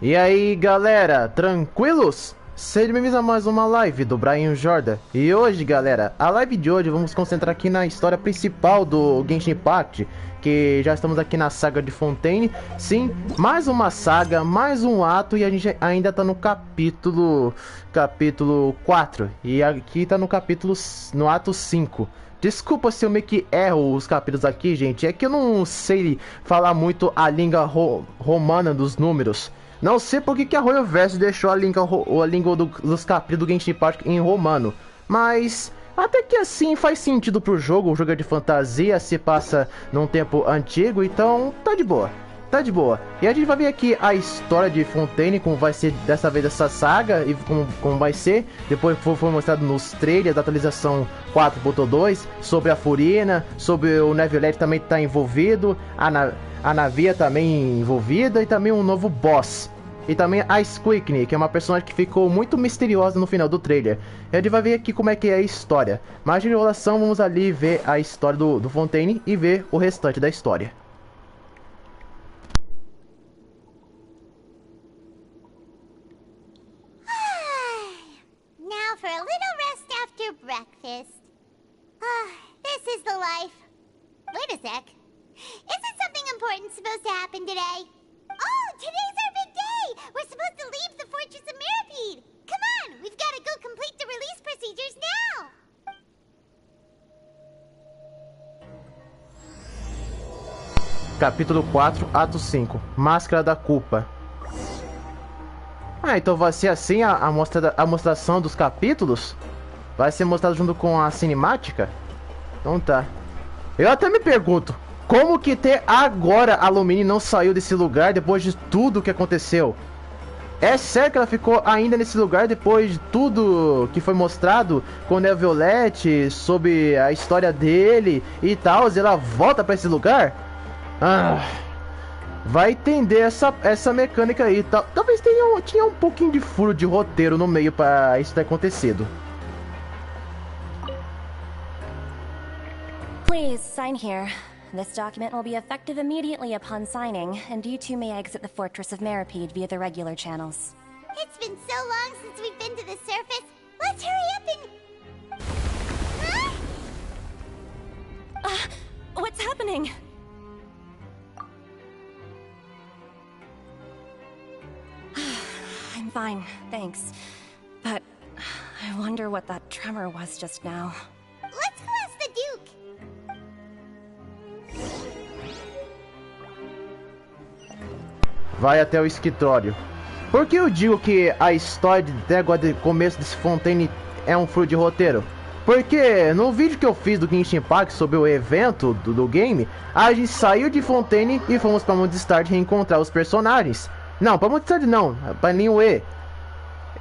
E aí galera, tranquilos? Sejam bem-vindos a mais uma live do Brian Jordan. E hoje galera, a live de hoje vamos concentrar aqui na história principal do Genshin Impact, que já estamos aqui na saga de Fontaine. Sim, mais uma saga, mais um ato, e a gente ainda tá no capítulo 4. E aqui tá no ato 5. Desculpa se eu meio que erro os capítulos aqui, gente. É que eu não sei falar muito a língua romana dos números. Não sei porque que a Royal Verso deixou a língua dos capítulos do Genshin Impact em romano. Mas até que assim faz sentido pro jogo. O jogo é de fantasia, se passa num tempo antigo, então tá de boa. Tá de boa. E a gente vai ver aqui a história de Fontaine, como vai ser dessa vez essa saga, e como vai ser. Depois foi mostrado nos trailers da atualização 4.2, sobre a Furina, sobre o Nevilete também tá envolvido, a Navia também envolvida, e também um novo boss. E também a Squeakney, que é uma personagem que ficou muito misteriosa no final do trailer. E a gente vai ver aqui como é que é a história. Mas de enrolação, vamos ali ver a história do Fontaine e ver o restante da história. For a little rest after breakfast. This is the life. Wait a sec. Isn't something important supposed to happen today? Oh, today's our big day! We're supposed to leave the Fortress of Mirapede! Come on, we've got to go complete the release procedures now! Capítulo 4, Ato 5. Máscara da Culpa. Então vai ser assim a mostração dos capítulos? Vai ser mostrado junto com a cinemática? Então tá. Eu até me pergunto, como que até agora a Lumine não saiu desse lugar depois de tudo que aconteceu? É sério que ela ficou ainda nesse lugar depois de tudo que foi mostrado com o Nevilete, sobre a história dele e tal, e ela volta pra esse lugar? Vai entender essa mecânica aí. Talvez tinha um pouquinho de furo de roteiro no meio para isso ter acontecido. Please, sign here. This document will be effective immediately upon signing, and you two may exit the Fortress of Mirapede via the regular channels. It's been so long since we've been to the surface. Let's hurry up and... Huh? What's happening? I'm fine, thanks. But I wonder what that tremor was just now. Let's go ask the Duke. Vai até o escritório. Por que eu digo que a história de começo desse Fontaine é um furo de roteiro? Porque no vídeo que eu fiz do Genshin Impact sobre o evento do game, a gente saiu de Fontaine e fomos para Mondstadt reencontrar os personagens. Não, pra Mondstadt não, pra Liyue.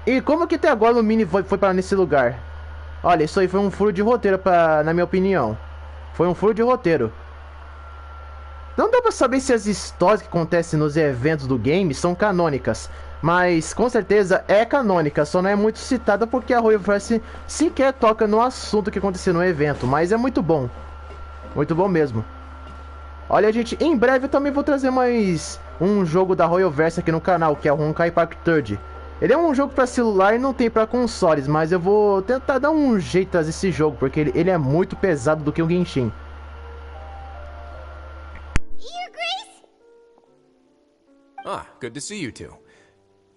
E como que até agora o Mini foi parar nesse lugar? Olha, isso aí foi um furo de roteiro, na minha opinião. Foi um furo de roteiro. Não dá pra saber se as histórias que acontecem nos eventos do game são canônicas. Mas com certeza é canônica, só não é muito citada porque a Royal Verse sequer toca no assunto que aconteceu no evento. Mas é muito bom. Muito bom mesmo. Olha, gente, em breve eu também vou trazer mais um jogo da Royal Verse aqui no canal, que é o Honkai Impact 3. Ele é um jogo para celular e não tem para consoles, mas eu vou tentar dar um jeito de trazer esse jogo, porque ele é muito pesado do que o Genshin. Your Grace? Ah, good to see you two.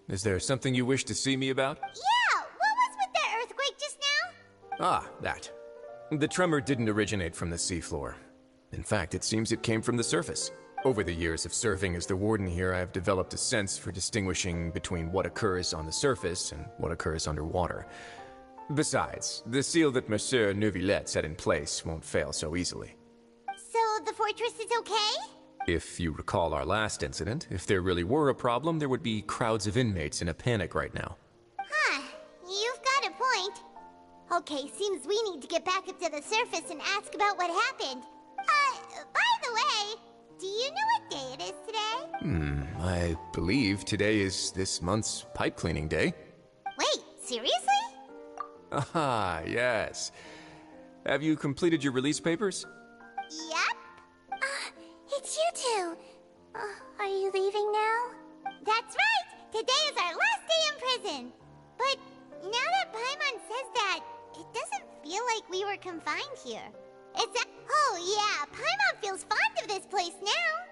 Is there something you wish to see me about? Yeah, what was with that earthquake just now? Ah, that. The tremor didn't originate from the seafloor. In fact, it seems it came from the surface. Over the years of serving as the warden here, I have developed a sense for distinguishing between what occurs on the surface and what occurs underwater. Besides, the seal that Monsieur Neuvillette set in place won't fail so easily. So the fortress is okay? If you recall our last incident, if there really were a problem, there would be crowds of inmates in a panic right now. Huh, you've got a point. Okay, seems we need to get back up to the surface and ask about what happened. By the way, do you know what day it is today? I believe today is this month's pipe cleaning day. Wait, seriously? Ah, yes. Have you completed your release papers? Yep. It's you two. Are you leaving now? That's right. Oh yeah, Paimon feels fond of this place now.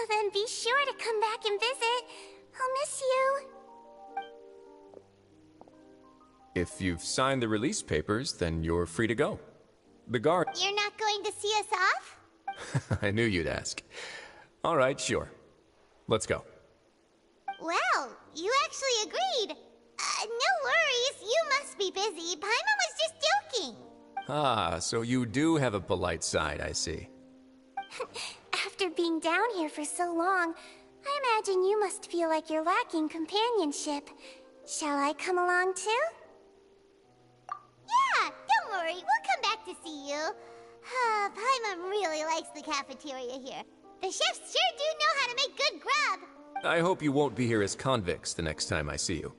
Then be sure to come back and visit. I'll miss you. If you've signed the release papers, then you're free to go. The guard... You're not going to see us off? I knew you'd ask. All right, sure. Let's go. Well, you actually agreed. No worries, you must be busy. Paimon was just joking. Ah, so you do have a polite side, I see. After being down here for so long, I imagine you must feel like you're lacking companionship. Shall I come along too? Yeah, don't worry, we'll come back to see you. Paimon really likes the cafeteria here. The chefs sure do know how to make good grub. I hope you won't be here as convicts the next time I see you.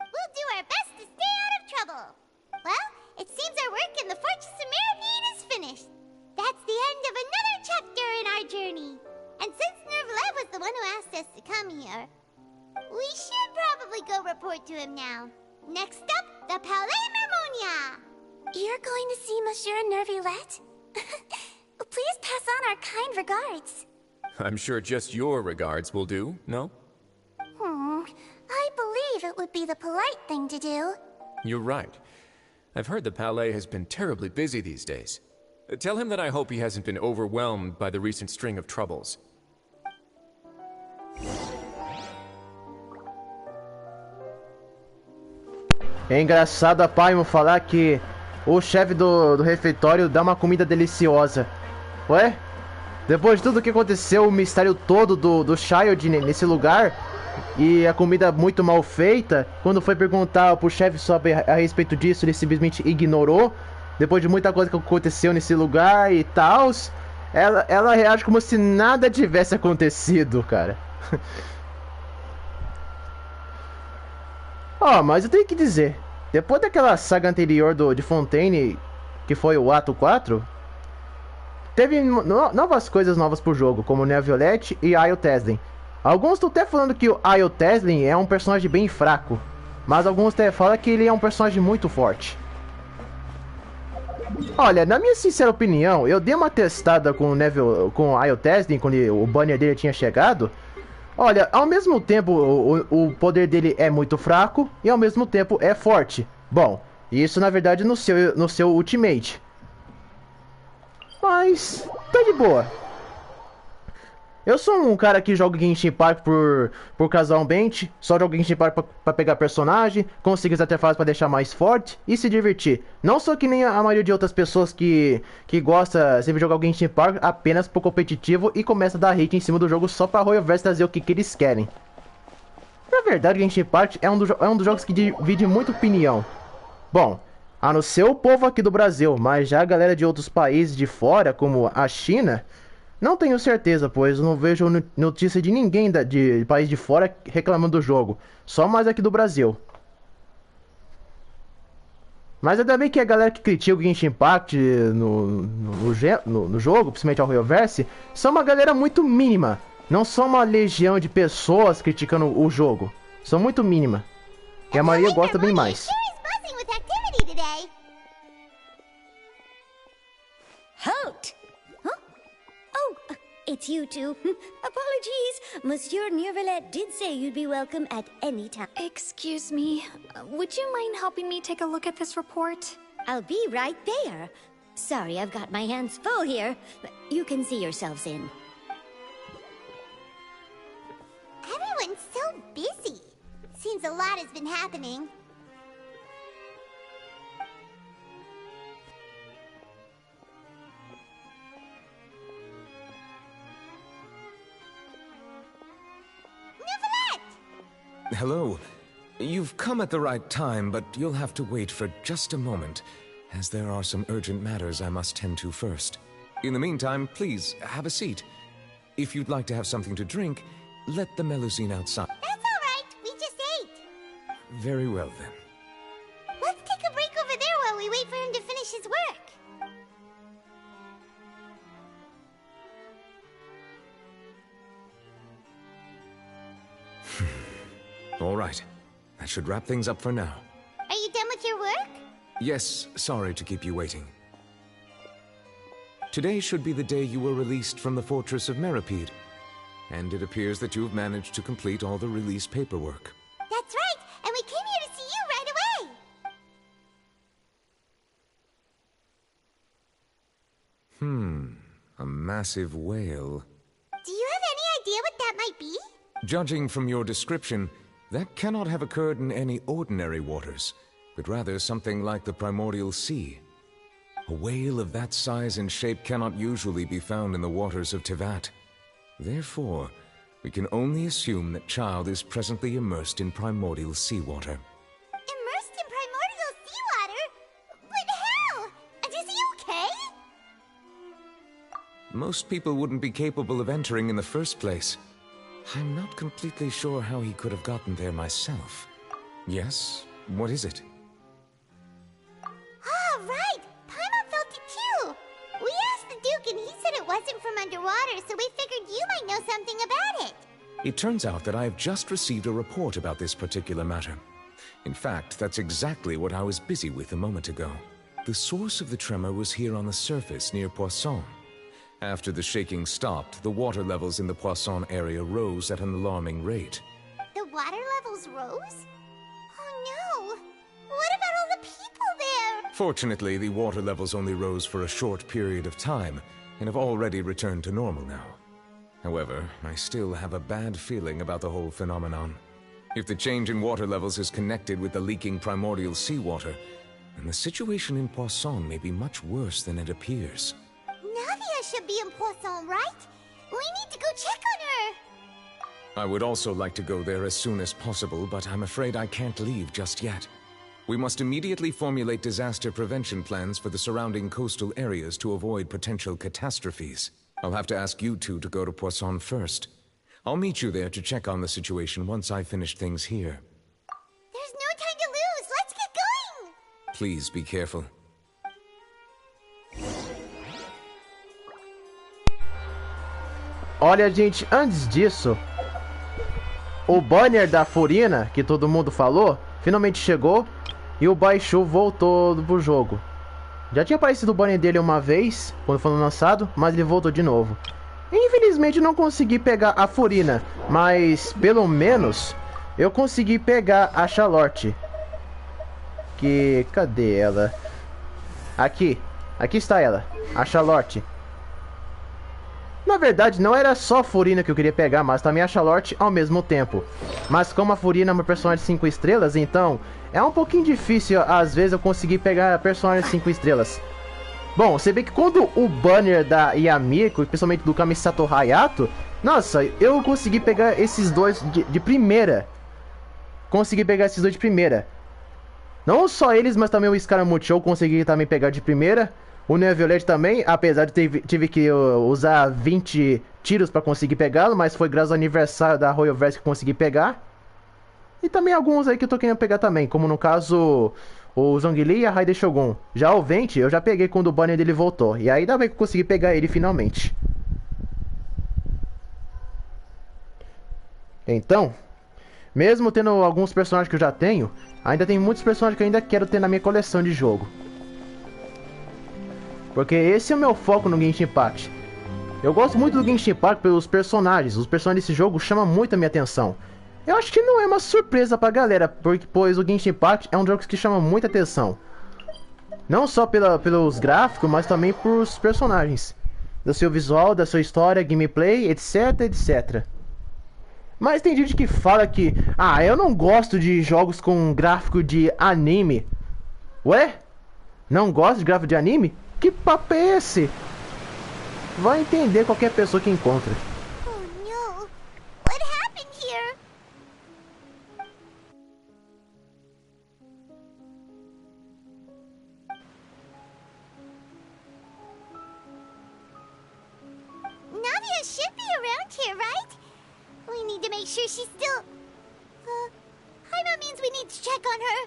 We'll do our best to stay out of trouble. Well, it seems our work in the Fortress of Meripede is finished. That's the end of another chapter in our journey. And since Nervlet was the one who asked us to come here, we should probably go report to him now. Next up, the Palais Mermonia. You're going to see Monsieur Nervlet? Please pass on our kind regards. I'm sure just your regards will do, no? I believe it would be the polite thing to do. You're right. I've heard the Palais has been terribly busy these days. Tell him that I hope he hasn't been overwhelmed by the recent string of troubles. É engraçado a Paimon falar que o chefe do refeitório dá uma comida deliciosa. Ué? Depois de tudo que aconteceu, o mistério todo do Child nesse lugar, e a comida muito mal feita, quando foi perguntar pro chefe sobre a respeito disso, ele simplesmente ignorou. Depois de muita coisa que aconteceu nesse lugar e tal, ela reage como se nada tivesse acontecido, cara. Ó, mas eu tenho que dizer, depois daquela saga anterior de Fontaine, que foi o ato 4, teve novas coisas novas pro jogo, como Neo Violet e Isle Teslin. Alguns estão até falando que o Isle Teslin é um personagem bem fraco, mas alguns até falam que ele é um personagem muito forte. Olha, na minha sincera opinião, eu dei uma testada com o Isle Teslin quando o banner dele tinha chegado. Olha, ao mesmo tempo o poder dele é muito fraco e ao mesmo tempo é forte. Bom, isso na verdade no seu Ultimate. Mas tá de boa. Eu sou um cara que joga Genshin Impact por casualmente, só jogo Genshin Impact pra pegar personagem, conseguir os artefatos pra deixar mais forte e se divertir. Não sou que nem a maioria de outras pessoas que gosta sempre de jogar o Genshin Impact apenas por competitivo e começa a dar hate em cima do jogo só pra Royalverse trazer o que eles querem. Na verdade, o Genshin Impact é um dos jogos que divide muita opinião. Bom, a não ser o povo aqui do Brasil, mas já a galera de outros países de fora, como a China... Não tenho certeza, pois não vejo notícia de ninguém de país de fora reclamando do jogo. Só mais aqui do Brasil. Mas ainda bem que a galera que critica o Genshin Impact no jogo, principalmente ao Royalverse, são uma galera muito mínima. Não são uma legião de pessoas criticando o jogo. São muito mínima. E a maioria gosta bem mais. Halt! It's you two. Apologies. Monsieur Nervlet did say you'd be welcome at any time. Excuse me. Would you mind helping me take a look at this report? I'll be right there. Sorry, I've got my hands full here. But you can see yourselves in. Everyone's so busy. Seems a lot has been happening. Hello. You've come at the right time, but you'll have to wait for just a moment, as there are some urgent matters I must tend to first. In the meantime, please, have a seat. If you'd like to have something to drink, let the Melusine outside. That's all right. We just ate. Very well, then. Let's take a break over there while we wait for him to finish his work. All right. That should wrap things up for now. Are you done with your work? Yes, sorry to keep you waiting. Today should be the day you were released from the fortress of Meripede. And it appears that you have managed to complete all the release paperwork. That's right, and we came here to see you right away. A massive whale. Do you have any idea what that might be? Judging from your description, that cannot have occurred in any ordinary waters, but rather something like the primordial sea. A whale of that size and shape cannot usually be found in the waters of Teyvat. Therefore, we can only assume that Child is presently immersed in primordial seawater. Immersed in primordial seawater? But how? And is he okay? Most people wouldn't be capable of entering in the first place. I'm not completely sure how he could have gotten there myself. Yes? What is it? Ah, right! Paimon felt it too! We asked the Duke and he said it wasn't from underwater, so we figured you might know something about it. It turns out that I have just received a report about this particular matter. In fact, that's exactly what I was busy with a moment ago. The source of the tremor was here on the surface near Poisson. After the shaking stopped, the water levels in the Poisson area rose at an alarming rate. The water levels rose? Oh no! What about all the people there? Fortunately, the water levels only rose for a short period of time, and have already returned to normal now. However, I still have a bad feeling about the whole phenomenon. If the change in water levels is connected with the leaking primordial seawater, then the situation in Poisson may be much worse than it appears. Navia should be in Poisson, right? We need to go check on her! I would also like to go there as soon as possible, but I'm afraid I can't leave just yet. We must immediately formulate disaster prevention plans for the surrounding coastal areas to avoid potential catastrophes. I'll have to ask you two to go to Poisson first. I'll meet you there to check on the situation once I finish things here. There's no time to lose! Let's get going! Please be careful. Olha, gente, antes disso, o banner da Furina, que todo mundo falou, finalmente chegou e o Baishu voltou pro jogo. Já tinha aparecido o banner dele uma vez, quando foi lançado, mas ele voltou de novo. Infelizmente não consegui pegar a Furina, mas pelo menos eu consegui pegar a Charlotte. Cadê ela? Aqui está ela, a Charlotte. Na verdade, não era só a Furina que eu queria pegar, mas também a Charlotte ao mesmo tempo. Mas como a Furina é uma personagem 5 estrelas, então é um pouquinho difícil, às vezes, eu conseguir pegar a personagem 5 estrelas. Bom, você vê que quando o banner da Yamiko, especialmente do Kamisato Hayato, nossa, eu consegui pegar esses dois de primeira. Consegui pegar esses dois de primeira. Não só eles, mas também o Scaramouche eu consegui também pegar de primeira. O Neo Violet também, apesar de tive que usar 20 tiros para conseguir pegá-lo, mas foi graças ao aniversário da Royal Verse que consegui pegar. E também alguns aí que eu tô querendo pegar também, como no caso o Zhongli e a Raiden Shogun. Já o Venti eu já peguei quando o banner dele voltou, e aí ainda bem que eu consegui pegar ele finalmente. Então, mesmo tendo alguns personagens que eu já tenho, ainda tem muitos personagens que eu ainda quero ter na minha coleção de jogo. Porque esse é o meu foco no Genshin Impact. Eu gosto muito do Genshin Impact pelos personagens. Os personagens desse jogo chamam muito a minha atenção. Eu acho que não é uma surpresa pra galera, pois o Genshin Impact é um jogo que chama muita atenção. Não só pelos gráficos, mas também pelos personagens. Do seu visual, da sua história, gameplay, etc, etc. Mas tem gente que fala que... Ah, eu não gosto de jogos com gráfico de anime. Ué? Não gosta de gráfico de anime? Que papo é esse? Vai entender qualquer pessoa que encontra. Oh no! What happened here? Navia should be around here, right? We need to make sure she's still... Paimon means we need to check on her.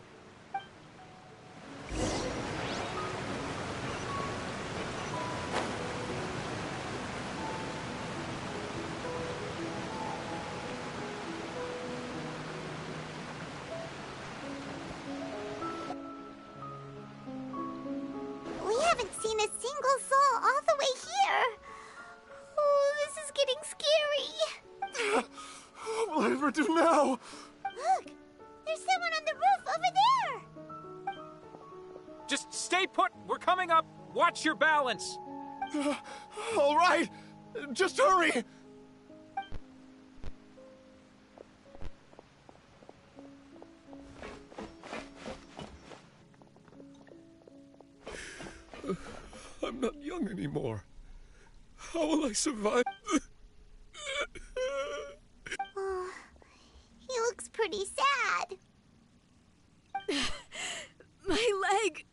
We haven't seen a single soul all the way do now? Look! There's someone on the roof over there! Just stay put! We're coming up! Watch your balance! All right! Just hurry! I'm not young anymore. How will I survive? Oh, he looks pretty sad. My leg!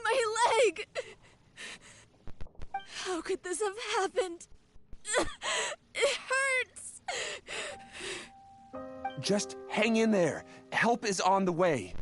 My leg! How could this have happened? It hurts! Just hang in there. Help is on the way.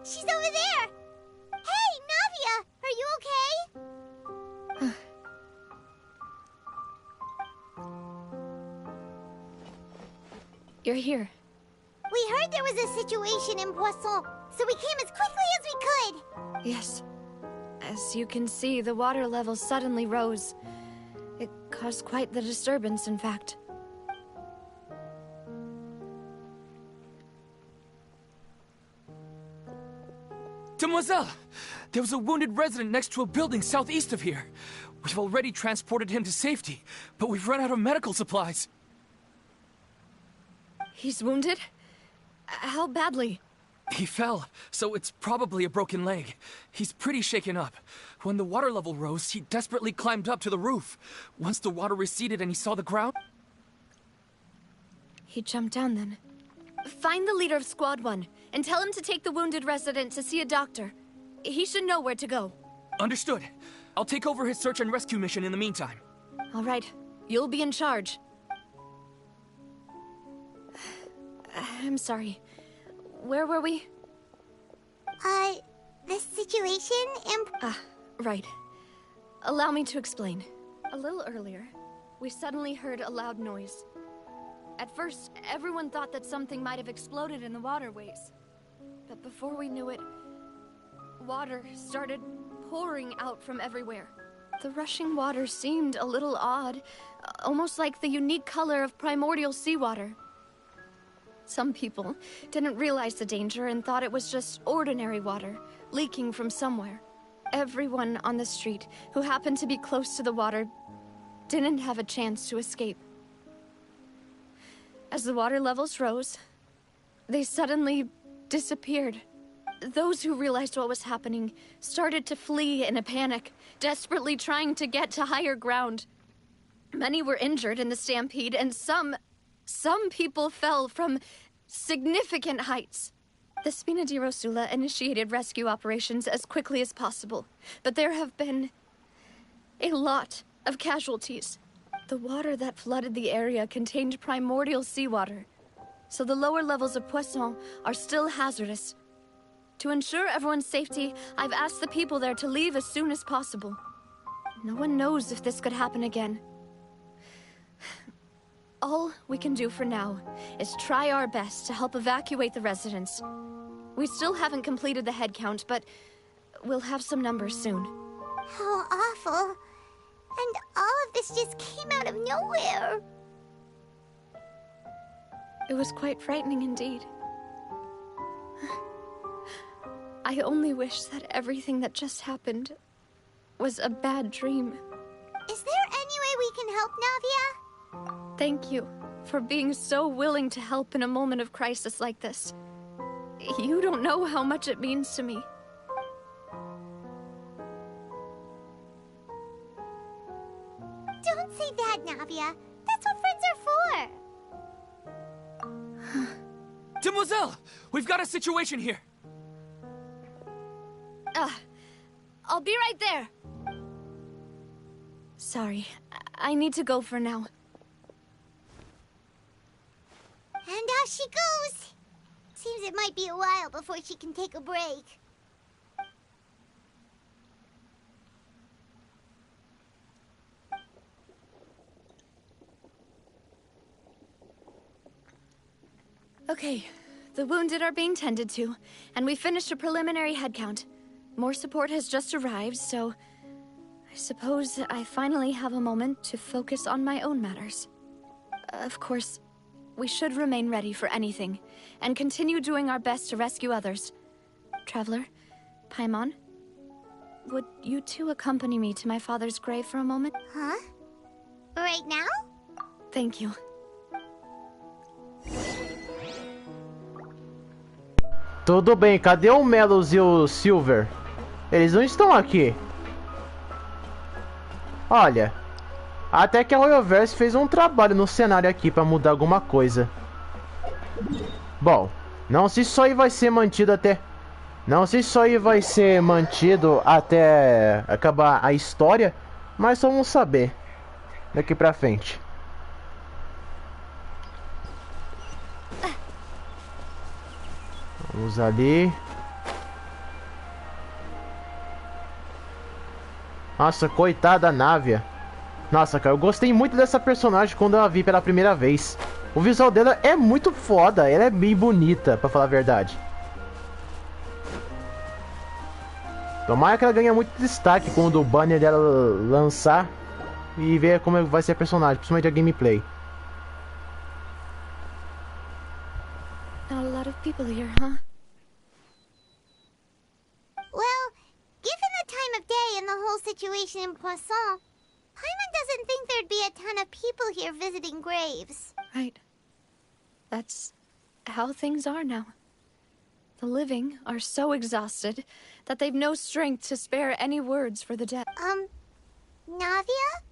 She's over there! Hey, Navia! Are you okay? You're here. We heard there was a situation in Poisson, so we came as quickly as we could! Yes. As you can see, the water level suddenly rose. It caused quite the disturbance, in fact. Demoiselle! There was a wounded resident next to a building southeast of here. We've already transported him to safety, but we've run out of medical supplies. He's wounded? How badly? He fell, so it's probably a broken leg. He's pretty shaken up. When the water level rose, he desperately climbed up to the roof. Once the water receded and he saw the ground... He jumped down then. Find the leader of Squad 1, and tell him to take the wounded resident to see a doctor. He should know where to go. Understood. I'll take over his search and rescue mission in the meantime. All right. You'll be in charge. I'm sorry. Where were we? The situation in... Right. Allow me to explain. A little earlier, we suddenly heard a loud noise. At first, everyone thought that something might have exploded in the waterways. But before we knew it, water started pouring out from everywhere. The rushing water seemed a little odd, almost like the unique color of primordial seawater. Some people didn't realize the danger and thought it was just ordinary water, leaking from somewhere. Everyone on the street who happened to be close to the water didn't have a chance to escape. As the water levels rose, they suddenly disappeared. Those who realized what was happening started to flee in a panic, desperately trying to get to higher ground. Many were injured in the stampede, and some people fell from significant heights. The Spina di Rosula initiated rescue operations as quickly as possible, but there have been a lot of casualties. The water that flooded the area contained primordial seawater, so the lower levels of Poisson are still hazardous. To ensure everyone's safety, I've asked the people there to leave as soon as possible. No one knows if this could happen again. All we can do for now is try our best to help evacuate the residents. We still haven't completed the head count, but we'll have some numbers soon. How awful. And all of this just came out of nowhere. It was quite frightening indeed. I only wish that everything that just happened was a bad dream. Is there any way we can help, Navia? Thank you for being so willing to help in a moment of crisis like this. You don't know how much it means to me. Don't say that, Navia. That's what friends are for. Demoiselle! We've got a situation here! I'll be right there. Sorry, I need to go for now. she goes. Seems it might be a while before she can take a break. Okay, the wounded are being tended to, and we finished a preliminary head count. More support has just arrived, so I suppose I finally have a moment to focus on my own matters. Of course, we should remain ready for anything, and continue doing our best to rescue others. Traveler, Paimon, would you two accompany me to my father's grave for a moment? Huh? Right now? Thank you. Tudo bem, cadê o Melos e o Silver? Eles não estão aqui. Olha, até que a Royoverse fez um trabalho no cenário aqui pra mudar alguma coisa. Bom, não sei se isso aí vai ser mantido até... Não sei se isso aí vai ser mantido até acabar a história, mas só vamos saber daqui pra frente. Vamos ali. Nossa, coitada da Návia. Nossa, cara, eu gostei muito dessa personagem quando eu a vi pela primeira vez. O visual dela é muito foda, ela é bem bonita, pra falar a verdade. Tomara que ela ganhe muito destaque quando o banner dela lançar e ver como vai ser a personagem, principalmente a gameplay. Not a lot of people here, huh? Well, given the time of day and the whole situation in Poisson, Paimon doesn't think there'd be a ton of people here visiting graves. Right. That's how things are now. The living are so exhausted that they've no strength to spare any words for the dead. Navia?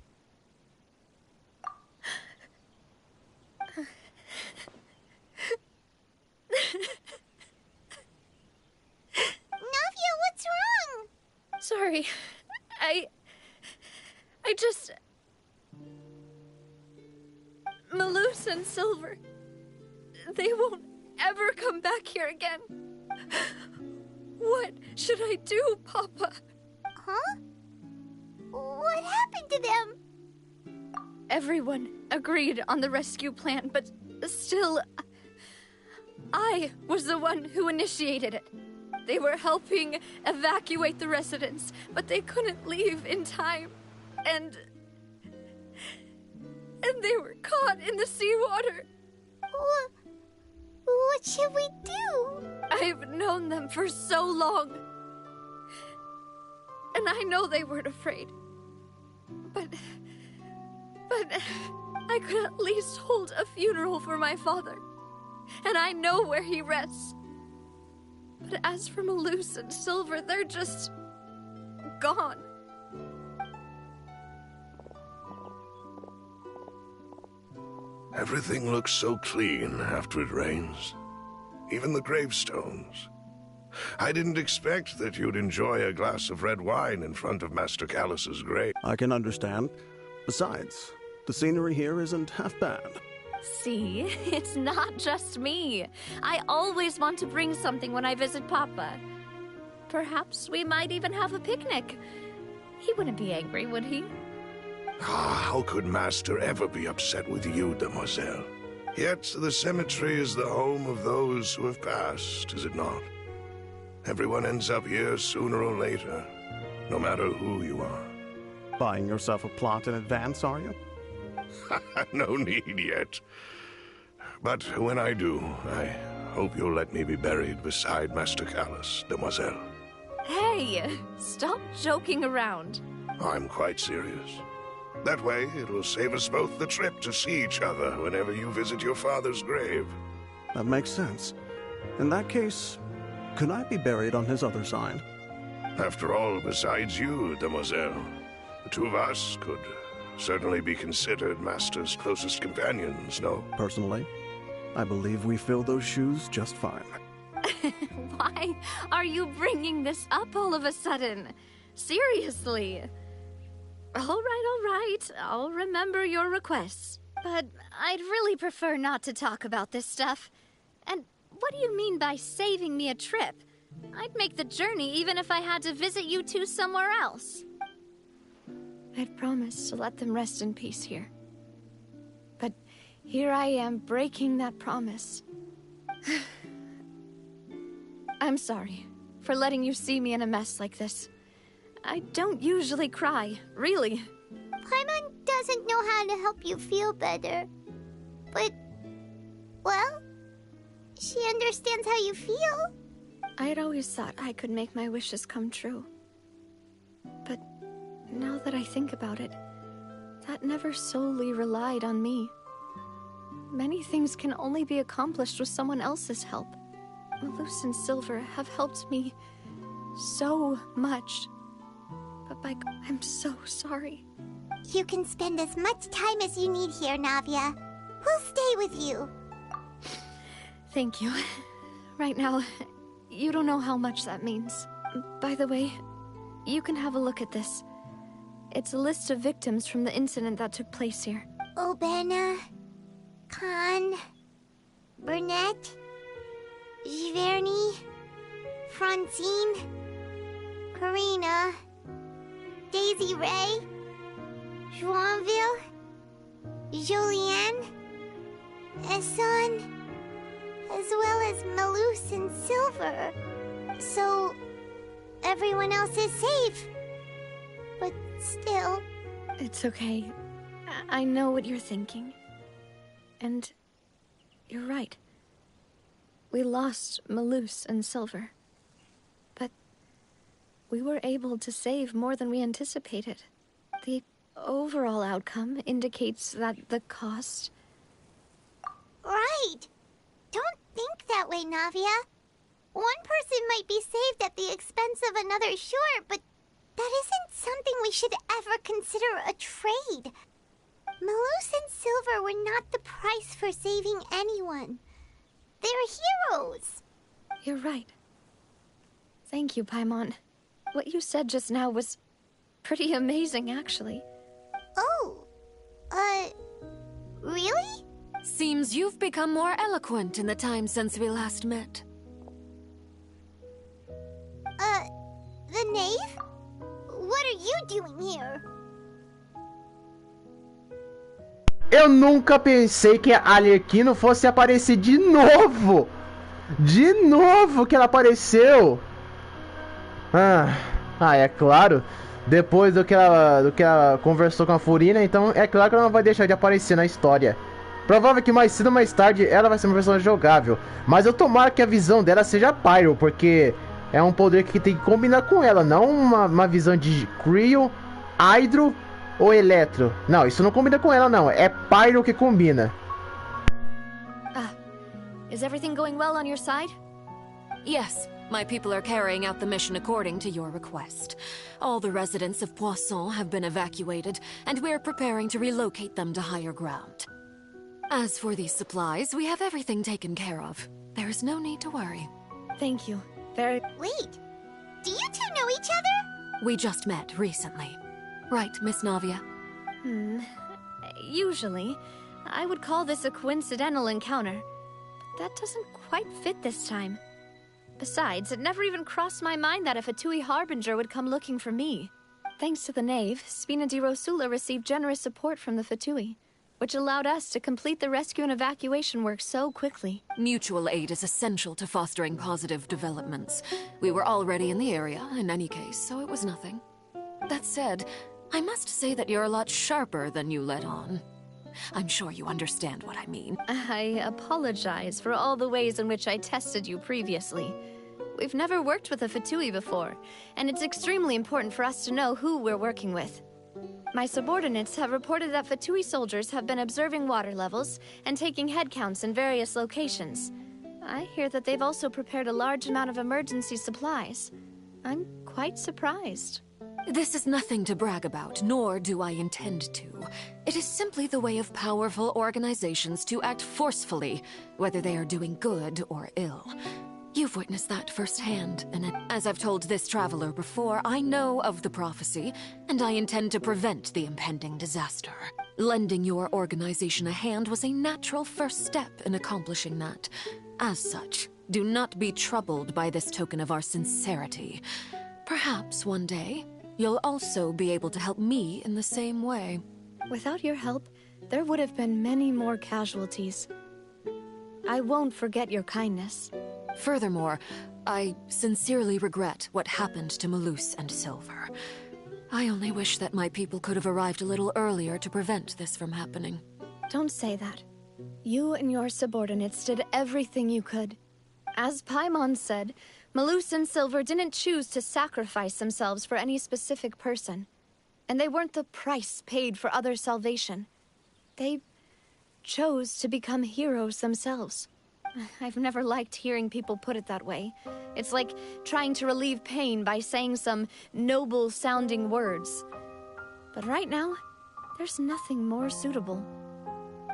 Navia, what's wrong? Sorry. I just... Malus and Silver... They won't ever come back here again. What should I do, Papa? Huh? What happened to them? Everyone agreed on the rescue plan, but still... I was the one who initiated it. They were helping evacuate the residents, but they couldn't leave in time. And they were caught in the seawater. What should we do? I've known them for so long. And I know they weren't afraid. But I could at least hold a funeral for my father. And I know where he rests. But as for Malus and Silver, they're just... gone. Everything looks so clean after it rains. Even the gravestones. I didn't expect that you'd enjoy a glass of red wine in front of Master Callus's grave. I can understand. Besides, the scenery here isn't half bad. See, it's not just me. I always want to bring something when I visit Papa. Perhaps we might even have a picnic. He wouldn't be angry, would he? How could Master ever be upset with you, Demoiselle? Yet the cemetery is the home of those who have passed, is it not? Everyone ends up here sooner or later, no matter who you are. Buying yourself a plot in advance, are you? No need yet. But when I do, I hope you'll let me be buried beside Master Callus, Demoiselle. Hey, stop joking around. I'm quite serious. That way, it will save us both the trip to see each other whenever you visit your father's grave. That makes sense. In that case, could I be buried on his other side? After all, besides you, Demoiselle, the two of us could certainly be considered Master's closest companions, no? Personally, I believe we fill those shoes just fine. Why are you bringing this up all of a sudden? Seriously. All right. I'll remember your requests. But I'd really prefer not to talk about this stuff. And what do you mean by saving me a trip? I'd make the journey even if I had to visit you two somewhere else. I'd promised to let them rest in peace here. But here I am breaking that promise. I'm sorry for letting you see me in a mess like this. I don't usually cry, really. Paimon doesn't know how to help you feel better. But, well, she understands how you feel. I'd always thought I could make my wishes come true. But now that I think about it, that never solely relied on me. Many things can only be accomplished with someone else's help. Malus and Silver have helped me so much. But by God, I'm so sorry. You can spend as much time as you need here, Navia. We'll stay with you. Thank you. Right now, you don't know how much that means. By the way, you can have a look at this. It's a list of victims from the incident that took place here. Obena, Khan, Burnett, Giverny, Francine, Karina, Daisy Ray, Joinville, Julianne, Esson, as well as Malus and Silver. So, everyone else is safe. But still... It's okay. I know what you're thinking. And you're right. We lost Malus and Silver. But we were able to save more than we anticipated. The overall outcome indicates that the cost... Right! Don't think that way, Navia. One person might be saved at the expense of another, sure, but that isn't something we should ever consider a trade. Malus and Silver were not the price for saving anyone. They're heroes. You're right. Thank you, Paimon. What you said just now was pretty amazing, actually. Oh, really? Seems you've become more eloquent in the time since we last met. The knave? What are you doing here? Eu nunca pensei que a Arlequino fosse aparecer de novo! De novo que ela apareceu! É claro. Depois do que ela conversou com a Furina, então é claro que ela não vai deixar de aparecer na história. Provável que mais cedo ou mais tarde ela vai ser uma versão jogável. Mas eu tomara que a visão dela seja Pyro, porque é um poder que tem que combinar com ela, não uma visão de Cryo, Hydro ou Eletro. Não, isso não combina com ela não, é Pyro que combina. Is everything going well on your side? Yes, my people are carrying out the mission according to your request. All the residents of Poisson have been evacuated, and we're preparing to relocate them to higher ground. As for these supplies, we have everything taken care of. There is no need to worry. Thank you. Wait, do you two know each other? We just met recently. Right, Miss Navia? Usually, I would call this a coincidental encounter. But that doesn't quite fit this time. Besides, it never even crossed my mind that a Fatui Harbinger would come looking for me. Thanks to the Knave, Spina di Rosula received generous support from the Fatui, which allowed us to complete the rescue and evacuation work so quickly. Mutual aid is essential to fostering positive developments. We were already in the area, in any case, so it was nothing. That said, I must say that you're a lot sharper than you let on. I'm sure you understand what I mean. I apologize for all the ways in which I tested you previously. We've never worked with a Fatui before, and it's extremely important for us to know who we're working with. My subordinates have reported that Fatui soldiers have been observing water levels and taking head counts in various locations. I hear that they've also prepared a large amount of emergency supplies. I'm quite surprised. This is nothing to brag about, nor do I intend to. It is simply the way of powerful organizations to act forcefully, whether they are doing good or ill. You've witnessed that firsthand, and as I've told this traveler before, I know of the prophecy, and I intend to prevent the impending disaster. Lending your organization a hand was a natural first step in accomplishing that. As such, do not be troubled by this token of our sincerity. Perhaps one day, you'll also be able to help me in the same way. Without your help, there would have been many more casualties. I won't forget your kindness. Furthermore, I sincerely regret what happened to Malus and Silver. I only wish that my people could have arrived a little earlier to prevent this from happening. Don't say that. You and your subordinates did everything you could. As Paimon said, Malus and Silver didn't choose to sacrifice themselves for any specific person. And they weren't the price paid for other salvation. They chose to become heroes themselves. I've never liked hearing people put it that way. It's like trying to relieve pain by saying some noble-sounding words. But right now, there's nothing more suitable.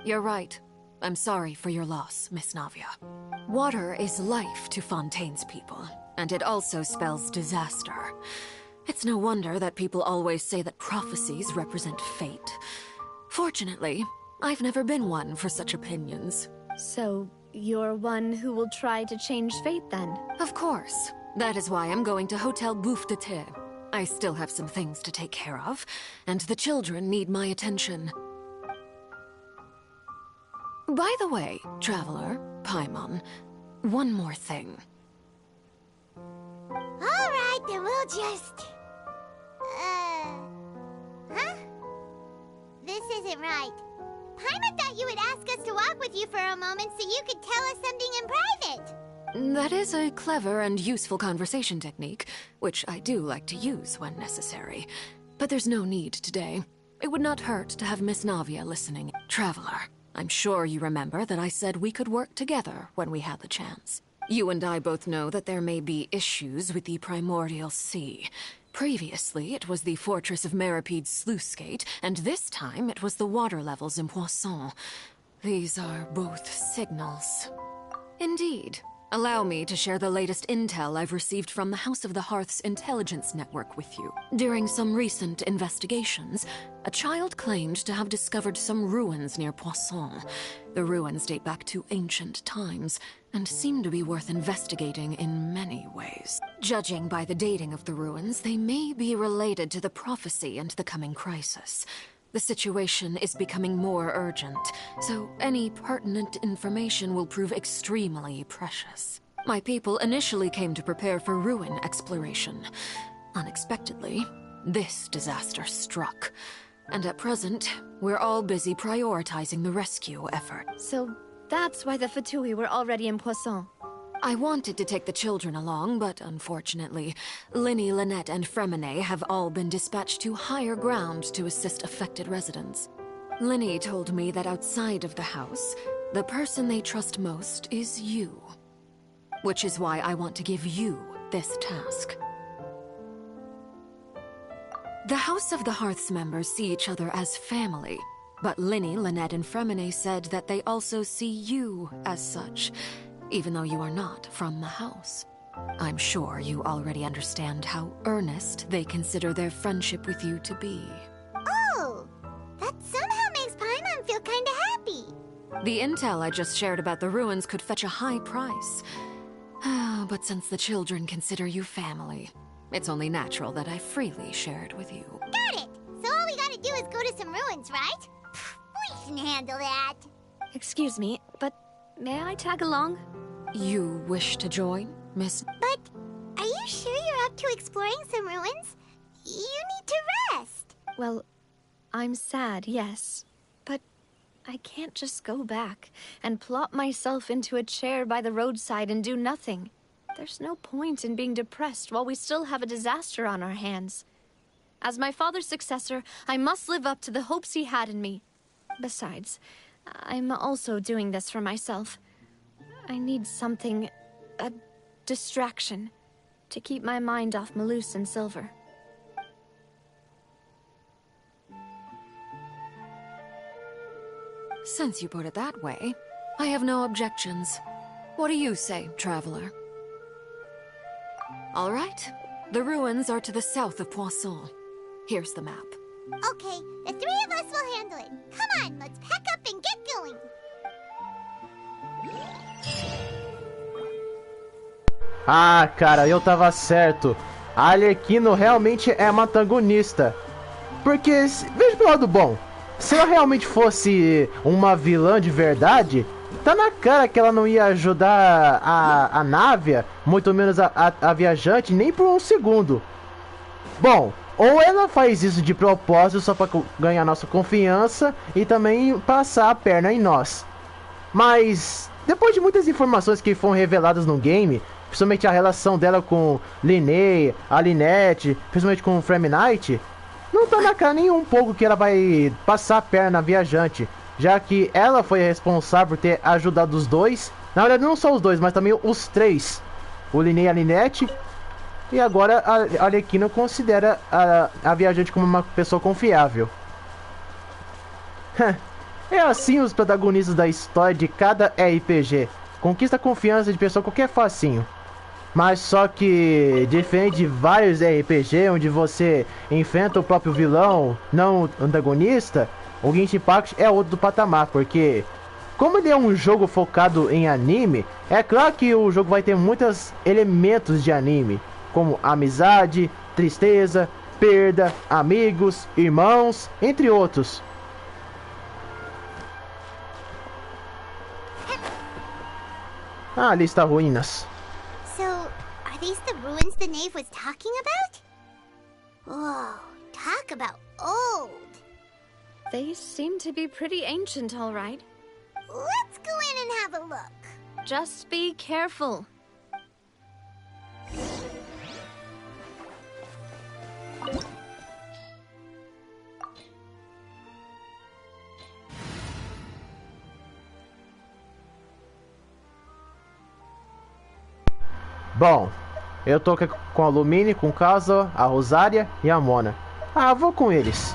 You're right. I'm sorry for your loss, Miss Navia. Water is life to Fontaine's people, and it also spells disaster. It's no wonder that people always say that prophecies represent fate. Fortunately, I've never been one for such opinions. So, you're one who will try to change fate, then? Of course. That is why I'm going to Hotel Bouffe de Thé. I still have some things to take care of, and the children need my attention. By the way, Traveler, Paimon, one more thing. Alright, then we'll just... Huh? This isn't right. Paimon thought you would ask us to walk with you for a moment so you could tell us something in private. That is a clever and useful conversation technique, which I do like to use when necessary. But there's no need today. It would not hurt to have Miss Navia listening. Traveler, I'm sure you remember that I said we could work together when we had the chance. You and I both know that there may be issues with the Primordial Sea. Previously, it was the Fortress of Meripede's sluice gate, and this time it was the water levels in Poisson. These are both signals. Indeed. Allow me to share the latest intel I've received from the House of the Hearth's intelligence network with you. During some recent investigations, a child claimed to have discovered some ruins near Poisson. The ruins date back to ancient times, and seem to be worth investigating in many ways. Judging by the dating of the ruins, they may be related to the prophecy and the coming crisis. The situation is becoming more urgent, so any pertinent information will prove extremely precious. My people initially came to prepare for ruin exploration. Unexpectedly, this disaster struck. And at present, we're all busy prioritizing the rescue effort. So that's why the Fatui were already in Poisson. I wanted to take the children along, but unfortunately, Linny, Lynette, and Fremine have all been dispatched to higher ground to assist affected residents. Linny told me that outside of the house, the person they trust most is you. Which is why I want to give you this task. The House of the Hearth's members see each other as family, but Linny, Lynette, and Fremine said that they also see you as such, even though you are not from the house. I'm sure you already understand how earnest they consider their friendship with you to be. Oh, that somehow makes Paimon feel kinda happy. The intel I just shared about the ruins could fetch a high price. But since the children consider you family, it's only natural that I freely share it with you. Got it! So all we gotta do is go to some ruins, right? We can handle that. Excuse me, but may I tag along? You wish to join, Miss? But are you sure you're up to exploring some ruins? You need to rest. Well, I'm sad, yes. But I can't just go back and plop myself into a chair by the roadside and do nothing. There's no point in being depressed while we still have a disaster on our hands. As my father's successor, I must live up to the hopes he had in me. Besides, I'm also doing this for myself. I need something, a distraction, to keep my mind off Malus and Silver. Since you put it that way, I have no objections. What do you say, Traveler? All right. The ruins are to the south of Poisson. Here's the map. Okay, the three of us will handle it. Come on, let's pack up and get going. Ah, cara, eu tava certo. A Arlequino realmente é uma antagonista. Porque, veja pelo lado bom, se ela realmente fosse uma vilã de verdade, tá na cara que ela não ia ajudar a Návia, muito menos a viajante, nem por um segundo. Bom, ou ela faz isso de propósito só pra ganhar nossa confiança e também passar a perna em nós. Mas, depois de muitas informações que foram reveladas no game, principalmente a relação dela com Linnea, a Lynette, principalmente com o Frame Knight, não tá na cara nem um pouco que ela vai passar a perna na viajante, já que ela foi responsável por ter ajudado os dois, na verdade não só os dois, mas também os três, o Linnea e a Lynette, e agora a Arlequina considera a viajante como uma pessoa confiável. É assim os protagonistas da história de cada RPG, conquista a confiança de pessoa qualquer facinho. Mas só que, diferente de vários RPG onde você enfrenta o próprio vilão, não o antagonista, o Genshin Impact é outro do patamar, porque como ele é um jogo focado em anime, é claro que o jogo vai ter muitos elementos de anime, como amizade, tristeza, perda, amigos, irmãos, entre outros. Ah, ali está ruínas. So, are these the ruins the knave was talking about? Whoa, talk about old. They seem to be pretty ancient, all right. Let's go in and have a look. Just be careful. Bom, eu tô com a Lumine, com o Kazuha, a Rosária e a Mona. Ah, vou com eles.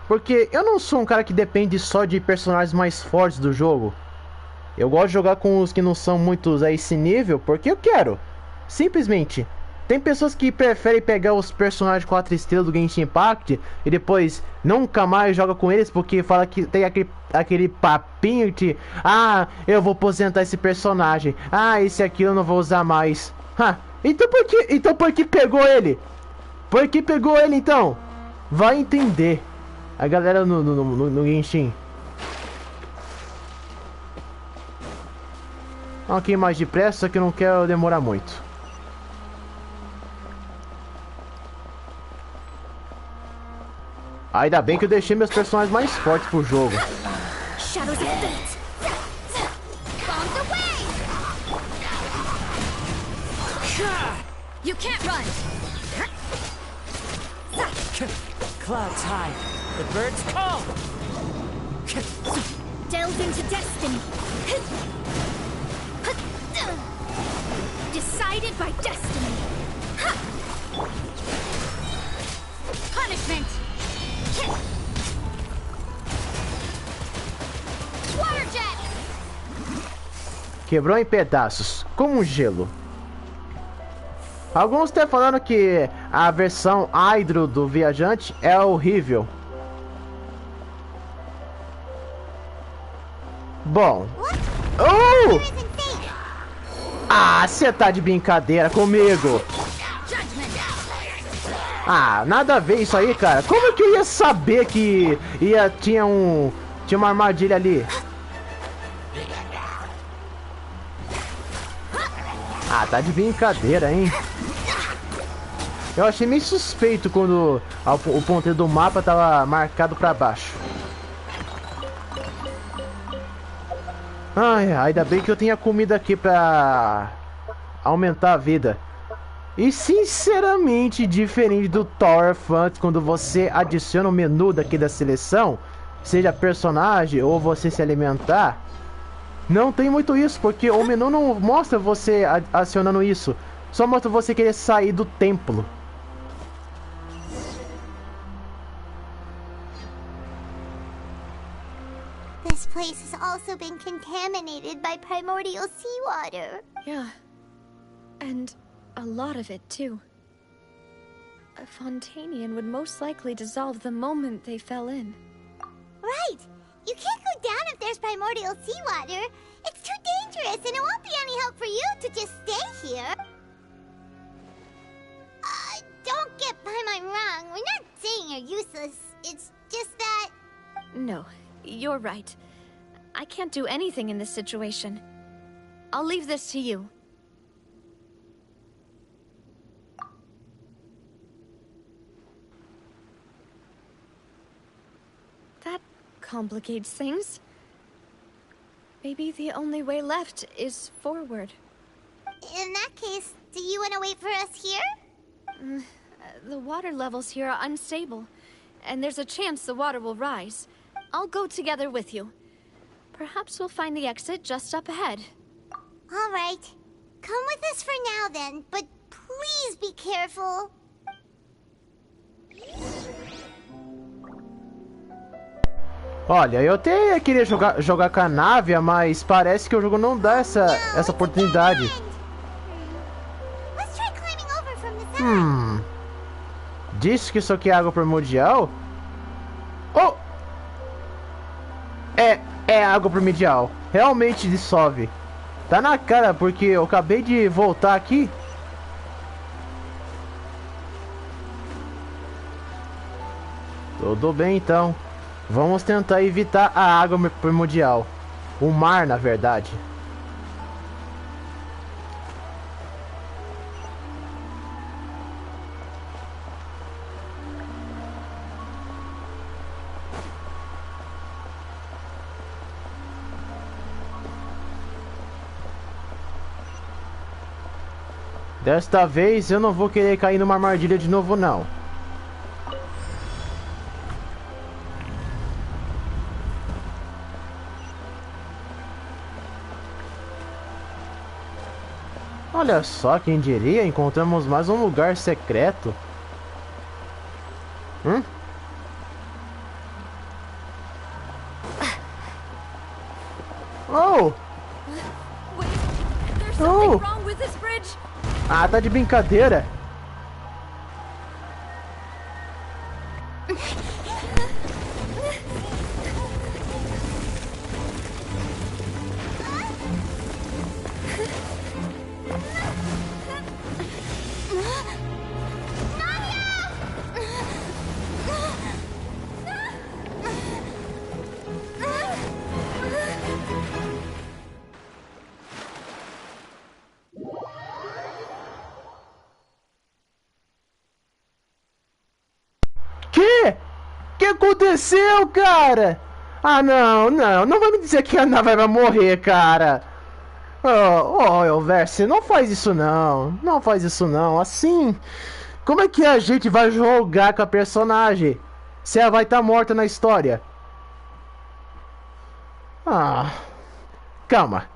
Porque eu não sou um cara que depende só de personagens mais fortes do jogo. Eu gosto de jogar com os que não são muitos a esse nível, porque eu quero. Simplesmente. Tem pessoas que preferem pegar os personagens 4 estrelas do Genshin Impact e depois nunca mais joga com eles porque fala que tem aquele papinho de eu vou aposentar esse personagem. Esse aqui eu não vou usar mais. Então por que pegou ele? Por que pegou ele então? Vai entender. A galera no Genshin. Aqui mais depressa que eu não quero demorar muito. Ainda bem que eu deixei meus personagens mais fortes pro jogo. Shadows of fate. Bombs away. You can't run! Clouds high, the birds call. Delve into destiny. Decided by destiny. Punishment. Water jet. Quebrou em pedaços, como um gelo. Alguns até falaram que a versão Hydro do Viajante é horrível. Bom. Você tá de brincadeira comigo. Nada a ver isso aí, cara. Como que eu ia saber que tinha uma armadilha ali? Tá de brincadeira, hein? Eu achei meio suspeito quando o ponteiro do mapa tava marcado pra baixo. Ainda bem que eu tenho a comida aqui pra aumentar a vida. E sinceramente, diferente do Tower Fantasy, quando você adiciona o menu daqui da seleção, seja personagem ou você se alimentar, não tem muito isso, porque o menu não mostra você acionando isso, só mostra você querer sair do templo. This place has also been contaminated by primordial seawater. Yeah. And a lot of it, too. A Fontanian would most likely dissolve the moment they fell in. Right! You can't go down if there's primordial seawater. It's too dangerous, and it won't be any help for you to just stay here. Don't get by my wrong. We're not saying you're useless. It's just that... No, you're right. I can't do anything in this situation. I'll leave this to you. That complicates things. Maybe the only way left is forward. In that case, do you want to wait for us here? The water levels here are unstable, and there's a chance the water will rise. I'll go together with you. Perhaps we'll find the exit just up ahead. All right. Come with us for now then, but please be careful. Olha, eu até queria jogar com a nave, mas parece que o jogo não dá essa oportunidade. Diz que isso aqui é água primordial? Oh! É água primordial. Realmente dissolve. Tá na cara, porque eu acabei de voltar aqui. Tudo bem, então. Vamos tentar evitar a água primordial. O mar, na verdade. Desta vez eu não vou querer cair numa armadilha de novo, não. Olha só, quem diria, encontramos mais um lugar secreto. Oh! Oh! Ah, tá de brincadeira. O que aconteceu, cara? Ah, não vai me dizer que a nave vai morrer, cara. Elverse, não faz isso não faz isso não, assim, como é que a gente vai jogar com a personagem se ela vai estar morta na história? Calma,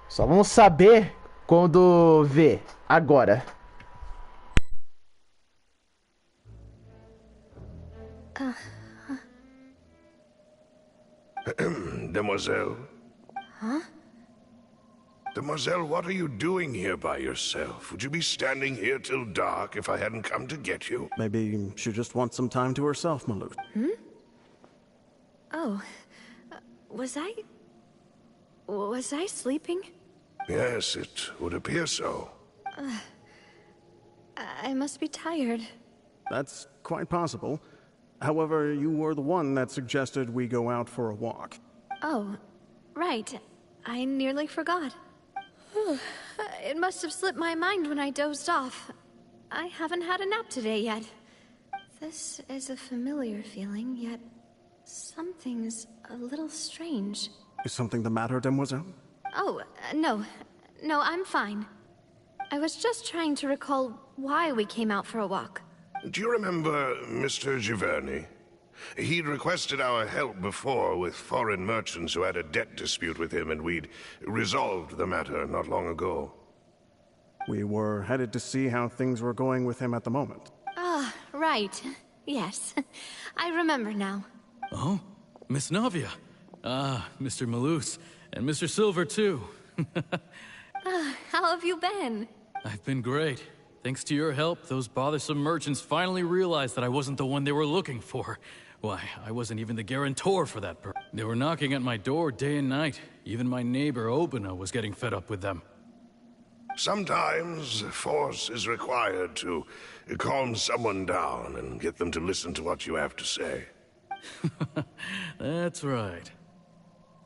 só vamos saber quando ver, agora. Demoiselle? Huh? Demoiselle, what are you doing here by yourself? Would you be standing here till dark if I hadn't come to get you? Maybe she just wants some time to herself, Malute. Oh, was I sleeping? Yes, it would appear so. I must be tired. That's quite possible. However, you were the one that suggested we go out for a walk. Oh, right. I nearly forgot. It must have slipped my mind when I dozed off. I haven't had a nap today yet. This is a familiar feeling, yet something's a little strange. Is something the matter, Demoiselle? Oh, no. No, I'm fine. I was just trying to recall why we came out for a walk. Do you remember Mr. Giverny? He'd requested our help before with foreign merchants who had a debt dispute with him, and we'd resolved the matter not long ago. We were headed to see how things were going with him at the moment. Ah, right. Yes. I remember now. Oh? Miss Navia. Ah, Mr. Malus. And Mr. Silver, too. How have you been? I've been great. Thanks to your help, those bothersome merchants finally realized that I wasn't the one they were looking for. Why, I wasn't even the guarantor for that bird. They were knocking at my door day and night. Even my neighbor, Obina, was getting fed up with them. Sometimes force is required to calm someone down and get them to listen to what you have to say. That's right.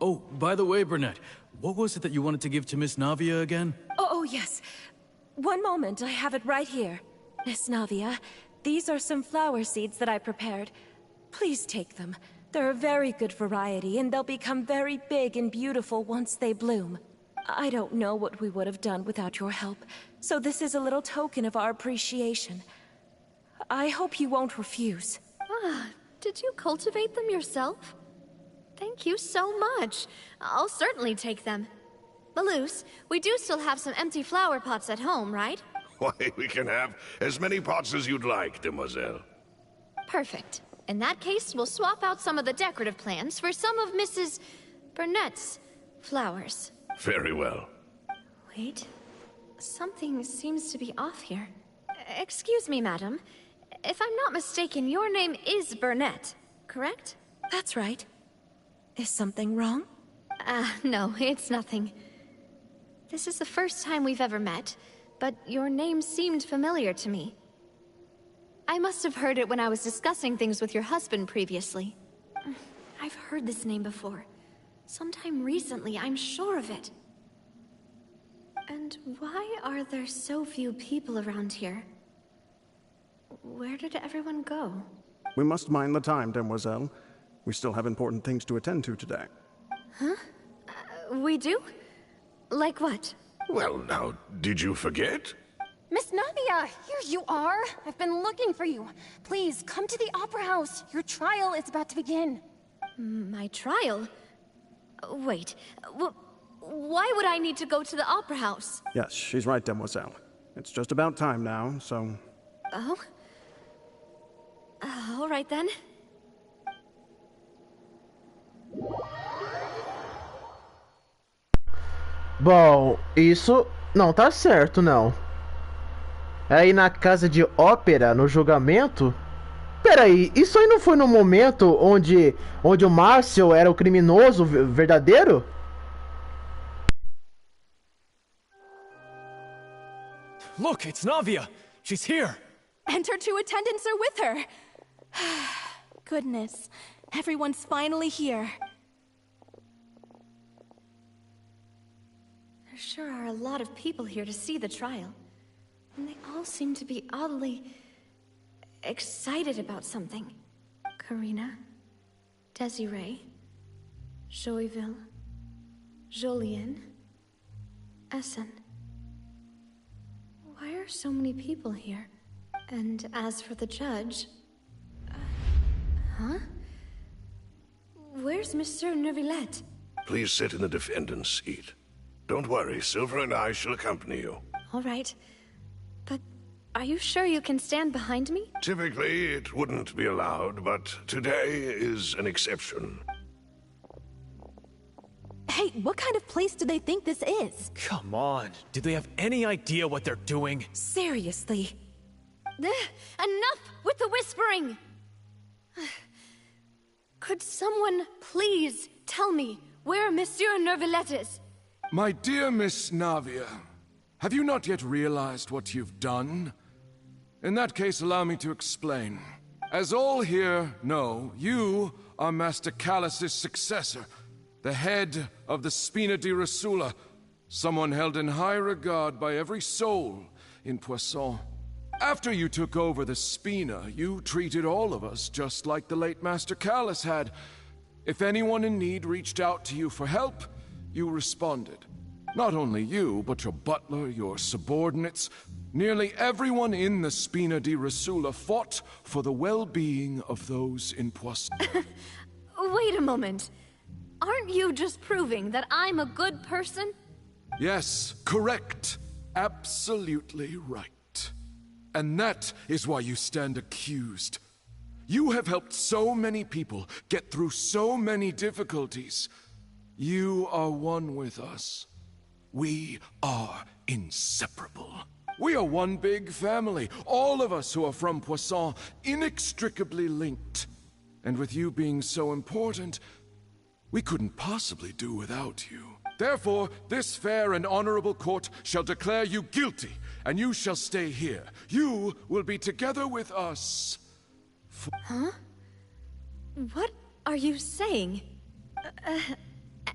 Oh, by the way, Burnett, what was it that you wanted to give to Miss Navia again? Oh, yes. One moment, I have it right here. Miss Navia, these are some flower seeds that I prepared. Please take them. They're a very good variety, and they'll become very big and beautiful once they bloom. I don't know what we would have done without your help, so this is a little token of our appreciation. I hope you won't refuse. Ah, did you cultivate them yourself? Thank you so much. I'll certainly take them. Maloose, we do still have some empty flower pots at home, right? Why, we can have as many pots as you'd like, demoiselle. Perfect. In that case, we'll swap out some of the decorative plants for some of Mrs. Burnett's flowers. Very well. Wait. Something seems to be off here. Excuse me, madam. If I'm not mistaken, your name is Burnett, correct? That's right. Is something wrong? No, it's nothing. This is the first time we've ever met, but your name seemed familiar to me. I must have heard it when I was discussing things with your husband previously. I've heard this name before. Sometime recently, I'm sure of it. And why are there so few people around here? Where did everyone go? We must mind the time, demoiselle. We still have important things to attend to today. Huh? We do? Like what? Well, now, did you forget? Miss Navia, here you are. I've been looking for you. Please, come to the Opera House. Your trial is about to begin. My trial? Wait, why would I need to go to the Opera House? Yes, she's right, demoiselle. It's just about time now, so... Oh? All right then. Bom, isso não tá certo, não. Aí na casa de ópera, no julgamento? Peraí, isso aí não foi no momento onde o Márcio era o criminoso verdadeiro? Look, it's Navia. She's here. And her two attendants are with her. Goodness, everyone's finally here. There sure are a lot of people here to see the trial. And they all seem to be oddly excited about something. Karina, Desiree, Joyville, Jolien, Essen. Why are so many people here? And as for the judge... huh? Where's Monsieur Neuvillette? Please sit in the defendant's seat. Don't worry, Silver and I shall accompany you. All right. But are you sure you can stand behind me? Typically, it wouldn't be allowed, but today is an exception. Hey, what kind of place do they think this is? Come on. Do they have any idea what they're doing? Seriously. Enough with the whispering! Could someone please tell me where Monsieur Neuvillette is? My dear Miss Navia, have you not yet realized what you've done? In that case, allow me to explain. As all here know, you are Master Callus's successor, the head of the Spina di Rosula, someone held in high regard by every soul in Poisson. After you took over the Spina, you treated all of us just like the late Master Callus had. If anyone in need reached out to you for help, you responded. Not only you, but your butler, your subordinates, nearly everyone in the Spina di Rosula fought for the well-being of those in Poisson. Wait a moment. Aren't you just proving that I'm a good person? Yes, correct. Absolutely right. And that is why you stand accused. You have helped so many people get through so many difficulties. You are one with us. We are inseparable. We are one big family, all of us who are from Poisson, inextricably linked. And with you being so important, we couldn't possibly do without you. Therefore, this fair and honorable court shall declare you guilty, and you shall stay here. You will be together with us. Huh? What are you saying?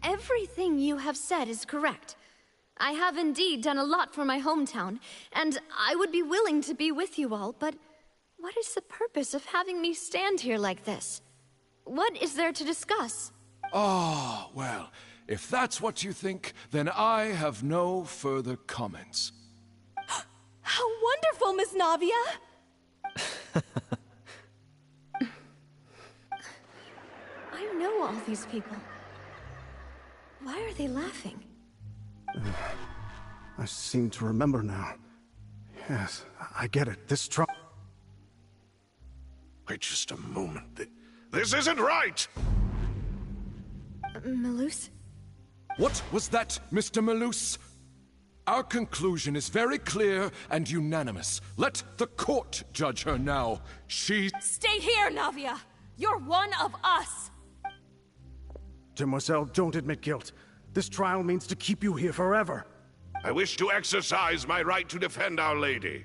Everything you have said is correct. I have indeed done a lot for my hometown, and I would be willing to be with you all, but what is the purpose of having me stand here like this? What is there to discuss? Ah, well, if that's what you think, then I have no further comments. How wonderful, Miss Navia! I know all these people. Why are they laughing? I seem to remember now. Yes, I get it. This trouble. Wait just a moment. This isn't right! Malus? What was that, Mr. Malus? Our conclusion is very clear and unanimous. Let the court judge her now. Stay here, Navia! You're one of us! Demoiselle, don't admit guilt. This trial means to keep you here forever. I wish to exercise my right to defend Our Lady.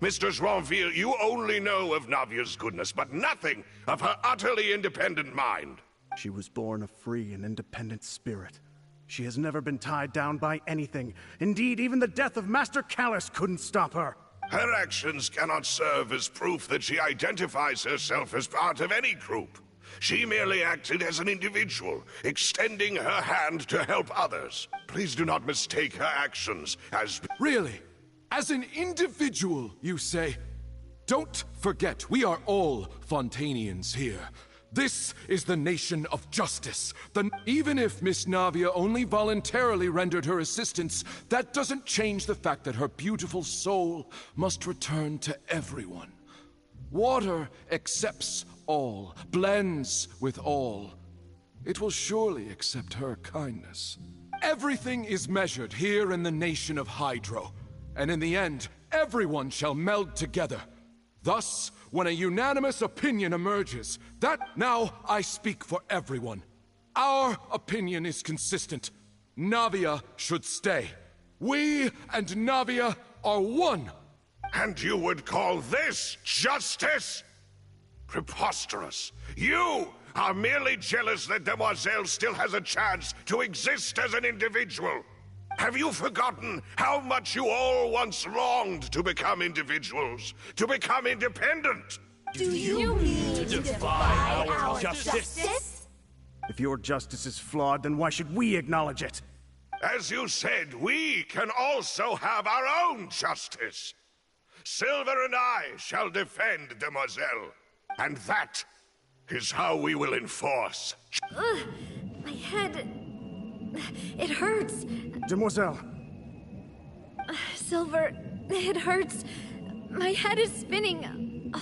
Mr. Joinville, you only know of Navia's goodness, but nothing of her utterly independent mind. She was born a free and independent spirit. She has never been tied down by anything. Indeed, even the death of Master Callus couldn't stop her. Her actions cannot serve as proof that she identifies herself as part of any group. She merely acted as an individual, extending her hand to help others. Please do not mistake her actions as... Really? As an individual, you say? Don't forget, we are all Fontanians here. This is the nation of justice. Even if Miss Navia only voluntarily rendered her assistance, that doesn't change the fact that her beautiful soul must return to everyone. Water accepts all, blends with all. It will surely accept her kindness. Everything is measured here in the nation of Hydro, and in the end, everyone shall meld together. Thus, when a unanimous opinion emerges, that now I speak for everyone. Our opinion is consistent. Navia should stay. We and Navia are one. And you would call this justice? Preposterous. You are merely jealous that Demoiselle still has a chance to exist as an individual. Have you forgotten how much you all once longed to become individuals, to become independent? Do you mean to defy our justice? If your justice is flawed, then why should we acknowledge it? As you said, we can also have our own justice. Silver and I shall defend Demoiselle. And that is how we will enforce. My head... It hurts. Demoiselle. Silver, it hurts. My head is spinning.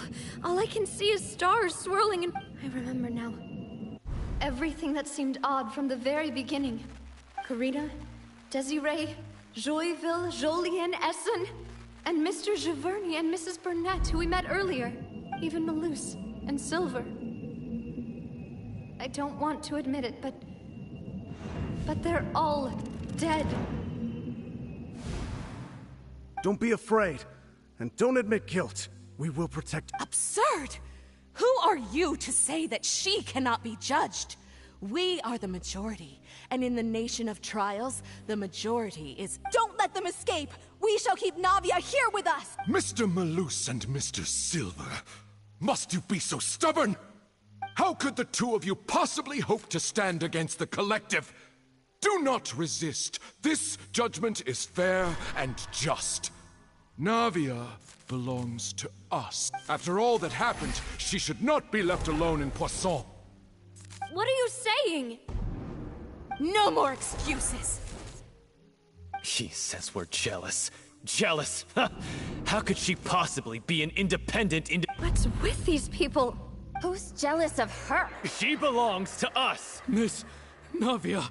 All I can see is stars swirling and... I remember now. Everything that seemed odd from the very beginning. Karina, Desiree, Joyville, Jolien, Essen, and Mr. Giverny and Mrs. Burnett, who we met earlier. Even Malus and Silver. I don't want to admit it, but they're all dead. Don't be afraid, and don't admit guilt. We will protect... Absurd! Who are you to say that she cannot be judged? We are the majority, and in the nation of trials, the majority is... Don't let them escape! We shall keep Navia here with us! Mr. Malus and Mr. Silver, must you be so stubborn? How could the two of you possibly hope to stand against the collective? Do not resist. This judgment is fair and just. Navia belongs to us. After all that happened, she should not be left alone in Poisson. What are you saying? No more excuses. She says we're jealous. Jealous? How could she possibly be an independent What's with these people? Who's jealous of her? She belongs to us! Miss Navia.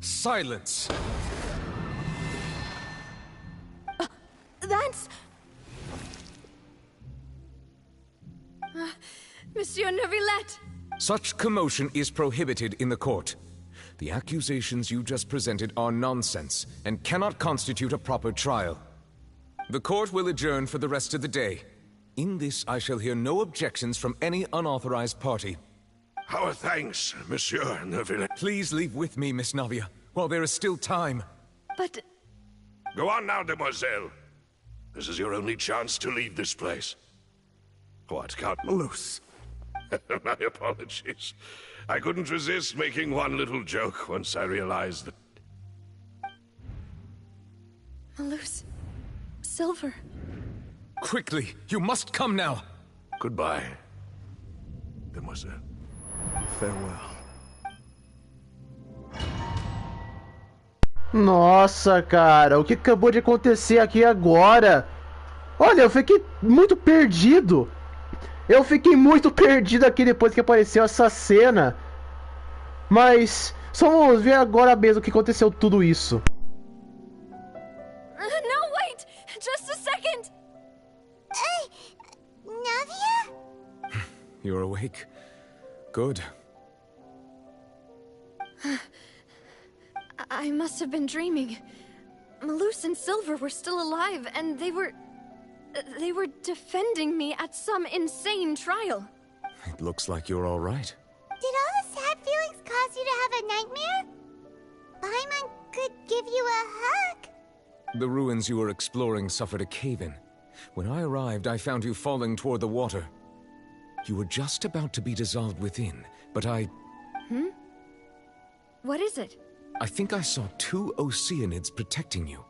Silence. Monsieur Neuvillette! Such commotion is prohibited in the court. The accusations you just presented are nonsense and cannot constitute a proper trial. The court will adjourn for the rest of the day. In this, I shall hear no objections from any unauthorized party. Our thanks, Monsieur Neuvillette. Please leave with me, Miss Navia, while there is still time. But... Go on now, demoiselle. This is your only chance to leave this place. What, Count? Loose. My apologies. I couldn't resist making one little joke once I realized that... Malus. Silver. Quickly, you must come now. Goodbye, demoiselle. Farewell. Nossa, cara, o que acabou de acontecer aqui agora? Olha, eu fiquei muito perdido. Eu fiquei muito perdido aqui depois que apareceu essa cena. Mas só vamos ver agora mesmo o que aconteceu tudo isso. No, wait! Just a second! Navia? You're awake. Good. I must have been dreaming. Malus and Silver were still alive, and they were defending me at some insane trial. It looks like you're all right. Did all the sad feelings cause you to have a nightmare? Paimon could give you a hug. The ruins you were exploring suffered a cave-in. When I arrived, I found you falling toward the water. You were just about to be dissolved within, but I... What is it? I think I saw 2 Oceanids protecting you.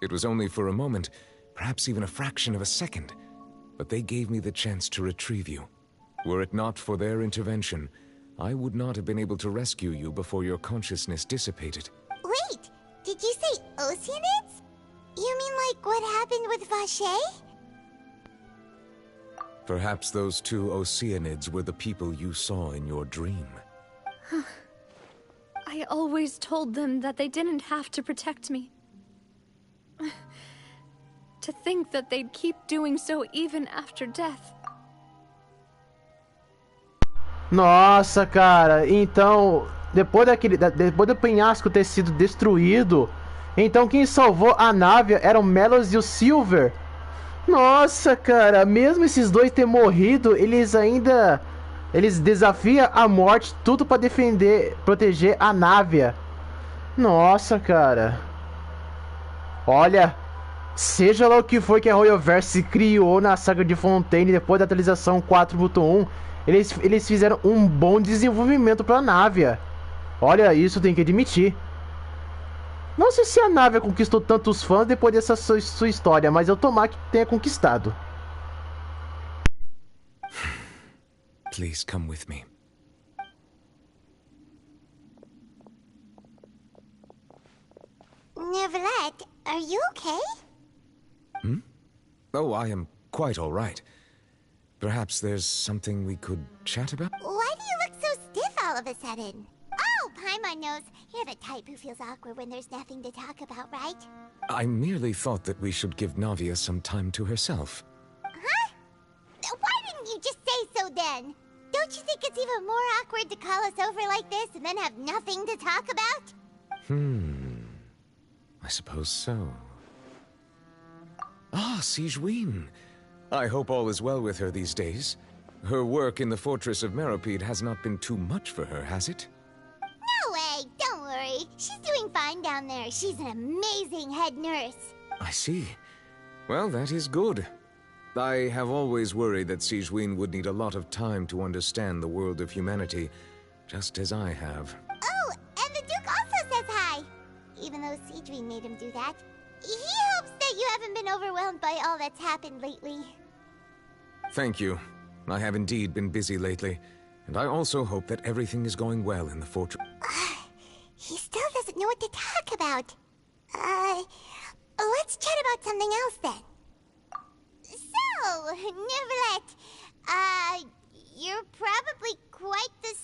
It was only for a moment, perhaps even a fraction of a second, but they gave me the chance to retrieve you. Were it not for their intervention, I would not have been able to rescue you before your consciousness dissipated. Wait, did you say Oceanids? You mean like what happened with Vache? Perhaps those 2 Oceanids were the people you saw in your dream. I always told them that they didn't have to protect me. To think that they'd keep doing so even after death. Nossa, cara, então, depois do penhasco ter sido destruído, então quem salvou a nave eram o Melos e o Silver. Nossa, cara, mesmo esses dois terem morrido, eles desafiam a morte, tudo pra proteger a Navia. Nossa, cara. Olha, seja lá o que foi que a Royalverse criou na saga de Fontaine depois da atualização 4.1, eles fizeram um bom desenvolvimento pra Navia. Olha, isso tem que admitir. Não sei se a Navia conquistou tantos fãs depois dessa sua história, mas eu tomar que tenha conquistado. Please come with me. Neuvillette, are you okay? Oh, I am quite all right. Perhaps there's something we could chat about? Why do you look so stiff all of a sudden? Oh, Paimon knows. You're the type who feels awkward when there's nothing to talk about, right? I merely thought that we should give Navia some time to herself. Huh? Why didn't you just say so then? Don't you think it's even more awkward to call us over like this and then have nothing to talk about? I suppose so. Ah, Sigewinne. I hope all is well with her these days. Her work in the Fortress of Meropide has not been too much for her, has it? No way, don't worry. She's doing fine down there. She's an amazing head nurse. I see. Well, that is good. I have always worried that Sigewinne would need a lot of time to understand the world of humanity, just as I have. Oh, and the Duke also says hi. Even though Sigewinne made him do that. He hopes that you haven't been overwhelmed by all that's happened lately. Thank you. I have indeed been busy lately, and I also hope that everything is going well in the fortress. He still doesn't know what to talk about. Let's chat about something else then. So, Neuvillette, you're probably quite the...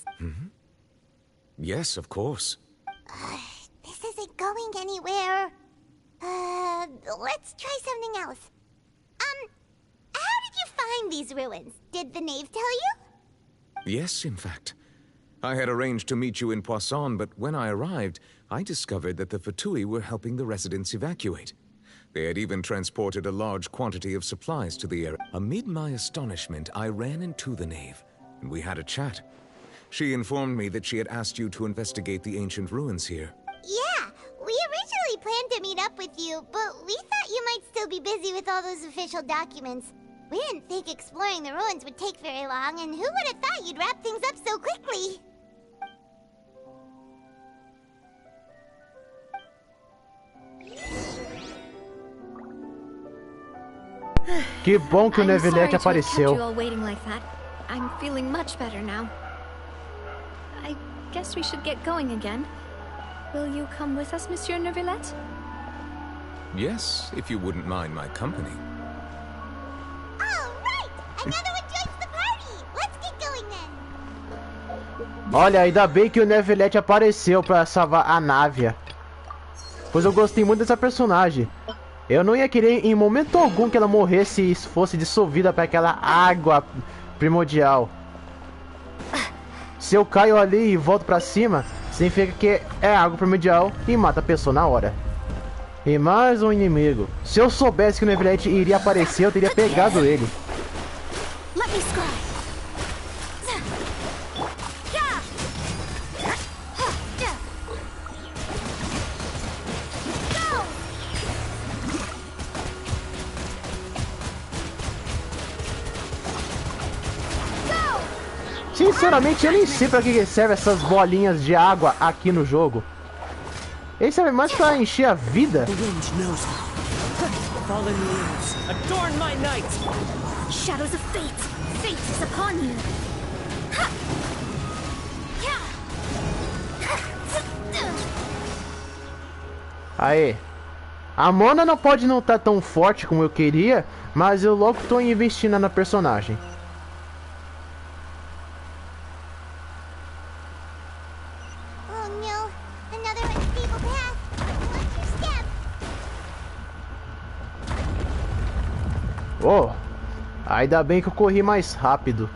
Yes, of course. This isn't going anywhere. Let's try something else. How did you find these ruins. Did the knave tell you? Yes, in fact. I had arranged to meet you in Poisson, but when I arrived, I discovered that the Fatui were helping the residents evacuate. They had even transported a large quantity of supplies to the area. Amid my astonishment, I ran into the knave, and we had a chat. She informed me that she had asked you to investigate the ancient ruins here. Yeah, we originally planned to meet up with you, but we thought you might still be busy with all those official documents. We didn't think exploring the ruins would take very long, and who would have thought you'd wrap things up so quickly? Que bom que o Nevilete apareceu. I'm feeling much better now. I guess we should get going again. Will you come with us, Monsieur Neuvillette? Yes, if you wouldn't mind my company. All right! Another one joins the party! Let's get going then! Olha, ainda bem que o Nevilete apareceu pra salvar a Návia. Pois eu gostei muito dessa personagem. Eu não ia querer em momento algum que ela morresse e fosse dissolvida para aquela água primordial. Se eu caio ali e volto pra cima, significa que é água primordial e mata a pessoa na hora. E mais um inimigo. Se eu soubesse que o Nevilete iria aparecer, eu teria pegado ele. Sinceramente, eu nem sei pra que serve essas bolinhas de água aqui no jogo. Ele serve mais pra encher a vida. Shadows of fate. Fate is upon you. Aê. A Mona não pode não estar tão forte como eu queria, mas eu logo tô investindo na personagem. Oh, ainda bem que eu corri mais rápido.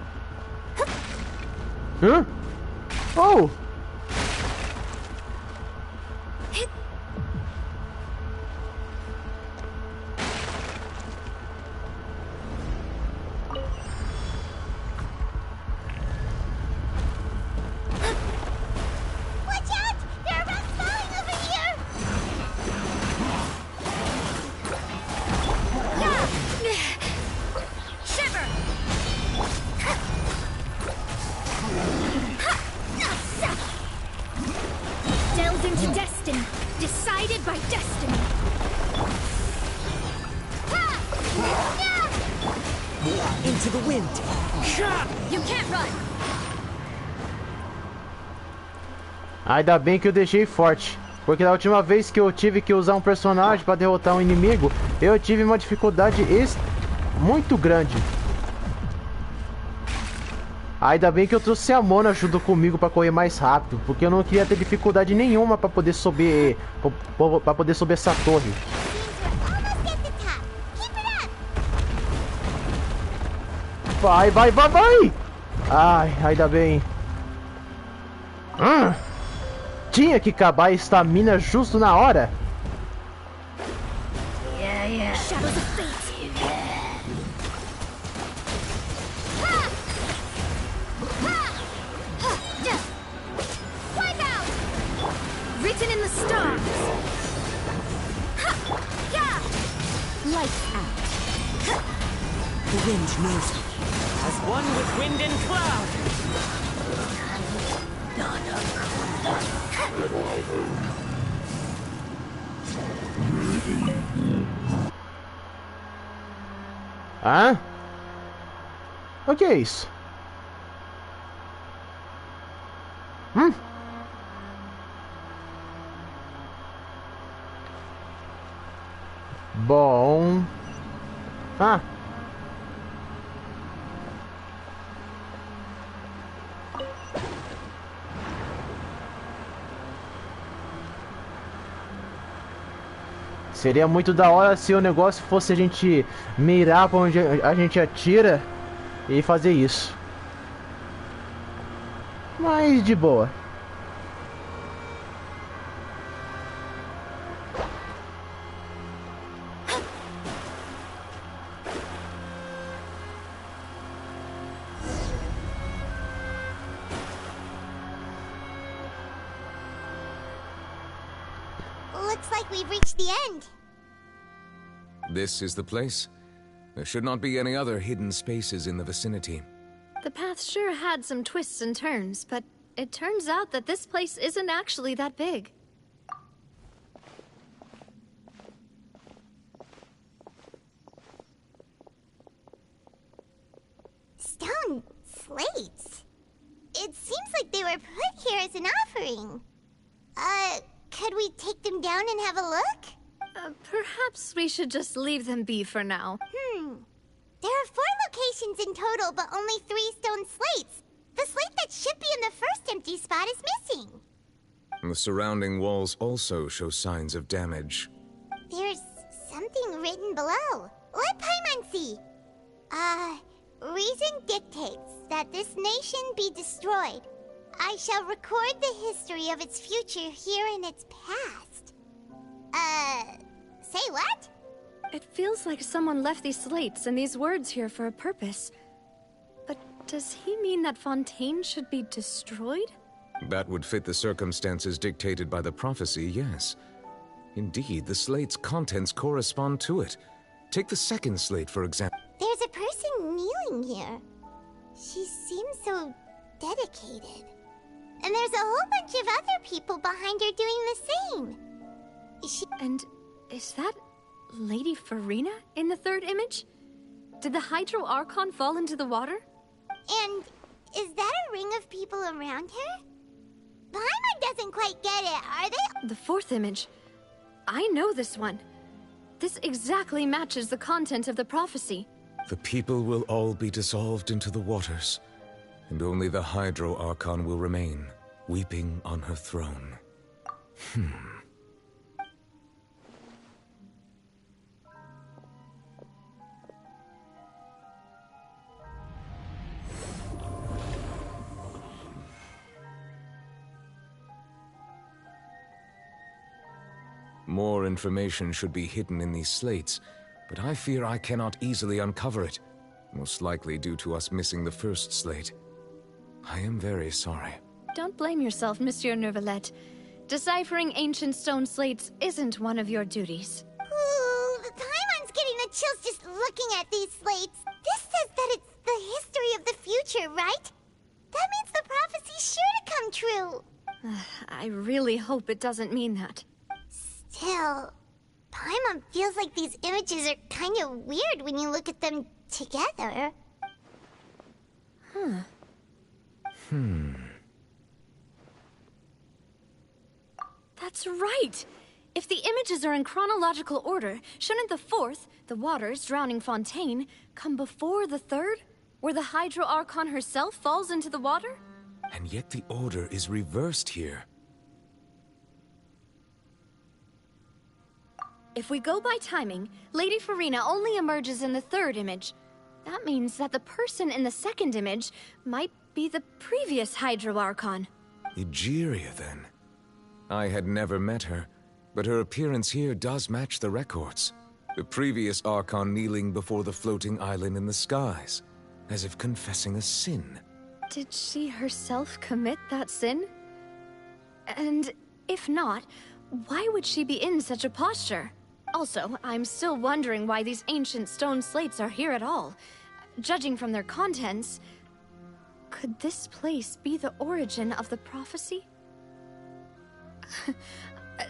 Hã? Oh! Ainda bem que eu deixei forte, porque da última vez que eu tive que usar um personagem para derrotar um inimigo, eu tive uma dificuldade muito grande. Ainda bem que eu trouxe a Mona junto comigo para correr mais rápido, porque eu não queria ter dificuldade nenhuma para poder subir essa torre. Vai, vai, vai, vai! Ai, ainda bem. Tinha que acabar a estamina justo na hora. Shadows of fate. Wipe out. Written in the stars. Lights out. The wind knows me. As one with wind and cloud. Hã? O que é isso? Bom. Seria muito da hora se o negócio fosse a gente mirar pra onde a gente atira e fazer isso. Mas de boa. Looks like we've reached the end. This is the place. There should not be any other hidden spaces in the vicinity. The path sure had some twists and turns, but it turns out that this place isn't actually that big. Stone slates? It seems like they were put here as an offering. Could we take them down and have a look? Perhaps we should just leave them be for now. There are 4 locations in total, but only 3 stone slates. The slate that should be in the first empty spot is missing. The surrounding walls also show signs of damage. There's something written below. Let Paimon see. Reason dictates that this nation be destroyed. I shall record the history of its future here in its past. Say what? It feels like someone left these slates and these words here for a purpose. But does he mean that Fontaine should be destroyed? That would fit the circumstances dictated by the prophecy, yes. Indeed, the slate's contents correspond to it. Take the second slate, for example. There's a person kneeling here. She seems so dedicated. And there's a whole bunch of other people behind her doing the same. And is that Lady Farina in the third image? Did the Hydro Archon fall into the water? And is that a ring of people around her? Paimon doesn't quite get it, are they? The fourth image. I know this one. This exactly matches the content of the prophecy. The people will all be dissolved into the waters, and only the Hydro Archon will remain, weeping on her throne. More information should be hidden in these slates, but I fear I cannot easily uncover it, most likely due to us missing the first slate. I am very sorry. Don't blame yourself, Monsieur Neuvillette. Deciphering ancient stone slates isn't one of your duties. Ooh, Paimon's getting the chills just looking at these slates. This says that it's the history of the future, right? That means the prophecy's sure to come true. I really hope it doesn't mean that. Still, Paimon feels like these images are kind of weird when you look at them together. That's right! If the images are in chronological order, shouldn't the fourth, the waters drowning Fontaine, come before the third, where the Hydro Archon herself falls into the water? And yet the order is reversed here. If we go by timing, Lady Farina only emerges in the third image. That means that the person in the second image might be the previous Hydro Archon. Egeria, then. I had never met her, but her appearance here does match the records. The previous Archon kneeling before the floating island in the skies, as if confessing a sin. Did she herself commit that sin? And if not, why would she be in such a posture? Also, I'm still wondering why these ancient stone slates are here at all. Judging from their contents, could this place be the origin of the prophecy?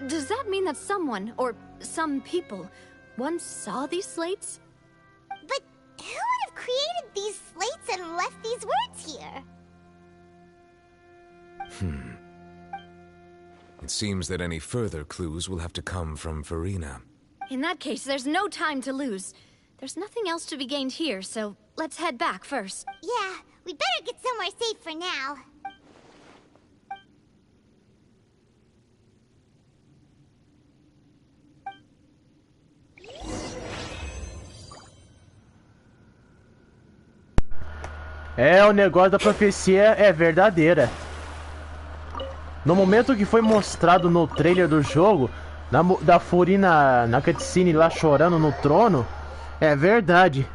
Does that mean that someone, or some people, once saw these slates? But who would have created these slates and left these words here? It seems that any further clues will have to come from Farina. In that case, there's no time to lose. There's nothing else to be gained here, so let's head back first. Yeah, we better get somewhere safe for now. É, o negócio da profecia é verdadeira. No momento que foi mostrado no trailer do jogo, da Furi na cutscene lá chorando no trono, é verdade.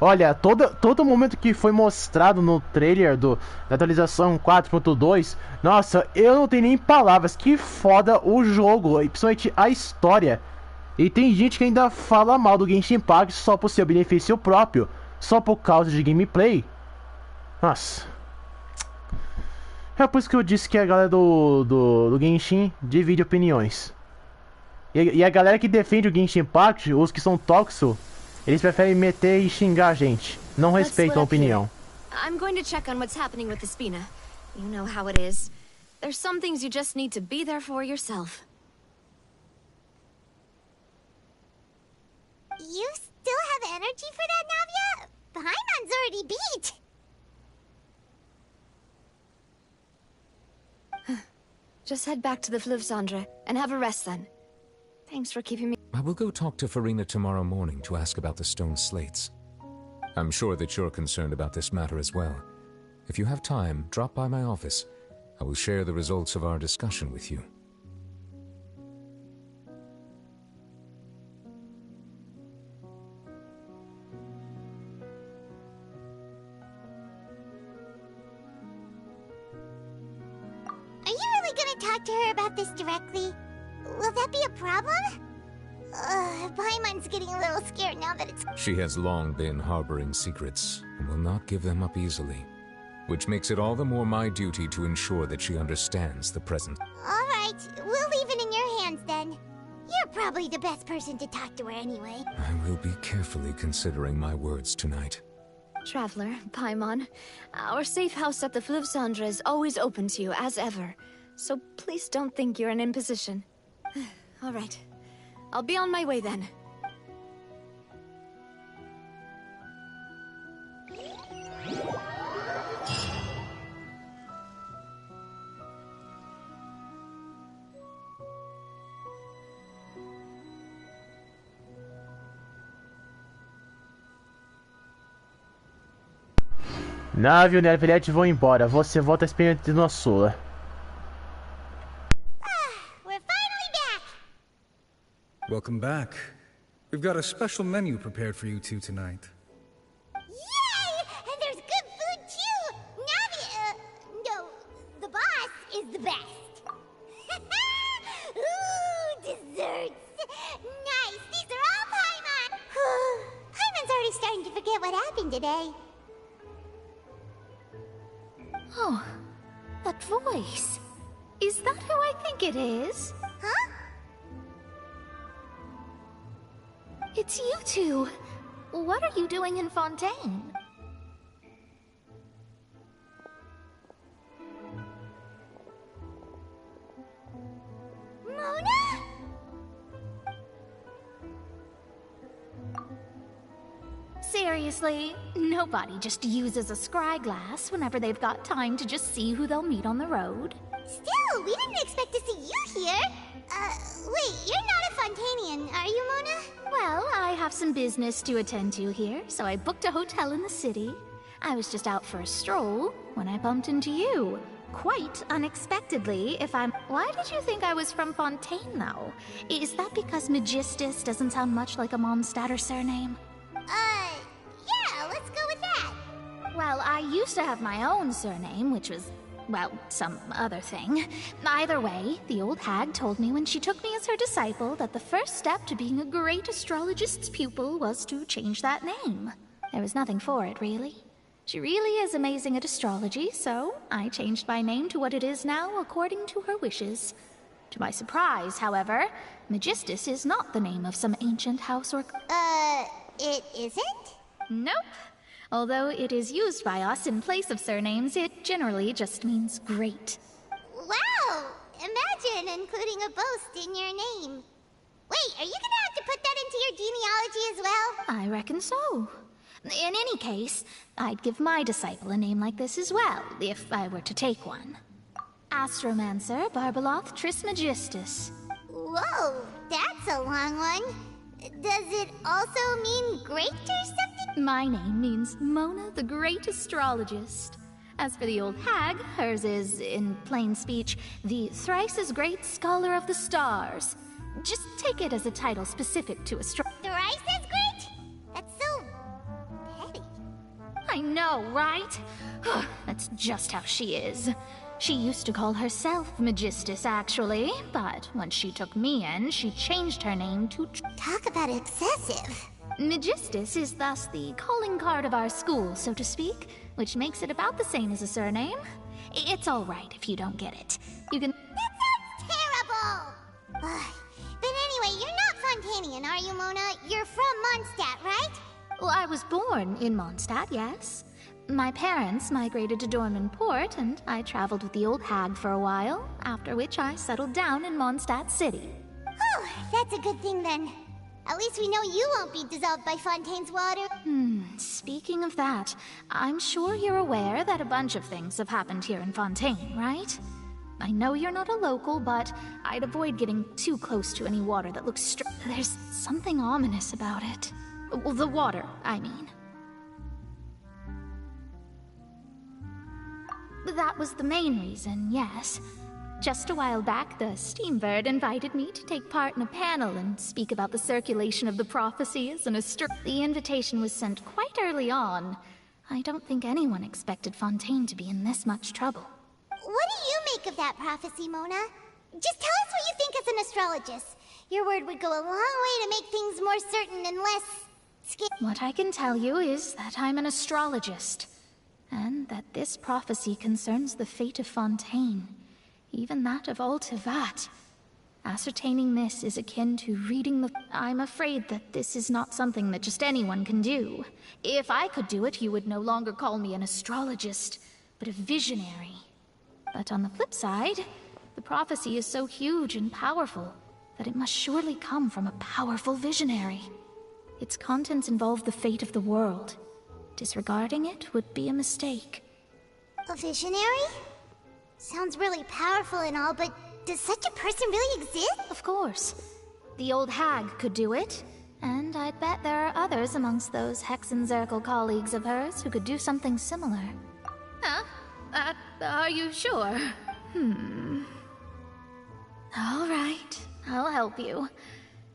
Olha, todo momento que foi mostrado no trailer da atualização 4.2, nossa, eu não tenho nem palavras. Que foda o jogo, e principalmente a história. E tem gente que ainda fala mal do Genshin Impact só por seu benefício próprio, só por causa de gameplay. Nossa. É por isso que eu disse que a galera do Genshin divide opiniões. E a galera que defende o Genshin Impact, os que são tóxicos, eles preferem meter e xingar a gente. Não respeitam a opinião. I'm going to check on what's happening with the Spina. You know how it is. There's some things you just need to be there for yourself. You still have energy for that, Navia? Paimon's already beat. Just head back to the Fleuve Cendre and have a rest then. Thanks for keeping me. I will go talk to Farina tomorrow morning to ask about the stone slates. I'm sure that you're concerned about this matter as well. If you have time, drop by my office. I will share the results of our discussion with you. Are you really gonna talk to her about this directly? Will that be a problem? Paimon's getting a little scared now that it's... She has long been harboring secrets and will not give them up easily, which makes it all the more my duty to ensure that she understands the present. Alright, we'll leave it in your hands then. You're probably the best person to talk to her anyway. I will be carefully considering my words tonight. Traveler, Paimon, our safe house at the Fleuve Cendre is always open to you, as ever. So please don't think you're an imposition. Alright. I'll be on my way then. Nave e o Nevelete vão embora. Você volta a experiência na sua. Welcome back. We've got a special menu prepared for you two tonight. Yay! And there's good food too! Navi, no, the boss is the best. Ooh, desserts! Nice, these are all Paimon! Paimon's already starting to forget what happened today. Oh, that voice. Is that who I think it is? Huh? It's you two. What are you doing in Fontaine? Mona? Seriously, nobody just uses a scry glass whenever they've got time to just see who they'll meet on the road. Still, we didn't expect to see you here. Wait, you're not a Fontanian, are you, Mona? Well, I have some business to attend to here, so I booked a hotel in the city. I was just out for a stroll when I bumped into you. Quite unexpectedly, if I'm... Why did you think I was from Fontaine, though? Is that because Magistus doesn't sound much like a Mondstadt surname? Yeah, let's go with that. Well, I used to have my own surname, which was, well, some other thing. Either way, the old hag told me when she took me as her disciple that the first step to being a great astrologist's pupil was to change that name. There was nothing for it, really. She really is amazing at astrology, so I changed my name to what it is now according to her wishes. To my surprise, however, Magistus is not the name of some ancient house or... It isn't? Nope. Although it is used by us in place of surnames, it generally just means great. Wow! Imagine including a boast in your name. Wait, are you gonna have to put that into your genealogy as well? I reckon so. In any case, I'd give my disciple a name like this as well, if I were to take one. Astromancer Barbeloth Trismegistus. Whoa, that's a long one. Does it also mean great or something My name means Mona the Great Astrologist. As for the old hag, hers is, in plain speech, the thrice-as-great Scholar of the Stars. Just take it as a title specific to astrology. Thrice-as-great? That's so petty. I know, right? That's just how she is. She used to call herself Magistus, actually, but when she took me in, she changed her name to... Talk about excessive. Magistus is thus the calling card of our school, so to speak, which makes it about the same as a surname. It's all right if you don't get it. You can... That sounds terrible! But anyway, you're not Fontanian, are you, Mona? You're from Mondstadt, right? Well, I was born in Mondstadt, yes. My parents migrated to Dorman Port, and I traveled with the old hag for a while, after which I settled down in Mondstadt City. Oh, that's a good thing then. At least we know you won't be dissolved by Fontaine's water. Speaking of that, I'm sure you're aware that a bunch of things have happened here in Fontaine, right? I know you're not a local, but I'd avoid getting too close to any water that looks There's something ominous about it. Well, the water, I mean. That was the main reason, yes. Just a while back, the Steambird invited me to take part in a panel and speak about the circulation of the prophecies and The invitation was sent quite early on. I don't think anyone expected Fontaine to be in this much trouble. What do you make of that prophecy, Mona? Just tell us what you think as an astrologist. Your word would go a long way to make things more certain and less... What I can tell you is that I'm an astrologist, and that this prophecy concerns the fate of Fontaine, even that of all Tevat. Ascertaining this is akin to reading the... I'm afraid that this is not something that just anyone can do. If I could do it, you would no longer call me an astrologist, but a visionary. But on the flip side, the prophecy is so huge and powerful that it must surely come from a powerful visionary. Its contents involve the fate of the world. Disregarding it would be a mistake. A visionary? Sounds really powerful and all, but does such a person really exist? Of course. The old hag could do it, and I'd bet there are others amongst those Hexenzirkel colleagues of hers who could do something similar. Huh? Are you sure? All right, I'll help you.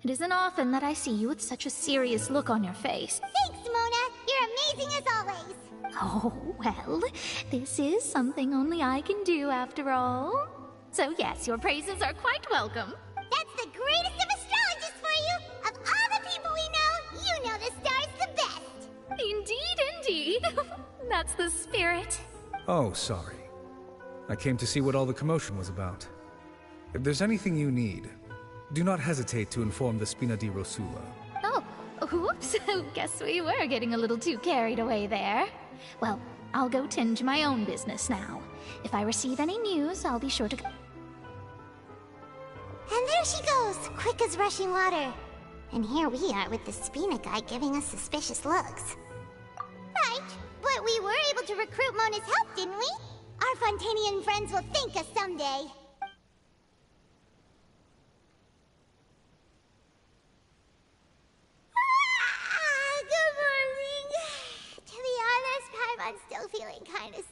It isn't often that I see you with such a serious look on your face. Thanks, Mona! You're amazing as always! Oh, well, this is something only I can do after all. So yes, your praises are quite welcome. That's the greatest of astrologists for you! Of all the people we know, you know the star's the best! Indeed, indeed. That's the spirit. Oh, sorry. I came to see what all the commotion was about. If there's anything you need, do not hesitate to inform the Spina di Rosula. Oh, whoops. Guess we were getting a little too carried away there. Well, I'll go tend to my own business now. If I receive any news, I'll be sure to... And there she goes, quick as rushing water. And here we are with the Spina guy giving us suspicious looks. Right, but we were able to recruit Mona's help, didn't we? Our Fontanian friends will thank us someday. Good morning. To be honest, Paimon's still feeling kind of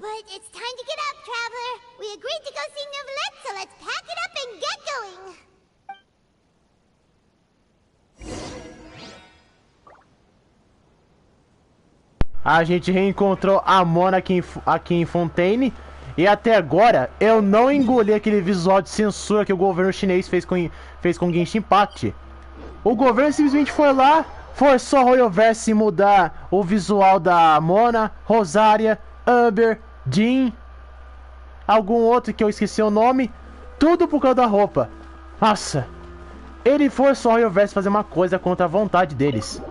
but it's time to get up, traveler. We agreed to go see Neuvillette, so let's pack it up and get going. A gente reencontrou a Mona aqui em Fontaine. E até agora, eu não engoli aquele visual de censura que o governo chinês fez com Genshin Impact. O governo simplesmente foi lá, forçou a Royalverse mudar o visual da Mona, Rosaria, Amber, Jean, algum outro que eu esqueci o nome. Tudo por causa da roupa. Nossa, ele forçou a Royalverse a fazer uma coisa contra a vontade deles.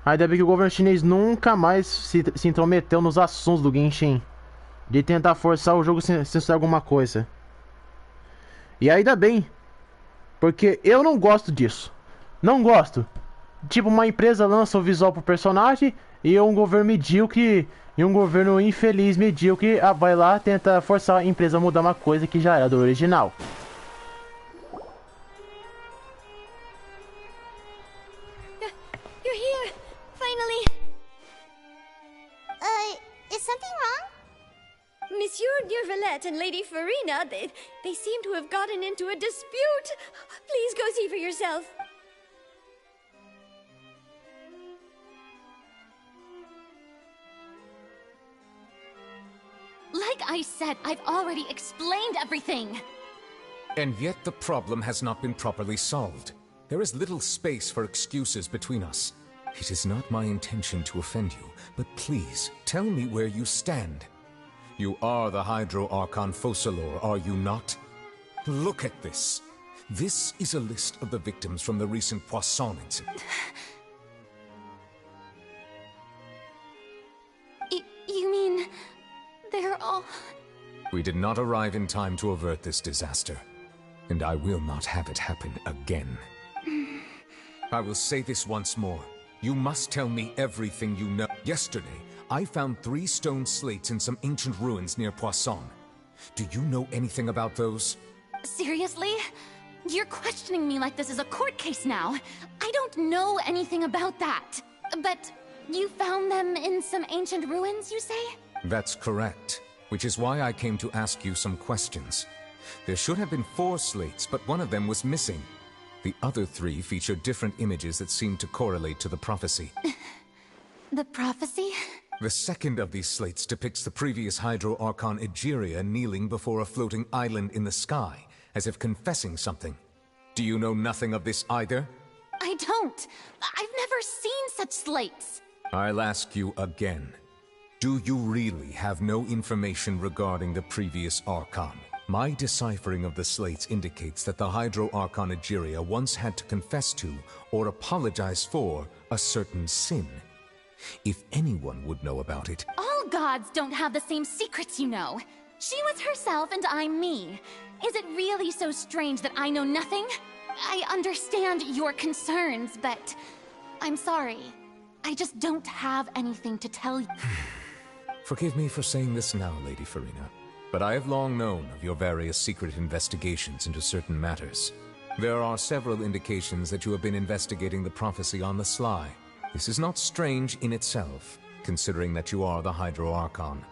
Ainda bem que o governo chinês nunca mais se intrometeu nos assuntos do Genshin, de tentar forçar o jogo a censurar alguma coisa. E ainda bem, porque eu não gosto disso. Não gosto. Tipo, uma empresa lança o visual pro personagem e um governo medíocre e um governo infeliz medíocre vai lá tenta forçar a empresa a mudar uma coisa que já era do original. something wrong? Monsieur Neurvalette and Lady Farina, they seem to have gotten into a dispute. Please go see for yourself. Like I said, I've already explained everything. And yet the problem has not been properly solved. There is little space for excuses between us. It is not my intention to offend you, but please, tell me where you stand. You are the Hydro Archon Focalor, are you not? Look at this. This is a list of the victims from the recent Poisson incident. You mean... they're all... We did not arrive in time to avert this disaster, and I will not have it happen again. I will say this once more. You must tell me everything you know. Yesterday, I found 3 stone slates in some ancient ruins near Poisson. Do you know anything about those? Seriously? You're questioning me like this is a court case now. I don't know anything about that. But you found them in some ancient ruins, you say? That's correct, which is why I came to ask you some questions. There should have been 4 slates, but one of them was missing. The other 3 feature different images that seem to correlate to the prophecy. The prophecy? The second of these slates depicts the previous Hydro Archon Egeria kneeling before a floating island in the sky, as if confessing something. Do you know nothing of this either? I don't. I've never seen such slates. I'll ask you again. Do you really have no information regarding the previous Archon? My deciphering of the slates indicates that the Hydro Archon Egeria once had to confess to, or apologize for, a certain sin. If anyone would know about it... All gods don't have the same secrets, you know. She was herself and I'm me. Is it really so strange that I know nothing? I understand your concerns, but... I'm sorry. I just don't have anything to tell you. Forgive me for saying this now, Lady Farina, but I have long known of your various secret investigations into certain matters. There are several indications that you have been investigating the prophecy on the sly. This is not strange in itself, considering that you are the Hydro Archon.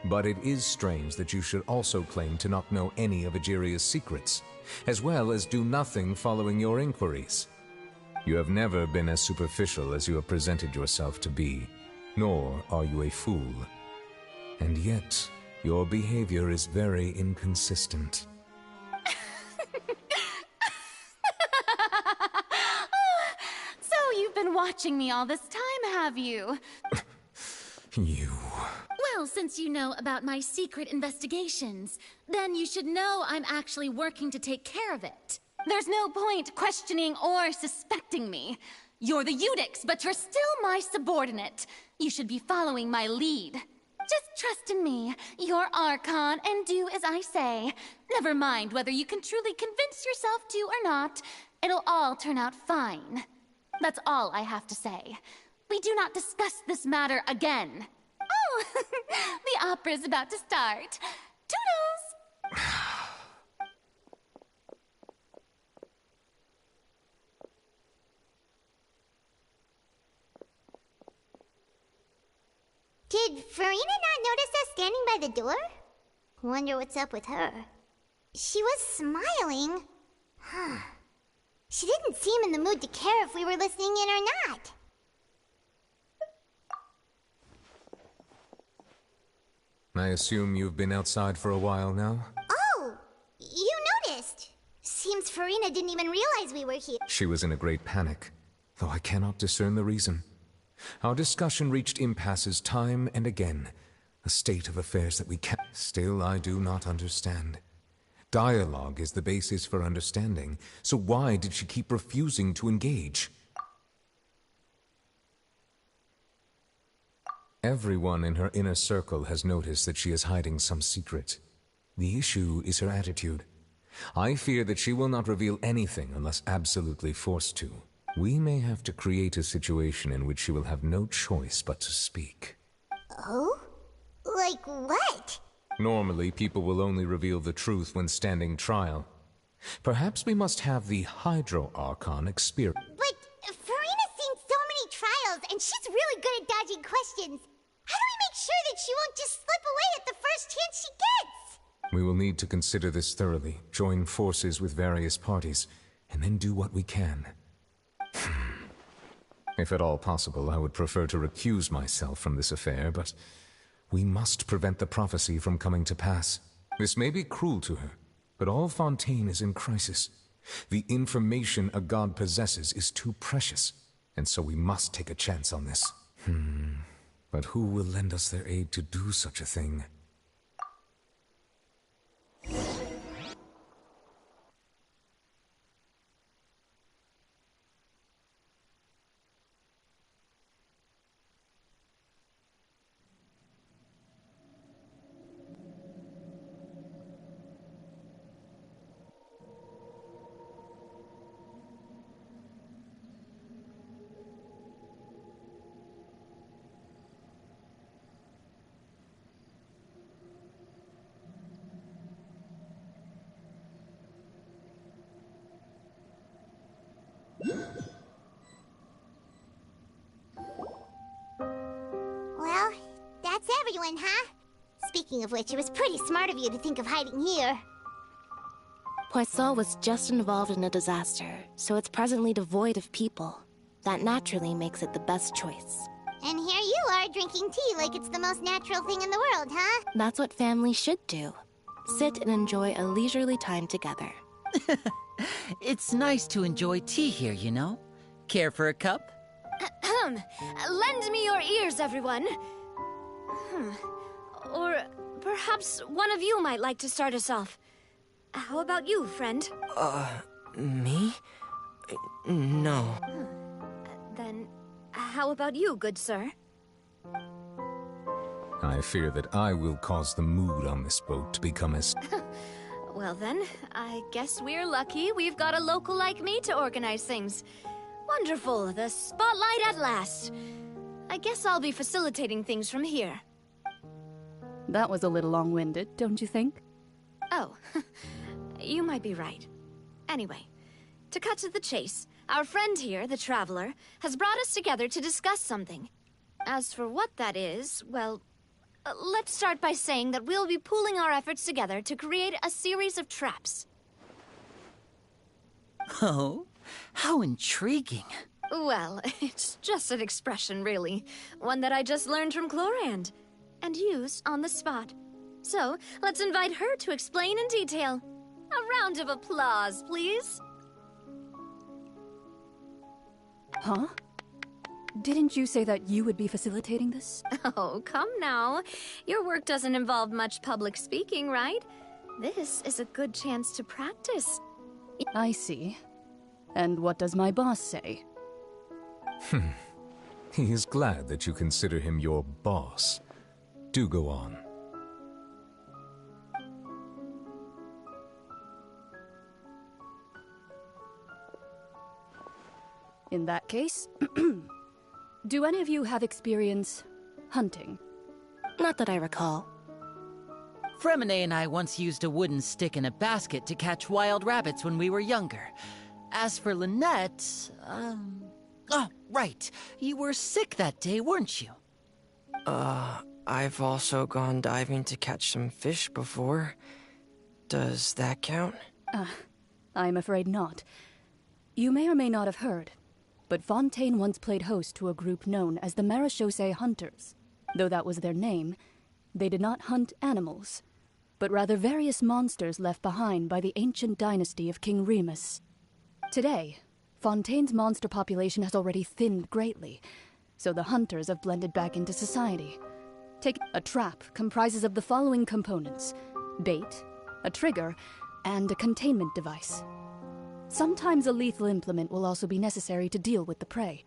But it is strange that you should also claim to not know any of Egeria's secrets, as well as do nothing following your inquiries. You have never been as superficial as you have presented yourself to be, nor are you a fool. And yet, your behavior is very inconsistent. So you've been watching me all this time, have you? You... Well, since you know about my secret investigations, then you should know I'm actually working to take care of it. There's no point questioning or suspecting me. You're the Eudix, but you're still my subordinate. You should be following my lead. Just trust in me, your Archon, and do as I say. Never mind whether you can truly convince yourself to or not. It'll all turn out fine. That's all I have to say. We do not discuss this matter again. Oh, the opera's about to start. Toodles! Did Farina not notice us standing by the door? Wonder what's up with her. She was smiling. Huh. She didn't seem in the mood to care if we were listening in or not. I assume you've been outside for a while now? Oh! You noticed! Seems Farina didn't even realize we were here. She was in a great panic, though I cannot discern the reason. Our discussion reached impasses time and again, a state of affairs that we can't... Still, I do not understand. Dialogue is the basis for understanding, so why did she keep refusing to engage? Everyone in her inner circle has noticed that she is hiding some secret. The issue is her attitude. I fear that she will not reveal anything unless absolutely forced to. We may have to create a situation in which she will have no choice but to speak. Oh? Like what? Normally, people will only reveal the truth when standing trial. Perhaps we must have the Hydro Archon experience. But Farina's seen so many trials, and she's really good at dodging questions. How do we make sure that she won't just slip away at the first chance she gets. We will need to consider this thoroughly, join forces with various parties, and then do what we can. If at all possible, I would prefer to recuse myself from this affair, but we must prevent the prophecy from coming to pass. This may be cruel to her, but all Fontaine is in crisis. The information a god possesses is too precious, and so we must take a chance on this. But who will lend us their aid to do such a thing? Well, that's everyone, huh? Speaking of which, it was pretty smart of you to think of hiding here. Poisson was just involved in a disaster, so it's presently devoid of people. That naturally makes it the best choice. And here you are drinking tea like it's the most natural thing in the world, huh? That's what family should do. Sit and enjoy a leisurely time together. It's nice to enjoy tea here, you know? Care for a cup? Lend me your ears, everyone. Or perhaps one of you might like to start us off. How about you, friend? Me? No. Then, how about you, good sir? I fear that I will cause the mood on this boat to become as... Well then, I guess we're lucky we've got a local like me to organize things. Wonderful, the spotlight at last. I guess I'll be facilitating things from here. That was a little long-winded, don't you think? Oh, you might be right. Anyway, to cut to the chase, our friend here, the Traveler, has brought us together to discuss something. As for what that is, well, let's start by saying that we'll be pooling our efforts together to create a series of traps. Oh, how intriguing. Well, it's just an expression, really. One that I just learned from Chlorand, and use on the spot. So, let's invite her to explain in detail. A round of applause, please. Huh? Didn't you say that you would be facilitating this? Oh, come now. Your work doesn't involve much public speaking, right? This is a good chance to practice. I see. And what does my boss say? He is glad that you consider him your boss. Do go on. In that case, do any of you have experience hunting? Not that I recall. Fremine and I once used a wooden stick in a basket to catch wild rabbits when we were younger. As for Lynette, oh, right. You were sick that day, weren't you? I've also gone diving to catch some fish before. Does that count? I'm afraid not. You may or may not have heard, but Fontaine once played host to a group known as the Marechaussee Hunters. Though that was their name, they did not hunt animals, but rather various monsters left behind by the ancient dynasty of King Remus. Today, Fontaine's monster population has already thinned greatly, so the hunters have blended back into society. Take a trap comprises of the following components: bait, a trigger, and a containment device. Sometimes a lethal implement will also be necessary to deal with the prey.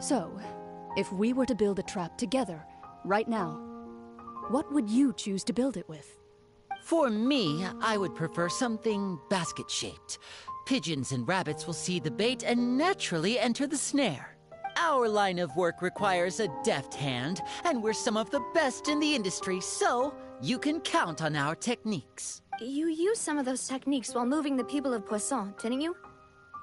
So, if we were to build a trap together, right now, what would you choose to build it with? For me, I would prefer something basket-shaped. Pigeons and rabbits will see the bait and naturally enter the snare. Our line of work requires a deft hand, and we're some of the best in the industry, so you can count on our techniques. You used some of those techniques while moving the people of Poisson, didn't you?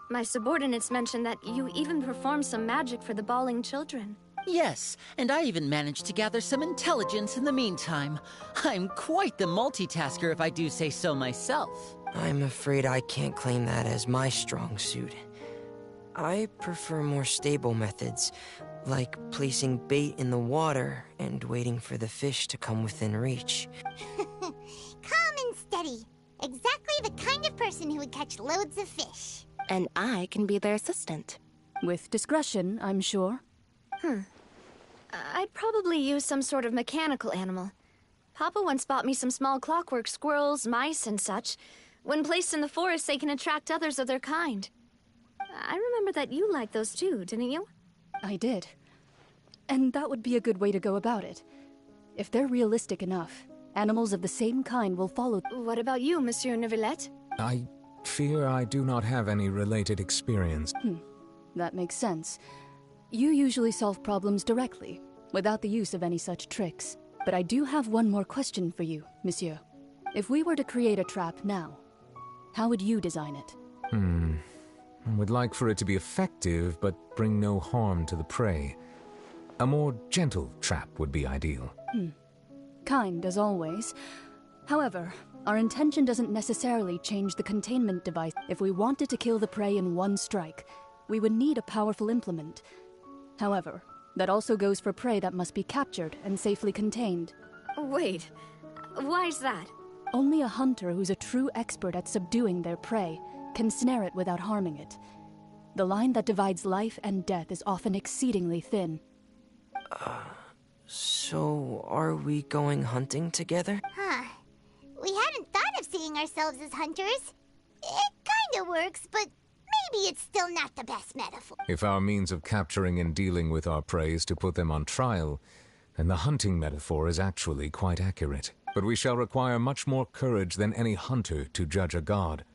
My subordinates mentioned that you even performed some magic for the bawling children. Yes, and I even managed to gather some intelligence in the meantime. I'm quite the multitasker if I do say so myself. I'm afraid I can't claim that as my strong suit. I prefer more stable methods, like placing bait in the water and waiting for the fish to come within reach. Calm and steady. Exactly the kind of person who would catch loads of fish. And I can be their assistant. With discretion, I'm sure. I'd probably use some sort of mechanical animal. Papa once bought me some small clockwork squirrels, mice, and such. When placed in the forest, they can attract others of their kind. I remember that you liked those too, didn't you? I did. And that would be a good way to go about it. If they're realistic enough, animals of the same kind will follow. What about you, Monsieur Neuvillette? I fear I do not have any related experience. That makes sense. You usually solve problems directly, without the use of any such tricks. But I do have one more question for you, Monsieur. If we were to create a trap now, how would you design it? I would like for it to be effective, but bring no harm to the prey. A more gentle trap would be ideal. Kind, as always. However, our intention doesn't necessarily change the containment device. If we wanted to kill the prey in one strike, we would need a powerful implement. However, that also goes for prey that must be captured and safely contained. Wait, why's that? Only a hunter who's a true expert at subduing their prey can snare it without harming it. The line that divides life and death is often exceedingly thin. So are we going hunting together? We hadn't thought of seeing ourselves as hunters. It kinda works, but maybe it's still not the best metaphor. If our means of capturing and dealing with our prey is to put them on trial, then the hunting metaphor is actually quite accurate. But we shall require much more courage than any hunter to judge a god,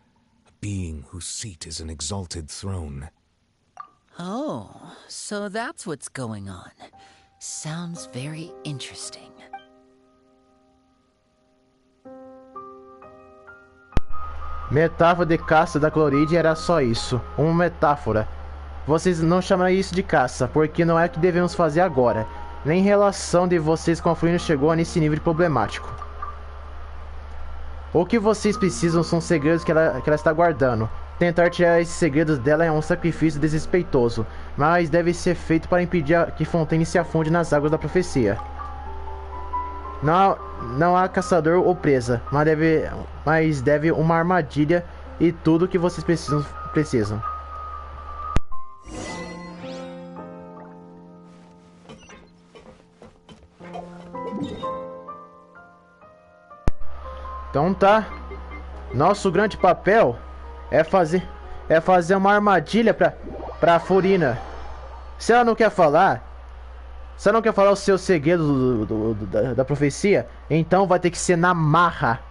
a being whose seat is an exalted throne. Oh, so that's what's going on. Sounds very interesting. Metáfora de caça da Cloride era só isso, uma metáfora. Vocês não chamam isso de caça, porque não é o que devemos fazer agora. Nem relação de vocês com a Furina chegou nesse nível de problemático. O que vocês precisam são segredos que ela está guardando. Tentar tirar esses segredos dela é um sacrifício desrespeitoso, mas deve ser feito para impedir que Fontaine se afunde nas águas da profecia. Não há caçador ou presa, mas deve uma armadilha e tudo que vocês precisam. Então tá. Nosso grande papel é fazer uma armadilha pra Furina. Se ela não quer falar o seu segredo da profecia, então vai ter que ser na marra.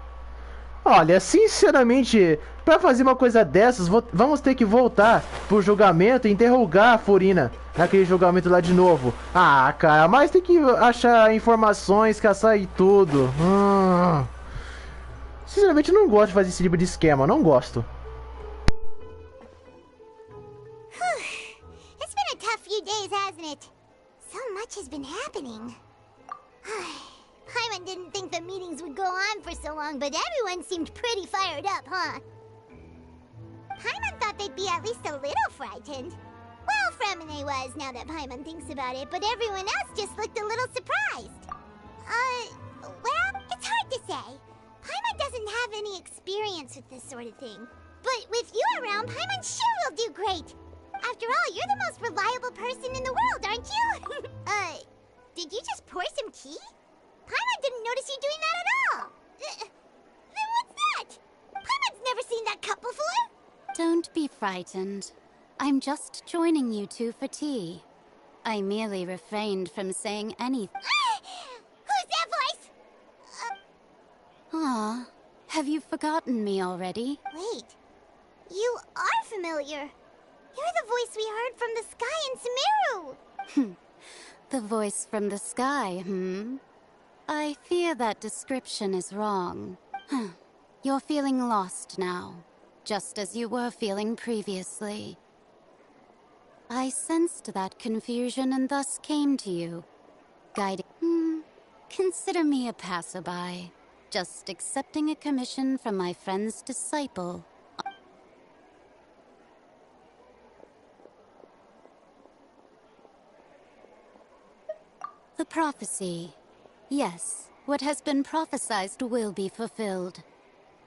Olha, sinceramente, pra fazer uma coisa dessas, vamos ter que voltar pro julgamento e interrogar a Furina naquele julgamento lá de novo. Ah, cara, mas tem que achar informações, caçar e tudo. Sinceramente, eu não gosto de fazer esse tipo de esquema, não gosto. It's been a tough few days, hasn't it? So much has been happening. Paimon didn't think the meetings would go on for so long, but everyone seemed pretty fired up, huh? Paimon thought they'd be at least a little frightened. Well, Fremine was, now that Paimon thinks about it, but everyone else just looked a little surprised. Well, it's hard to say. Paimon doesn't have any experience with this sort of thing. But with you around, Paimon sure will do great. After all, you're the most reliable person in the world, aren't you? Did you just pour some tea? Paimon didn't notice you doing that at all. Then what's that? Paimon's never seen that cup before. Don't be frightened. I'm just joining you two for tea. I merely refrained from saying anything. Who's that voice? Ah, have you forgotten me already? Wait, you are familiar. You're the voice we heard from the sky in Sumeru. The voice from the sky, I fear that description is wrong. You're feeling lost now, just as you were feeling previously. I sensed that confusion and thus came to you. Guiding. Consider me a passerby. Just accepting a commission from my friend's disciple. The prophecy. Yes, what has been prophesied will be fulfilled.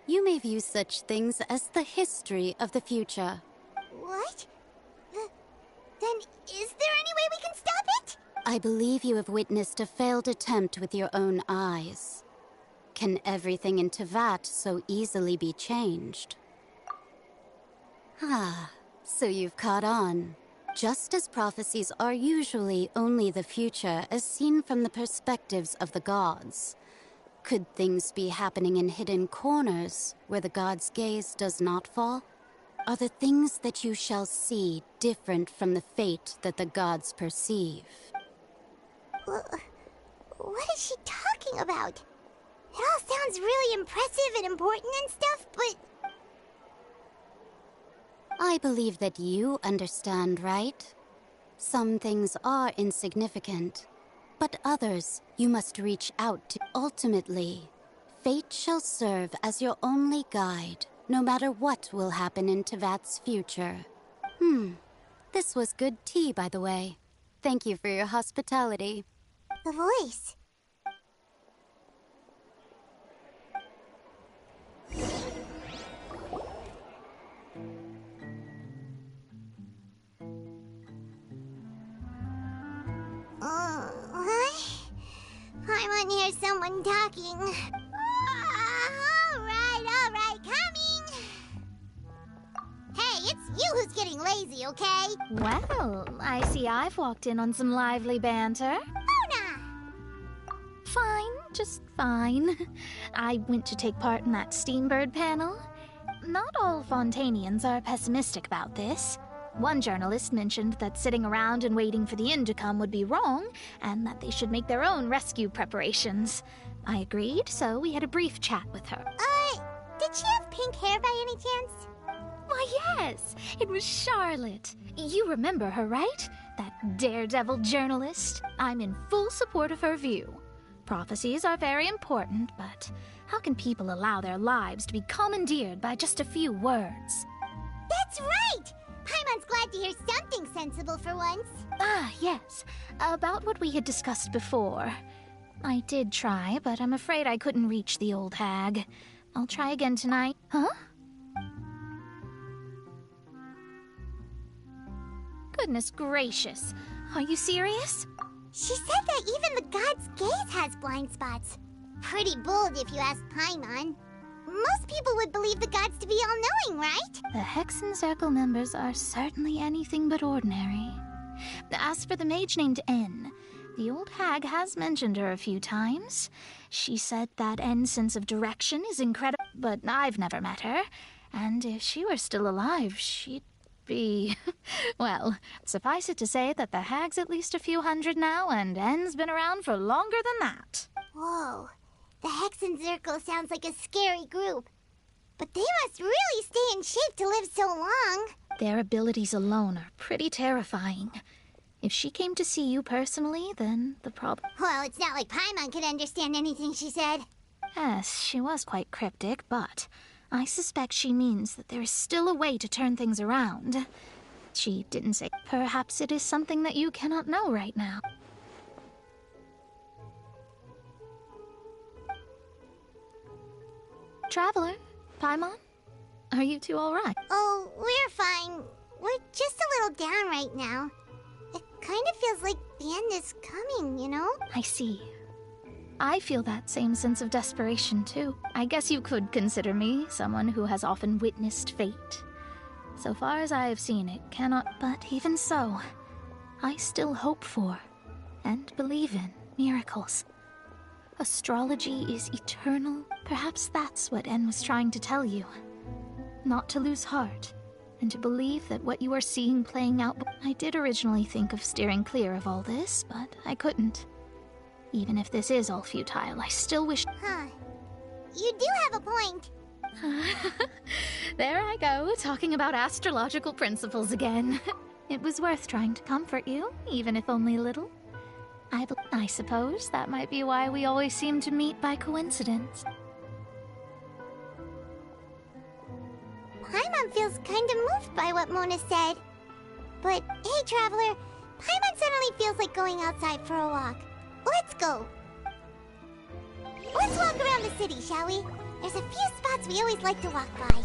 You may view such things as the history of the future. What? Then is there any way we can stop it? I believe you have witnessed a failed attempt with your own eyes. Can everything in Teyvat so easily be changed? Ah, so you've caught on. Just as prophecies are usually only the future as seen from the perspectives of the gods, could things be happening in hidden corners where the gods' gaze does not fall? Are the things that you shall see different from the fate that the gods perceive? What is she talking about? It all sounds really impressive and important and stuff, but... I believe that you understand, right? Some things are insignificant, but others you must reach out to. Ultimately, fate shall serve as your only guide, no matter what will happen in Teyvat's future. This was good tea, by the way. Thank you for your hospitality. The voice. What? I want to hear someone talking. All right, coming. Hey, it's you who's getting lazy, okay? Well, I see I've walked in on some lively banter. Mona! Fine, just fine. I went to take part in that Steambird panel. Not all Fontainians are pessimistic about this. One journalist mentioned that sitting around and waiting for the end to come would be wrong, and that they should make their own rescue preparations. I agreed, so we had a brief chat with her. Did she have pink hair by any chance? Why, yes, it was Charlotte. You remember her, right? That daredevil journalist. I'm in full support of her view. Prophecies are very important, but how can people allow their lives to be commandeered by just a few words? That's right! Paimon's glad to hear something sensible for once. Ah, yes. About what we had discussed before. I did try, but I'm afraid I couldn't reach the old hag. I'll try again tonight. Huh? Goodness gracious. Are you serious? She said that even the god's gaze has blind spots. Pretty bold if you ask Paimon. Most people would believe the gods to be all-knowing, right? The Hexen Circle members are certainly anything but ordinary. As for the mage named N, the old hag has mentioned her a few times. She said that N's sense of direction is incredible, but I've never met her. And if she were still alive, she'd be... Well, suffice it to say that the hag's at least a few hundred now, and N's been around for longer than that. Whoa. The Hexen Circle sounds like a scary group. But they must really stay in shape to live so long. Their abilities alone are pretty terrifying. If she came to see you personally, then the problem... Well, it's not like Paimon could understand anything she said. Yes, she was quite cryptic, but I suspect she means that there is still a way to turn things around. She didn't say... Perhaps it is something that you cannot know right now. Traveler, Paimon, are you two all right? Oh, we're fine. We're just a little down right now. It kind of feels like the end is coming, you know? I see. I feel that same sense of desperation, too. I guess you could consider me someone who has often witnessed fate. So far as I have seen, it cannot... But even so, I still hope for, and believe in, miracles. Astrology is eternal. Perhaps that's what N was trying to tell you. Not to lose heart, and to believe that what you are seeing playing out... I did originally think of steering clear of all this, but I couldn't. Even if this is all futile, I still wish... Huh. You do have a point. There I go, talking about astrological principles again. It was worth trying to comfort you, even if only a little. I suppose that might be why we always seem to meet by coincidence. Paimon feels kind of moved by what Mona said. But, hey Traveler, Paimon suddenly feels like going outside for a walk. Let's go! Let's walk around the city, shall we? There's a few spots we always like to walk by.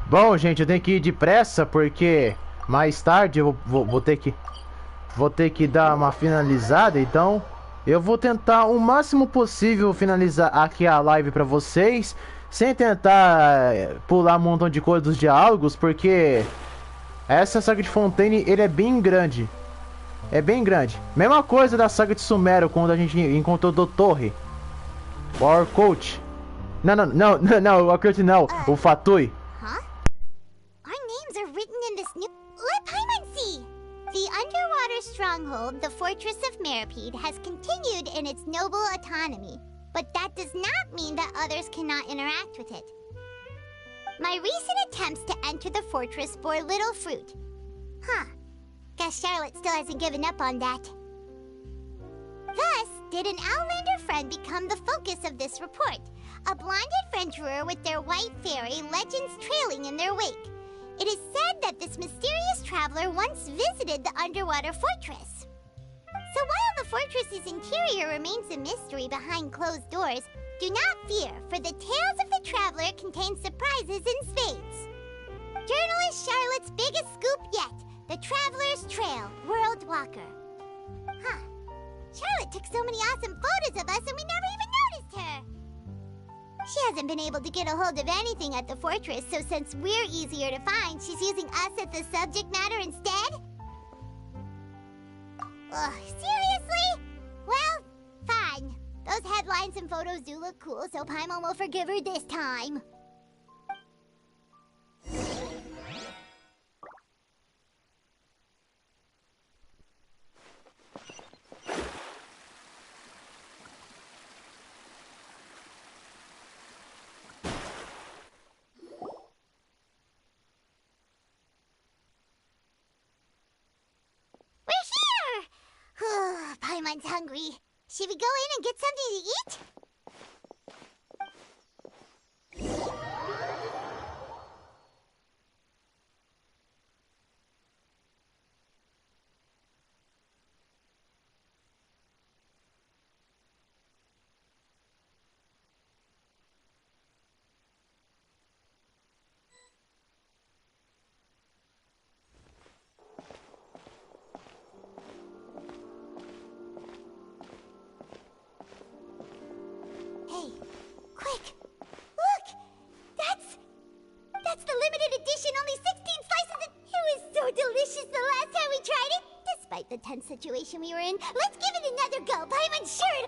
Bom, gente, eu tenho que ir depressa porque mais tarde eu vou ter que dar uma finalizada, então eu vou tentar o máximo possível finalizar aqui a live pra vocês, sem tentar pular um montão de coisas dos diálogos, porque essa saga de Fontaine, ele é bem grande. É bem grande. Mesma coisa da saga de Sumero, quando a gente encontrou o Torre. O Orcoach. Não, o Orcoach não, o Fatui. Our names are written in this new... Let Paimon see! The underwater stronghold, the Fortress of Meripede, has continued in its noble autonomy. But that does not mean that others cannot interact with it. My recent attempts to enter the fortress bore little fruit. Huh. Guess Charlotte still hasn't given up on that. Thus, did an Outlander friend become the focus of this report. A blonde adventurer with their white fairy, legends trailing in their wake. It is said that this mysterious traveler once visited the underwater fortress. So while the fortress's interior remains a mystery behind closed doors, do not fear, for the tales of the traveler contain surprises in spades. Journalist Charlotte's biggest scoop yet, the Traveler's Trail, World Walker. Huh. Charlotte took so many awesome photos of us and we never even noticed her. She hasn't been able to get a hold of anything at the fortress, so since we're easier to find, she's using us as the subject matter instead? Ugh, seriously? Well, fine. Those headlines and photos do look cool, so Paimon will forgive her this time. Paimon's hungry. Should we go in and get something to eat? That's the limited edition, only 16 slices. It was so delicious the last time we tried it. Despite the tense situation we were in, let's give it another go. Paimon's sure.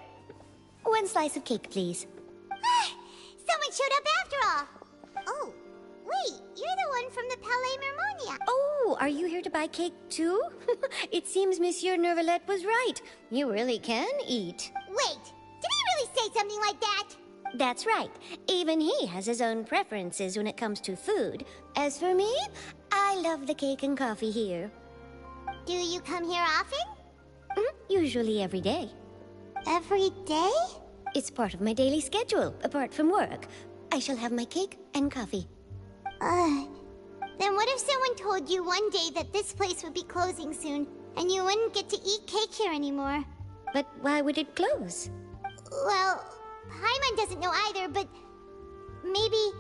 One slice of cake, please. Someone showed up after all. Oh, wait, you're the one from the Palais Mermonia. Oh, are you here to buy cake too? It seems Monsieur Nervalette was right. You really can eat. Wait, did he really say something like that? That's right. Even he has his own preferences when it comes to food. As for me, I love the cake and coffee here. Do you come here often? Usually every day. Every day? It's part of my daily schedule, apart from work. I shall have my cake and coffee. Then what if someone told you one day that this place would be closing soon, and you wouldn't get to eat cake here anymore? But why would it close? Well, Paimon doesn't know either, but maybe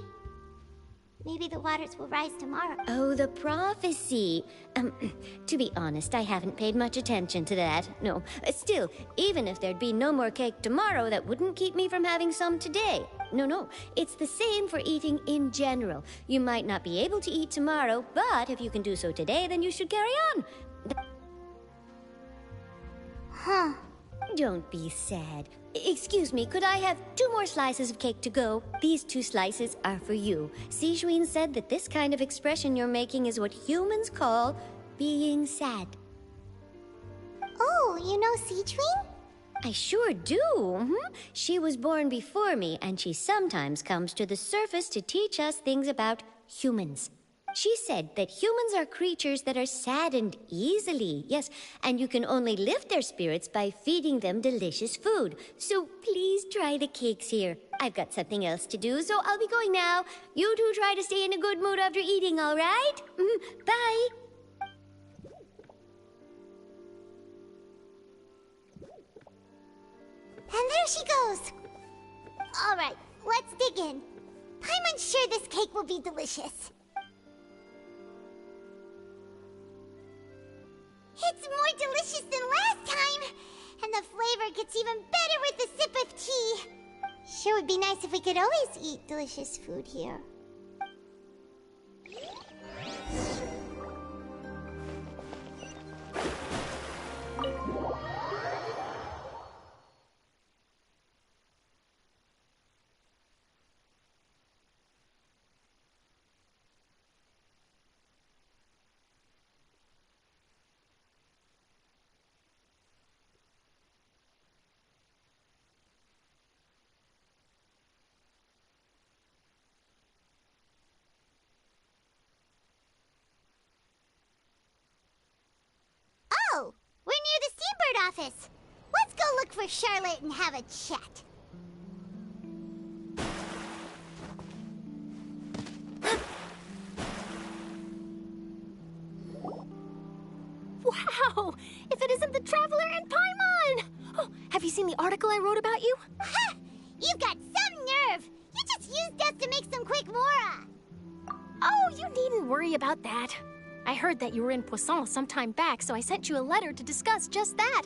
the waters will rise tomorrow. Oh, the prophecy. To be honest, I haven't paid much attention to that. No, still, even if there'd be no more cake tomorrow, that wouldn't keep me from having some today. No, it's the same for eating in general. You might not be able to eat tomorrow, but if you can do so today, then you should carry on. Huh. Don't be sad. Excuse me, could I have 2 more slices of cake to go? These 2 slices are for you. Sijuin said that this kind of expression you're making is what humans call being sad. Oh, you know Sijuin? I sure do. She was born before me, and she sometimes comes to the surface to teach us things about humans. She said that humans are creatures that are saddened easily, yes, and you can only lift their spirits by feeding them delicious food. So please try the cakes here. I've got something else to do, so I'll be going now. You two try to stay in a good mood after eating, all right? Bye. And there she goes. All right, let's dig in. I'm sure this cake will be delicious. It's more delicious than last time, and the flavor gets even better with a sip of tea. Sure would be nice if we could always eat delicious food here. Oh, we're near the Steambird office. Let's go look for Charlotte and have a chat. Wow! If it isn't the Traveler and Paimon! Oh, have you seen the article I wrote about you? Ha! You've got some nerve! You just used us to make some quick mora! Oh, you needn't worry about that. I heard that you were in Poisson some time back, so I sent you a letter to discuss just that.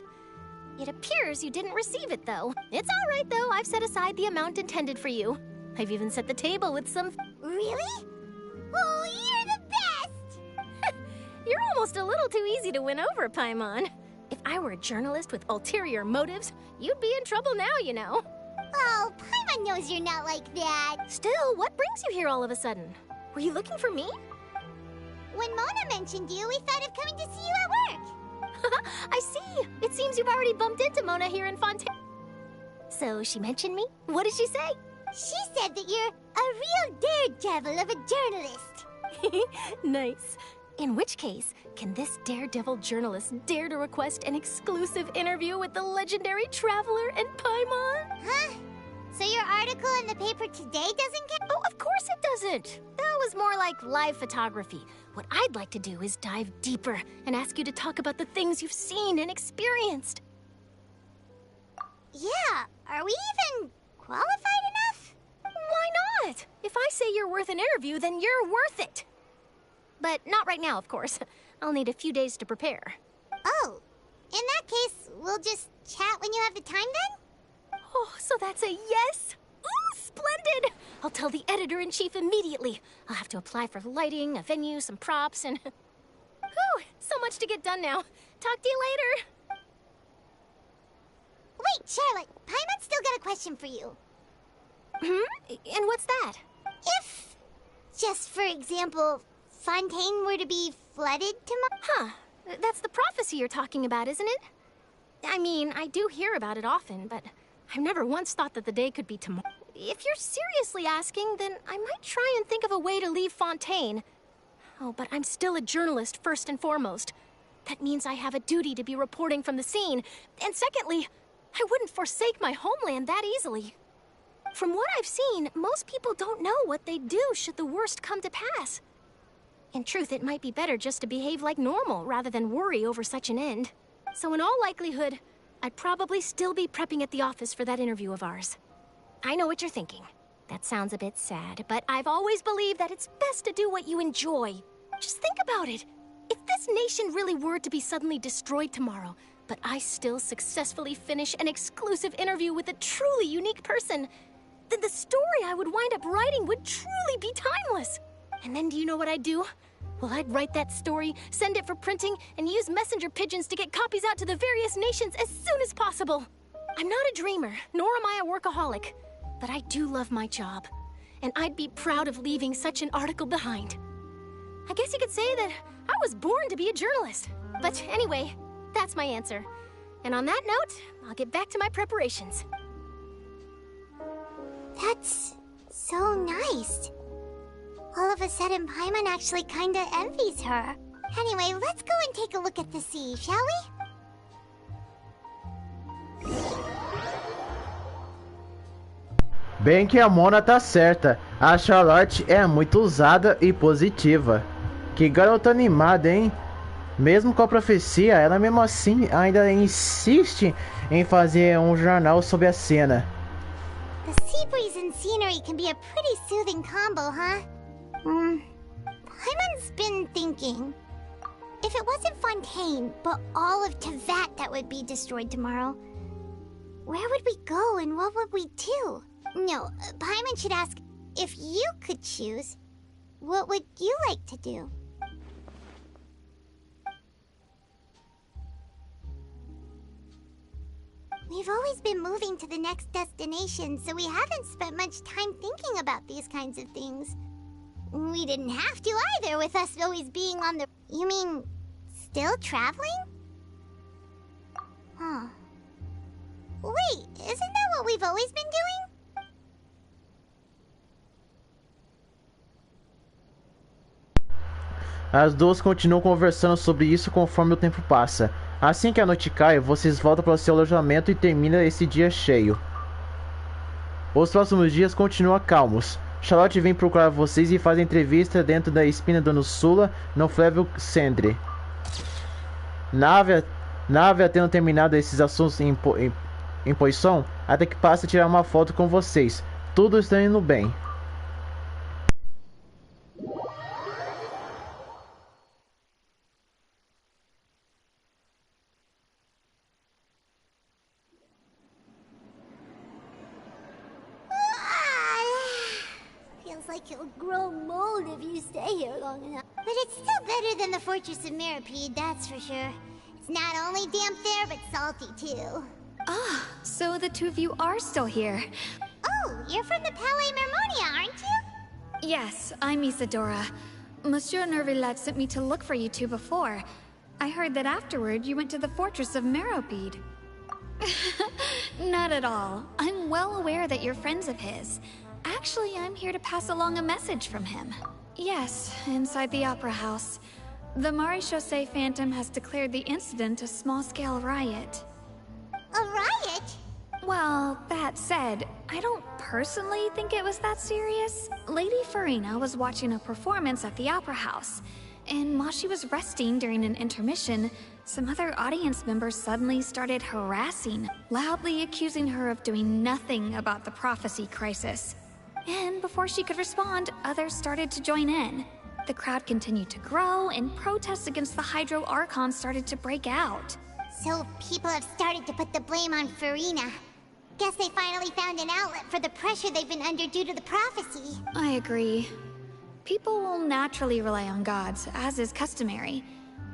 It appears you didn't receive it, though. It's all right, though. I've set aside the amount intended for you. I've even set the table with some... Really? Oh, you're the best! You're almost a little too easy to win over, Paimon. If I were a journalist with ulterior motives, you'd be in trouble now, you know. Oh, Paimon knows you're not like that. Still, what brings you here all of a sudden? Were you looking for me? When Mona mentioned you, we thought of coming to see you at work. I see. It seems you've already bumped into Mona here in Fontaine. So she mentioned me? What did she say? She said that you're a real daredevil of a journalist. Nice. In which case, can this daredevil journalist dare to request an exclusive interview with the legendary Traveler and Paimon? Huh? So your article in the paper today doesn't get... Oh, of course it doesn't. That was more like live photography. What I'd like to do is dive deeper and ask you to talk about the things you've seen and experienced. Yeah, are we even qualified enough? Why not? If I say you're worth an interview, then you're worth it. But not right now, of course. I'll need a few days to prepare. Oh, in that case, we'll just chat when you have the time then? Oh, so that's a yes? Ooh, splendid! I'll tell the editor-in-chief immediately. I'll have to apply for lighting, a venue, some props, and... Whew, so much to get done now. Talk to you later. Wait, Charlotte, Paimon's still got a question for you. And what's that? If, just for example, Fontaine were to be flooded tomorrow... Huh, that's the prophecy you're talking about, isn't it? I mean, I do hear about it often, but I've never once thought that the day could be tomorrow. If you're seriously asking, then I might try and think of a way to leave Fontaine. Oh, but I'm still a journalist, first and foremost. That means I have a duty to be reporting from the scene. And secondly, I wouldn't forsake my homeland that easily. From what I've seen, most people don't know what they'd do should the worst come to pass. In truth, it might be better just to behave like normal rather than worry over such an end. So in all likelihood, I'd probably still be prepping at the office for that interview of ours. I know what you're thinking. That sounds a bit sad, but I've always believed that it's best to do what you enjoy. Just think about it. If this nation really were to be suddenly destroyed tomorrow, but I still successfully finish an exclusive interview with a truly unique person, then the story I would wind up writing would truly be timeless. And then do you know what I'd do? Well, I'd write that story, send it for printing, and use messenger pigeons to get copies out to the various nations as soon as possible. I'm not a dreamer, nor am I a workaholic, but I do love my job, and I'd be proud of leaving such an article behind. I guess you could say that I was born to be a journalist. But anyway, that's my answer. And on that note, I'll get back to my preparations. That's so nice. All of a sudden, Paimon actually kinda envies her. Anyway, let's go and take a look at the sea, shall we? Bem que a Mona tá certa. A Charlotte é muito usada e positiva. Que garota animada, hein? Mesmo com a profecia, ela mesmo assim ainda insiste em fazer um jornal sobre a cena. The sea breeze and scenery can be a pretty soothing combo, huh? Paimon's been thinking. If it wasn't Fontaine, but all of Tevat that would be destroyed tomorrow, where would we go and what would we do? No, Paimon should ask, if you could choose, what would you like to do? We've always been moving to the next destination, so we haven't spent much time thinking about these kinds of things. We didn't have to either, with us always being on the... You mean, still traveling? Huh. Wait, isn't that what we've always been doing? As duas continuam conversando sobre isso conforme o tempo passa. Assim que a noite cai, vocês voltam para o seu alojamento e termina esse dia cheio. Os próximos dias continuam calmos. Charlotte vem procurar vocês e faz entrevista dentro da espina do Nussula no Flávio Sendre. Návia tendo terminado esses assuntos em Poisson, até que passa a tirar uma foto com vocês. Tudo está indo bem. Like you'll grow mold if you stay here long enough. But it's still better than the Fortress of Meripede, that's for sure. It's not only damp there, but salty too. Ah, so the two of you are still here. Oh, you're from the Palais Mermonia, aren't you? Yes, I'm Isadora. Monsieur Nervillet sent me to look for you two before. I heard that afterward you went to the Fortress of Meripede. Not at all. I'm well aware that you're friends of his. Actually, I'm here to pass along a message from him. Yes, inside the Opera House. The Maréchaussée Phantom has declared the incident a small-scale riot. A riot? Well, that said, I don't personally think it was that serious. Lady Farina was watching a performance at the Opera House, and while she was resting during an intermission, some other audience members suddenly started harassing, loudly accusing her of doing nothing about the prophecy crisis. And before she could respond, others started to join in. The crowd continued to grow, and protests against the Hydro Archon started to break out. So people have started to put the blame on Farina. Guess they finally found an outlet for the pressure they've been under due to the prophecy. I agree. People will naturally rely on gods, as is customary.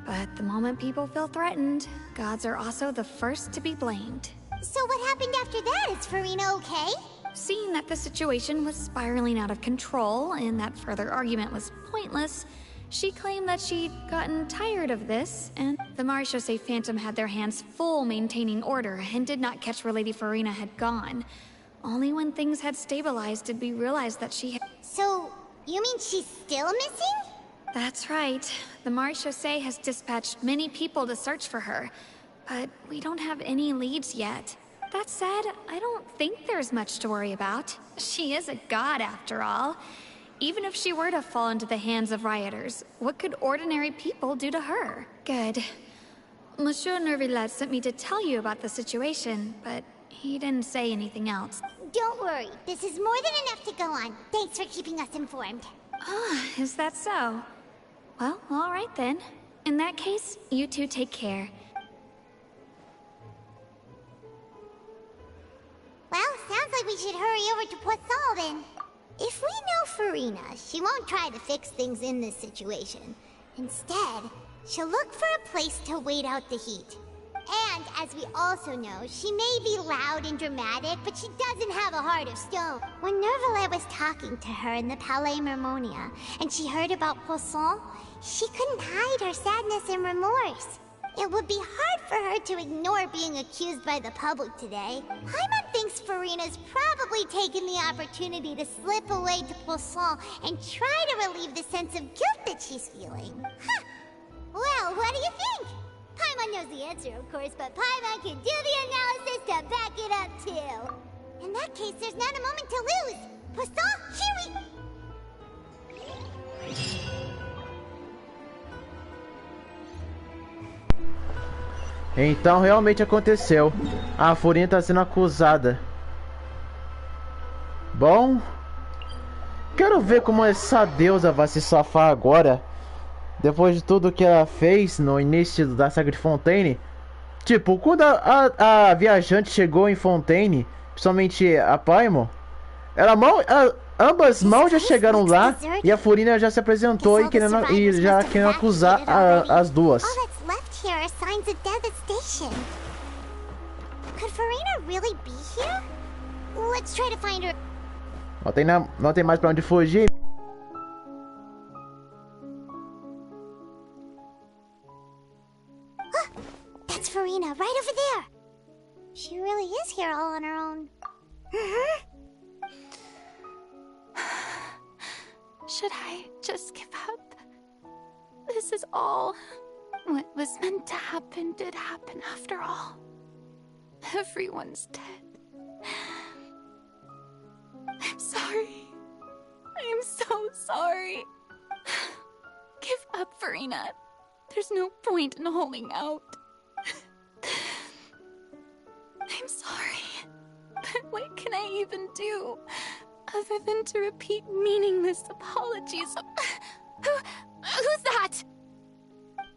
But the moment people feel threatened, gods are also the first to be blamed. So what happened after that? Is Farina okay? Seeing that the situation was spiraling out of control and that further argument was pointless, she claimed that she'd gotten tired of this, and the Maréchaussée Phantom had their hands full maintaining order and did not catch where Lady Farina had gone. Only when things had stabilized did we realize that she had... So, you mean she's still missing? That's right. The Maréchaussée has dispatched many people to search for her, but we don't have any leads yet. That said, I don't think there's much to worry about. She is a god, after all. Even if she were to fall into the hands of rioters, what could ordinary people do to her? Good. Monsieur Nervillet sent me to tell you about the situation, but he didn't say anything else. Don't worry. This is more than enough to go on. Thanks for keeping us informed. Ah, is that so? Well, all right then. In that case, you two take care. Well, sounds like we should hurry over to Poisson then. If we know Farina, she won't try to fix things in this situation. Instead, she'll look for a place to wait out the heat. And, as we also know, she may be loud and dramatic, but she doesn't have a heart of stone. When Nervillet was talking to her in the Palais Mermonia, and she heard about Poisson, she couldn't hide her sadness and remorse. It would be hard for her to ignore being accused by the public today. Paimon thinks Furina's probably taken the opportunity to slip away to Poisson and try to relieve the sense of guilt that she's feeling. Huh. Well, what do you think? Paimon knows the answer, of course, but Paimon can do the analysis to back it up, too. In that case, there's not a moment to lose. Poisson, here we... Então realmente aconteceu. A Furina está sendo acusada. Bom, quero ver como essa deusa vai se safar agora. Depois de tudo que ela fez no início da saga de Fontaine. Tipo, quando a viajante chegou em Fontaine, principalmente a Paimon, ambas mal já chegaram lá e a Furina já se apresentou e já querendo acusar as duas. Here are signs of devastation. Could Furina really be here? Let's try to find her. Não tem mais pra onde fugir. That's Furina, right over there. She really is here all on her own. Should I just give up? This is all... What was meant to happen did happen after all. Everyone's dead. I'm sorry. I'm so sorry. Give up, Furina. There's no point in holding out. I'm sorry. But what can I even do other than to repeat meaningless apologies? Who's that?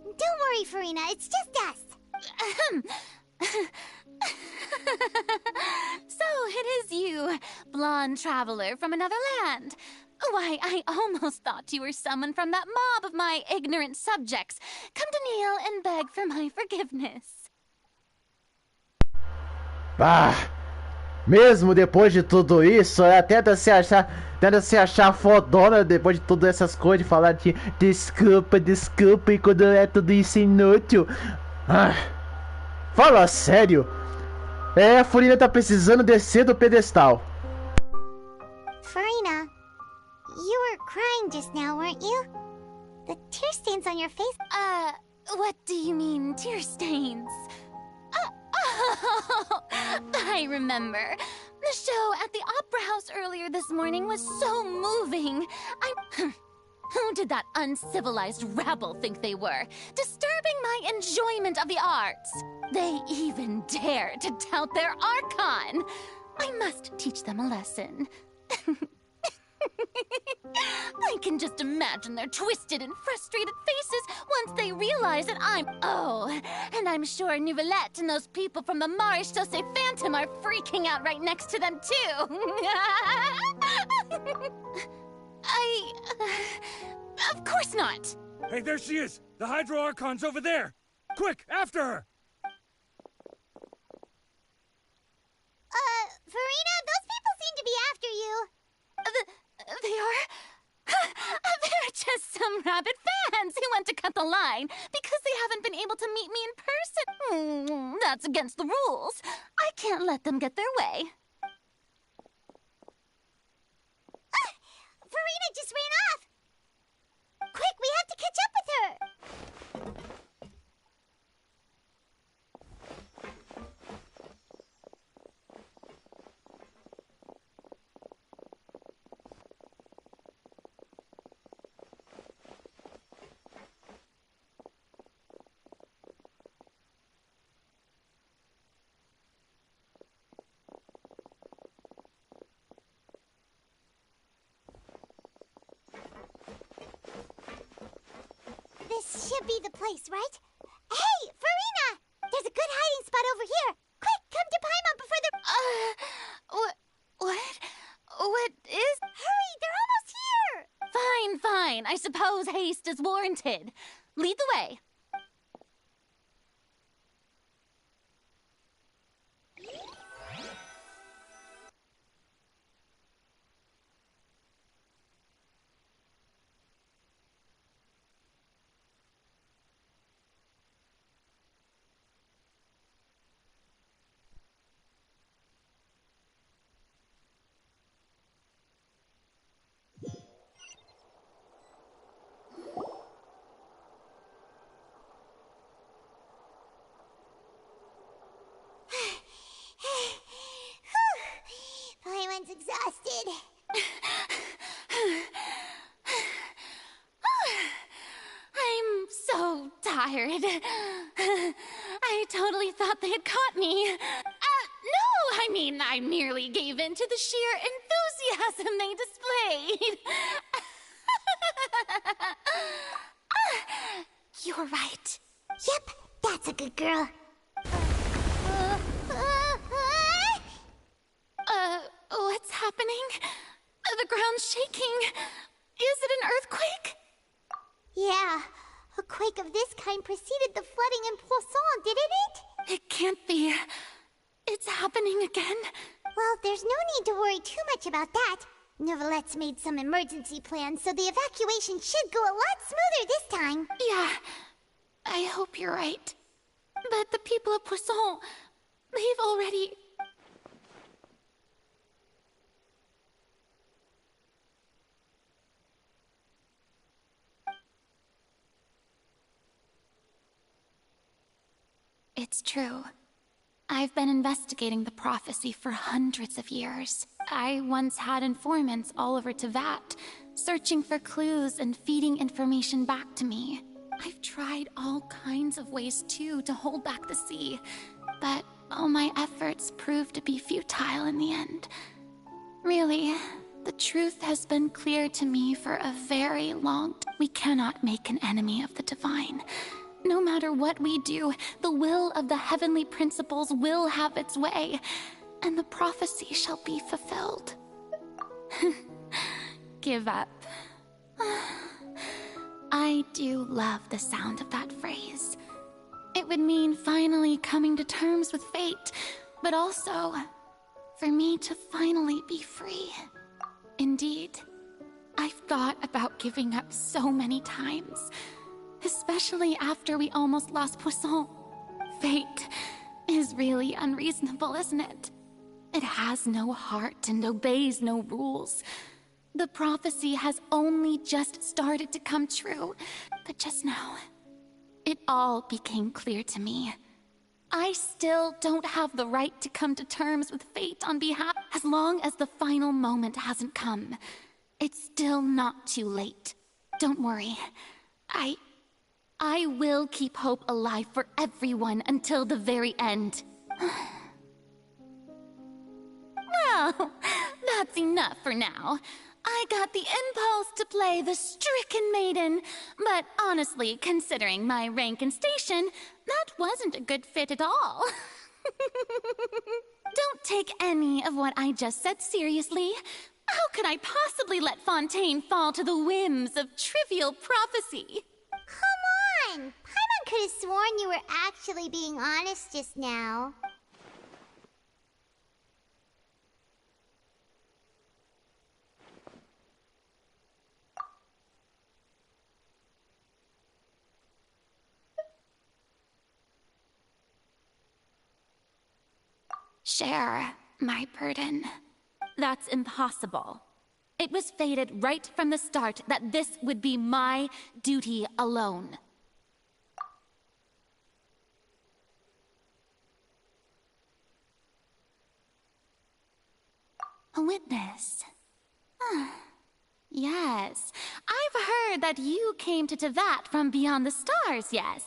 Don't worry, Furina. It's just us. So it is you, blonde traveler from another land. Why, I almost thought you were someone from that mob of my ignorant subjects. Come to kneel and beg for my forgiveness. Ah, mesmo depois de tudo isso, ela tenta se achar fodona depois de todas essas coisas, de falar de desculpa, e quando é tudo isso inútil. Ah, fala sério. A Furina tá precisando descer do pedestal. Furina, you were crying just now, weren't you? The tear stains on your face. What do you mean, tear stains? Oh, I remember. The show at the Opera House earlier this morning was so moving. Who did that uncivilized rabble think they were? Disturbing my enjoyment of the arts. They even dare to tout their Archon. I must teach them a lesson. I can just imagine their twisted and frustrated faces once they realize that I'm... Oh, and I'm sure Nouvellette and those people from the Maréchaussée Phantom are freaking out right next to them, too. Of course not. Hey, there she is! The Hydro Archon's over there! Quick, after her! Furina, those people seem to be after you. They are? They're just some rabid fans who want to cut the line because they haven't been able to meet me in person. That's against the rules. I can't let them get their way. Furina just ran off! Quick, we have to catch up with her! This should be the place, right? Hey, Furina! There's a good hiding spot over here! Quick, come to Paimon before they're... What? What is... Hurry, they're almost here! Fine. I suppose haste is warranted. Lead the way. tired. I totally thought they had caught me. No, I mean, I merely gave in to the sheer enthusiasm they displayed. You're right. Yep, that's a good girl. What's happening? The ground's shaking. Is it an earthquake? Yeah, a quake of this kind preceded the flooding in Poisson, didn't it? It can't be. It's happening again. Well, there's no need to worry too much about that. Neverlette's made some emergency plans, so the evacuation should go a lot smoother this time. Yeah, I hope you're right. But the people of Poisson, they've already... It's true. I've been investigating the prophecy for hundreds of years. I once had informants all over Tevat, searching for clues and feeding information back to me. I've tried all kinds of ways, too, to hold back the sea, but all my efforts proved to be futile in the end. Really, the truth has been clear to me for a very long time. We cannot make an enemy of the divine. No matter what we do, the will of the heavenly principles will have its way, and the prophecy shall be fulfilled. Give up. I do love the sound of that phrase. It would mean finally coming to terms with fate, but also for me to finally be free. Indeed, I've thought about giving up so many times. Especially after we almost lost Poisson. Fate is really unreasonable, isn't it? It has no heart and obeys no rules. The prophecy has only just started to come true, but just now, it all became clear to me. I still don't have the right to come to terms with fate on behalf. As long as the final moment hasn't come, it's still not too late. Don't worry. I will keep hope alive for everyone until the very end. Well, that's enough for now. I got the impulse to play the stricken maiden, but honestly, considering my rank and station, that wasn't a good fit at all. Don't take any of what I just said seriously. How could I possibly let Fontaine fall to the whims of trivial prophecy? Come on! Paimon could have sworn you were actually being honest just now. Share my burden. That's impossible. It was fated right from the start that this would be my duty alone. A witness. Yes. I've heard that you came to Tevat from beyond the stars, yes.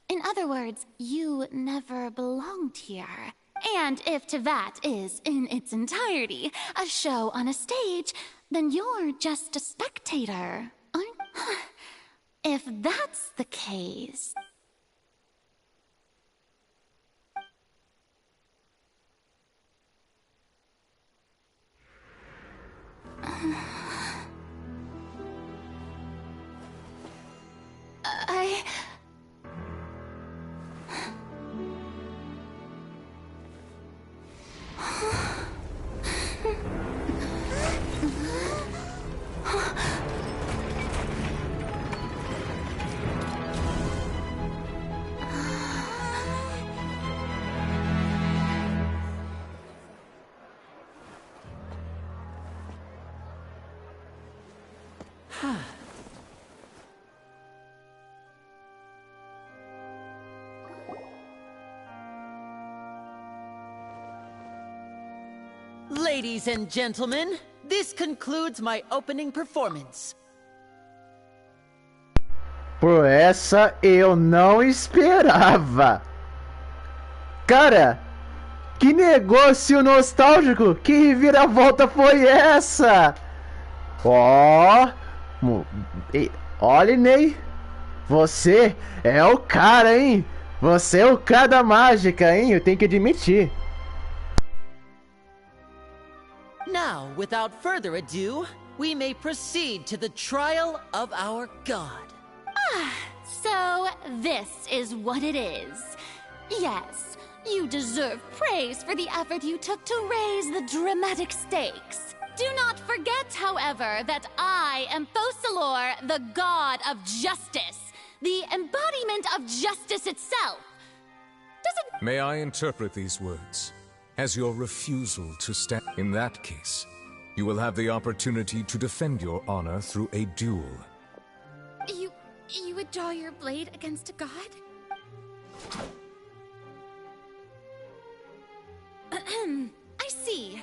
In other words, you never belonged here. And if Tevat is, in its entirety, a show on a stage, then you're just a spectator, aren't you? If that's the case... Ladies and gentlemen, this concludes my opening performance. Por essa eu não esperava. Cara, que negócio nostálgico! Que reviravolta foi essa? Ó, olha, Ney, você é o cara, hein? Você é o cara da mágica, hein? Eu tenho que admitir. Now, without further ado, we may proceed to the trial of our god. So this is what it is. Yes, you deserve praise for the effort you took to raise the dramatic stakes. Do not forget, however, that I am Focalor, the god of justice, the embodiment of justice itself. May I interpret these words as your refusal to stand? In that case, you will have the opportunity to defend your honor through a duel. You would draw your blade against a god? I see.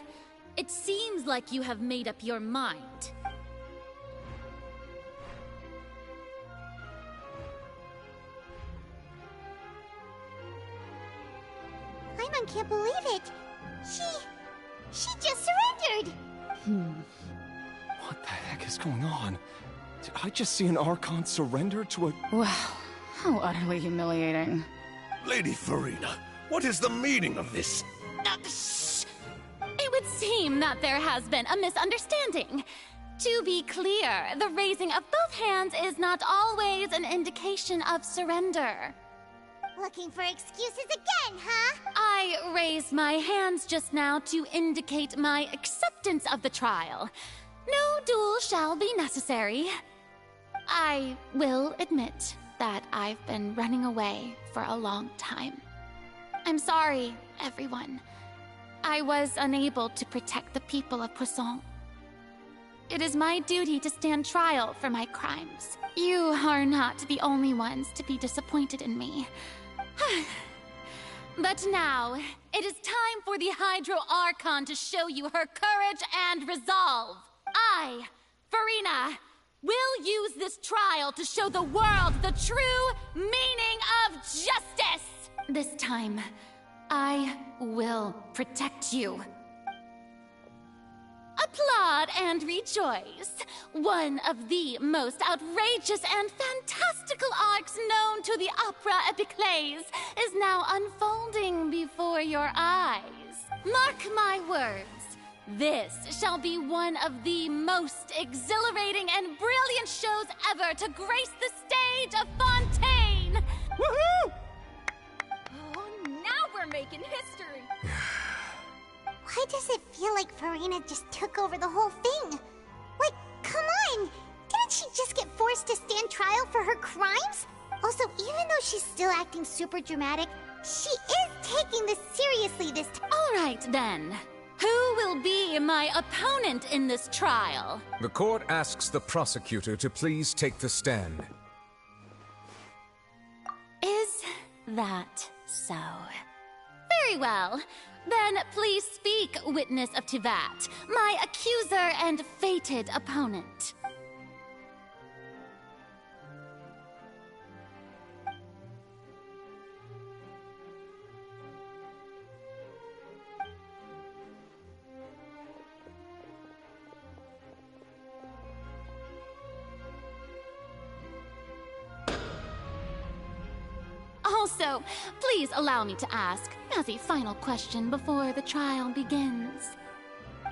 It seems like you have made up your mind. Paimon can't believe it. She just surrendered. What the heck is going on? Did I just see an Archon surrender to a... Wow, how utterly humiliating. Lady Farina, what is the meaning of this? It would seem that there has been a misunderstanding. To be clear, the raising of both hands is not always an indication of surrender. Looking for excuses again, huh? I raised my hands just now to indicate my acceptance of the trial. No duel shall be necessary. I will admit that I've been running away for a long time. I'm sorry, everyone. I was unable to protect the people of Poisson. It is my duty to stand trial for my crimes. You are not the only ones to be disappointed in me. But now, it is time for the Hydro Archon to show you her courage and resolve. I, Farina, will use this trial to show the world the true meaning of justice! This time, I will protect you. Applaud and rejoice. One of the most outrageous and fantastical arcs known to the opera epiclese is now unfolding before your eyes. Mark my words. This shall be one of the most exhilarating and brilliant shows ever to grace the stage of Fontaine! Woohoo! Oh, now we're making history! Why does it feel like Farina just took over the whole thing? Like, come on! Didn't she just get forced to stand trial for her crimes? Also, even though she's still acting super dramatic, she is taking this seriously this time. Alright then. Who will be my opponent in this trial? The court asks the prosecutor to please take the stand. Is that so? Very well. Then please speak, witness of Tivat, my accuser and fated opponent. Also, please allow me to ask, as a final question before the trial begins.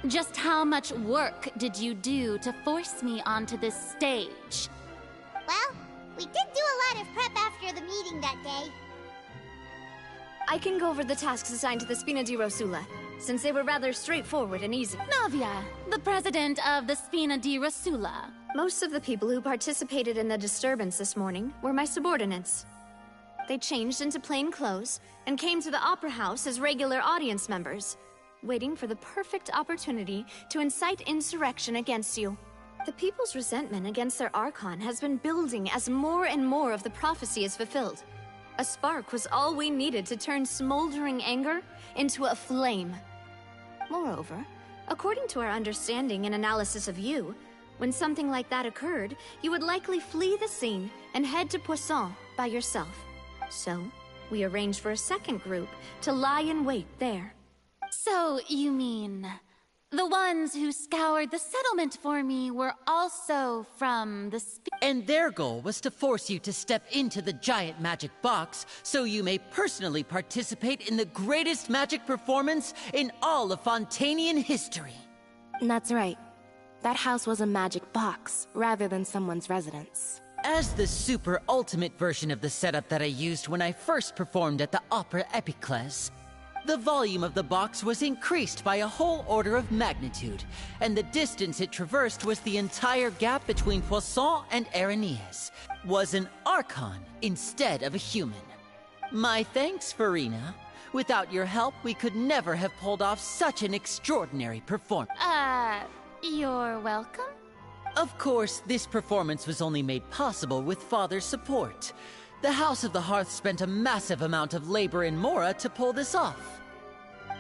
Just how much work did you do to force me onto this stage? Well, we did do a lot of prep after the meeting that day. I can go over the tasks assigned to the Spina di Rosula, since they were rather straightforward and easy. Navia, the president of the Spina di Rosula. Most of the people who participated in the disturbance this morning were my subordinates. They changed into plain clothes and came to the Opera House as regular audience members, waiting for the perfect opportunity to incite insurrection against you. The people's resentment against their Archon has been building as more and more of the prophecy is fulfilled. A spark was all we needed to turn smoldering anger into a flame. Moreover, according to our understanding and analysis of you, When something like that occurred, you would likely flee the scene and head to Poisson by yourself. So, we arranged for a second group to lie in wait there. So, you mean... the ones who scoured the settlement for me were also from the And their goal was to force you to step into the giant magic box so you may personally participate in the greatest magic performance in all of Fontanian history. That's right. That house was a magic box, rather than someone's residence. As the super ultimate version of the setup that I used when I first performed at the Opera Epiclese, the volume of the box was increased by a whole order of magnitude, and the distance it traversed was the entire gap between Poisson and Areneas, was an Archon instead of a human. My thanks, Farina. Without your help, we could never have pulled off such an extraordinary performance. You're welcome? Of course, this performance was only made possible with Father's support. The House of the Hearth spent a massive amount of labor in Mora to pull this off.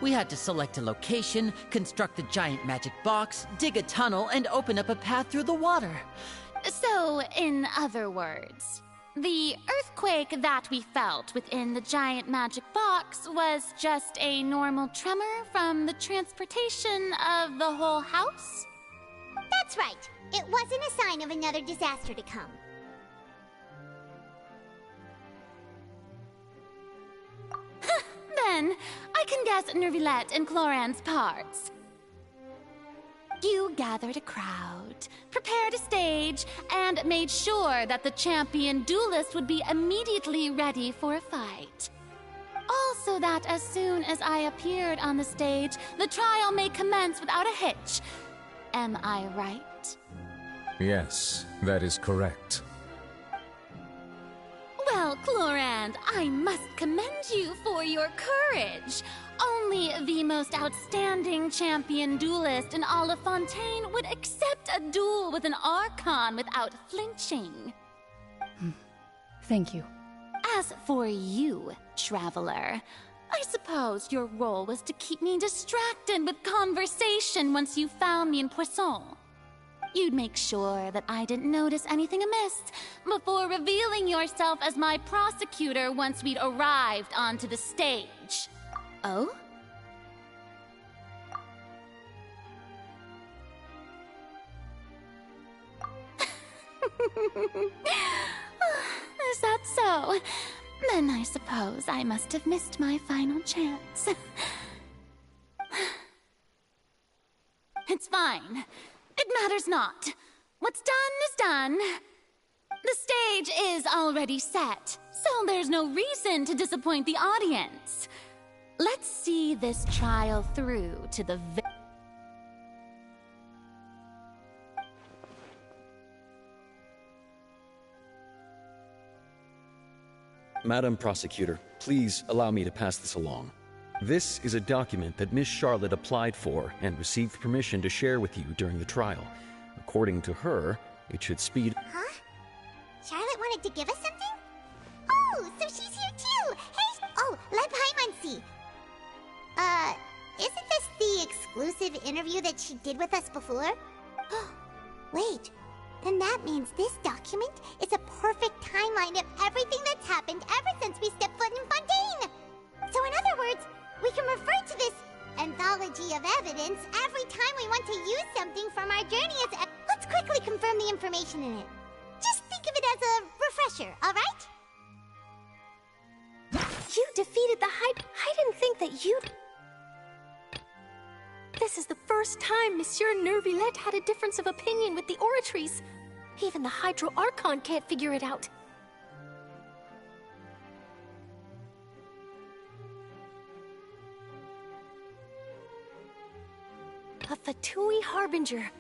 We had to select a location, construct a giant magic box, dig a tunnel, and open up a path through the water. So, in other words, the earthquake that we felt within the giant magic box was just a normal tremor from the transportation of the whole house? That's right. It wasn't a sign of another disaster to come. Then, I can guess Nervilette and Cloran's parts. You gathered a crowd, prepared a stage, and made sure that the champion duelist would be immediately ready for a fight. Also that as soon as I appeared on the stage, the trial may commence without a hitch. Am I right? Yes, that is correct. Well, Clorand, I must commend you for your courage. Only the most outstanding champion duelist in all of Fontaine would accept a duel with an Archon without flinching. Thank you. As for you, Traveler, I suppose your role was to keep me distracted with conversation once you found me in Poisson. You'd make sure that I didn't notice anything amiss before revealing yourself as my prosecutor once we'd arrived onto the stage. Oh? Is that so? Then I suppose I must have missed my final chance. It's fine. It matters not. What's done is done. The stage is already set, so there's no reason to disappoint the audience. Let's see this trial through to the Madam Prosecutor, please allow me to pass this along. This is a document that Miss Charlotte applied for and received permission to share with you during the trial. According to her, it should speed... Huh? Charlotte wanted to give us something? Oh, so she's here too! Hey! Oh, let Paimon see. Isn't this the exclusive interview that she did with us before? Wait, then that means this document is a perfect timeline of everything that's happened ever since we stepped foot in Fontaine! So in other words, we can refer to this anthology of evidence every time we want to use something from our journey as... Let's quickly confirm the information in it. Just think of it as a refresher, alright? You defeated the I didn't think that you'd... This is the first time Monsieur Nervilette had a difference of opinion with the oratories. Even the Hydro Archon can't figure it out. A Fatui Harbinger.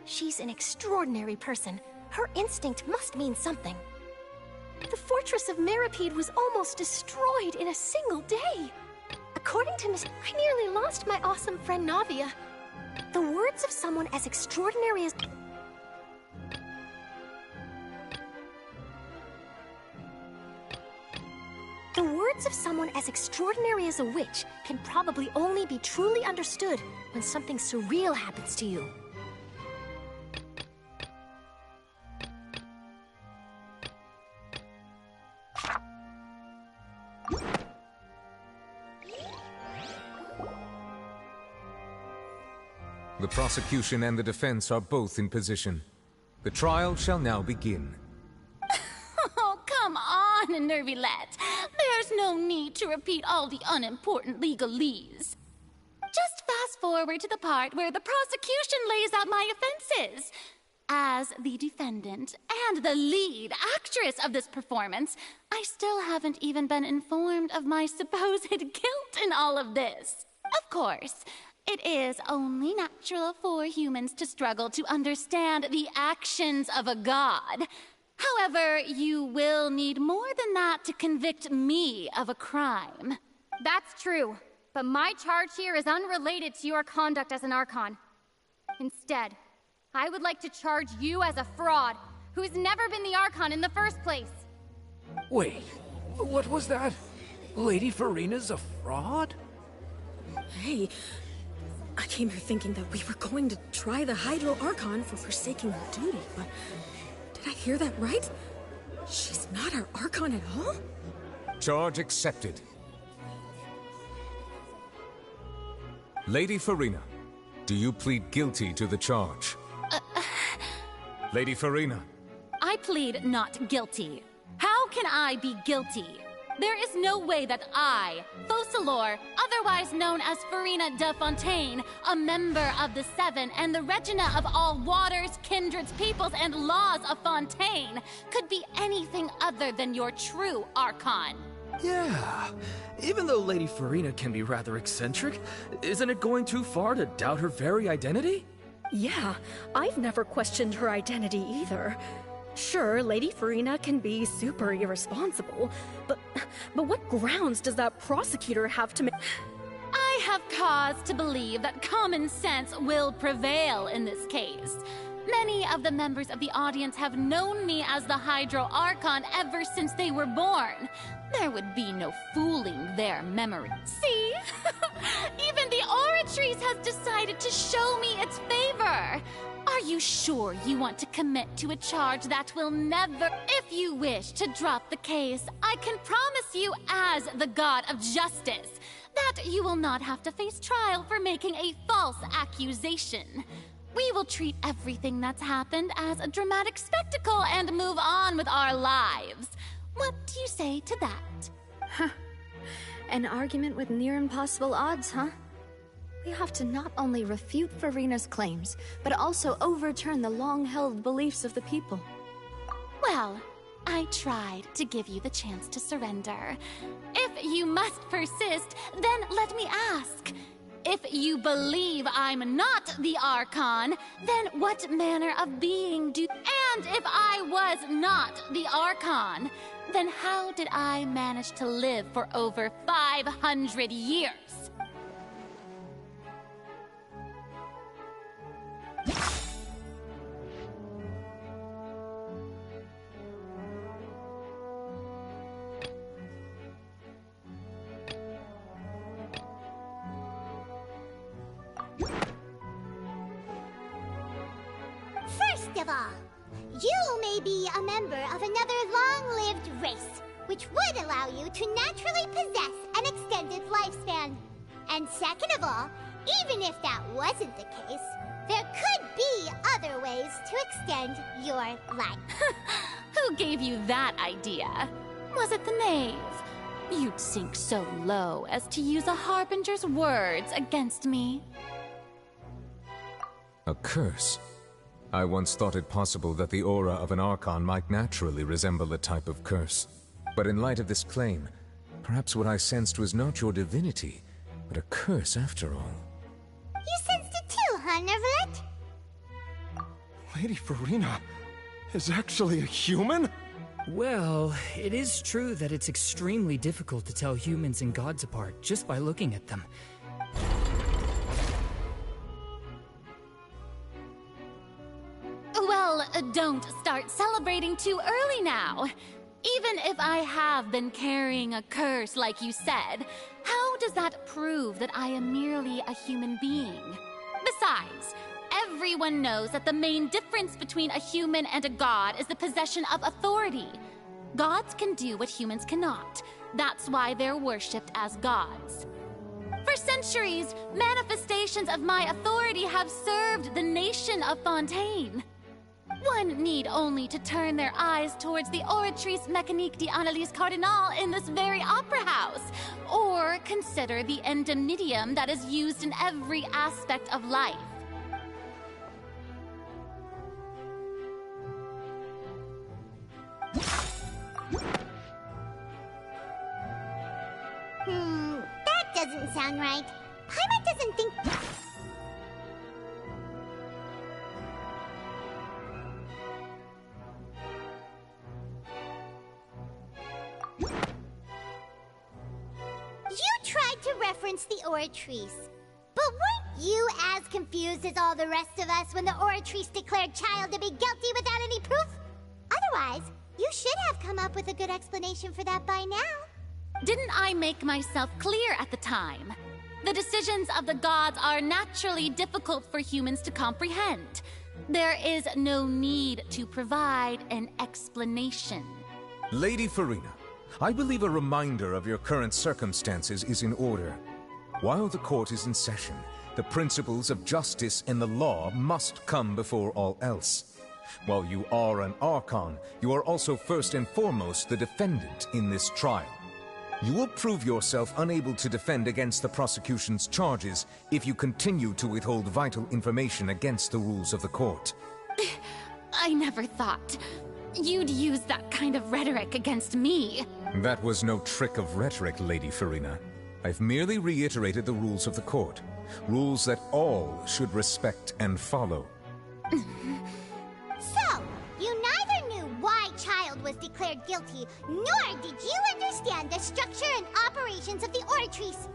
She's an extraordinary person. Her instinct must mean something. The fortress of Meripede was almost destroyed in a single day. According to Miss... I nearly lost my awesome friend Navia. The words of someone as extraordinary as... The words of someone as extraordinary as a witch can probably only be truly understood when something surreal happens to you. The prosecution and the defense are both in position. The trial shall now begin. Oh, come on, Nervylette. There's no need to repeat all the unimportant legalese. Just fast forward to the part where the prosecution lays out my offenses. As the defendant and the lead actress of this performance, I still haven't even been informed of my supposed guilt in all of this. Of course, it is only natural for humans to struggle to understand the actions of a god. However, you will need more than that to convict me of a crime. That's true, but my charge here is unrelated to your conduct as an Archon. Instead, I would like to charge you as a fraud, who's never been the Archon in the first place. Wait, what was that? Lady Farina's a fraud? Hey, I came here thinking that we were going to try the Hydro Archon for forsaking her duty, but did I hear that right? She's not our Archon at all? Charge accepted. Lady Farina, do you plead guilty to the charge? Lady Farina. I plead not guilty. How can I be guilty? There is no way that I, Focalor, otherwise known as Farina de Fontaine, a member of the Seven and the Regina of all waters, kindreds, peoples, and laws of Fontaine, could be anything other than your true Archon. Yeah, even though Lady Farina can be rather eccentric, isn't it going too far to doubt her very identity? Yeah, I've never questioned her identity either. Sure, Lady Farina can be super irresponsible, but what grounds does that prosecutor have to make— I have cause to believe that common sense will prevail in this case. Many of the members of the audience have known me as the Hydro Archon ever since they were born. There would be no fooling their memory. See? Even the Oratrice has decided to show me its favor. Are you sure you want to commit to a charge that will never— If you wish to drop the case, I can promise you as the God of Justice that you will not have to face trial for making a false accusation. We will treat everything that's happened as a dramatic spectacle and move on with our lives. What do you say to that? Huh. An argument with near impossible odds, huh? We have to not only refute Farina's claims, but also overturn the long-held beliefs of the people. Well, I tried to give you the chance to surrender. If you must persist, then let me ask. If you believe I'm not the Archon, then what manner of being do— And if I was not the Archon, then how did I manage to live for over 500 years? First of all, you may be a member of another long-lived race, which would allow you to naturally possess an extended lifespan. And second of all, even if that wasn't the case, there could be other ways to extend your life. Who gave you that idea? Was it the knave? You'd sink so low as to use a harbinger's words against me. A curse? I once thought it possible that the aura of an Archon might naturally resemble a type of curse. But in light of this claim, perhaps what I sensed was not your divinity, but a curse after all. You sensed it too, huh, Nervylette? Lady Farina is actually a human? Well, it is true that it's extremely difficult to tell humans and gods apart just by looking at them. Well, don't start celebrating too early now. Even if I have been carrying a curse like you said, how does that prove that I am merely a human being? Besides, everyone knows that the main difference between a human and a god is the possession of authority. Gods can do what humans cannot. That's why they're worshipped as gods. For centuries, manifestation demonstrations of my authority have served the nation of Fontaine. One need only to turn their eyes towards the Oratrice Mécanique d'Analyse Cardinal in this very opera house, or consider the indemnitium that is used in every aspect of life. That doesn't sound right. Paimon doesn't think... You tried to reference the Oratrice. But weren't you as confused as all the rest of us when the Oratrice declared Child to be guilty without any proof? Otherwise, you should have come up with a good explanation for that by now. Didn't I make myself clear at the time? The decisions of the gods are naturally difficult for humans to comprehend. There is no need to provide an explanation. Lady Farina, I believe a reminder of your current circumstances is in order. While the court is in session, the principles of justice and the law must come before all else. While you are an Archon, you are also first and foremost the defendant in this trial. You will prove yourself unable to defend against the prosecution's charges if you continue to withhold vital information against the rules of the court. I never thought you'd use that kind of rhetoric against me. That was no trick of rhetoric, Lady Farina. I've merely reiterated the rules of the court. Rules that all should respect and follow. So, you neither knew why Child was declared guilty, nor did you understand the structure and operations of the Oratrice.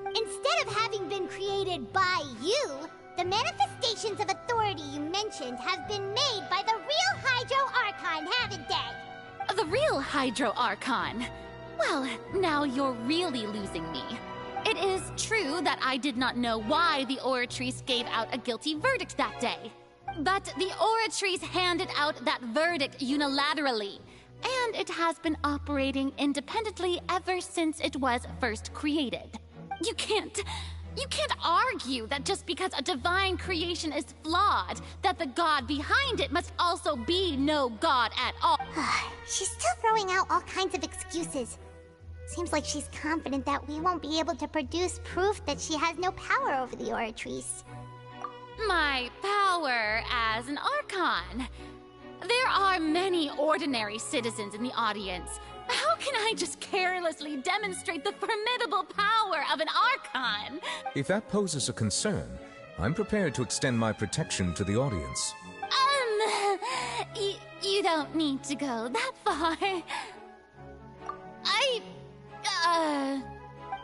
Instead of having been created by you, the manifestations of authority you mentioned have been made by the real Hydro Archon, haven't they? The real Hydro Archon? Well, now you're really losing me. It is true that I did not know why the Oratrice gave out a guilty verdict that day. But the Oratrice handed out that verdict unilaterally, and it has been operating independently ever since it was first created. You can't argue that just because a divine creation is flawed, that the god behind it must also be no god at all. She's still throwing out all kinds of excuses. Seems like she's confident that we won't be able to produce proof that she has no power over the Oratrice. My power as an Archon. There are many ordinary citizens in the audience. How can I just carelessly demonstrate the formidable power of an Archon? If that poses a concern, I'm prepared to extend my protection to the audience. You don't need to go that far.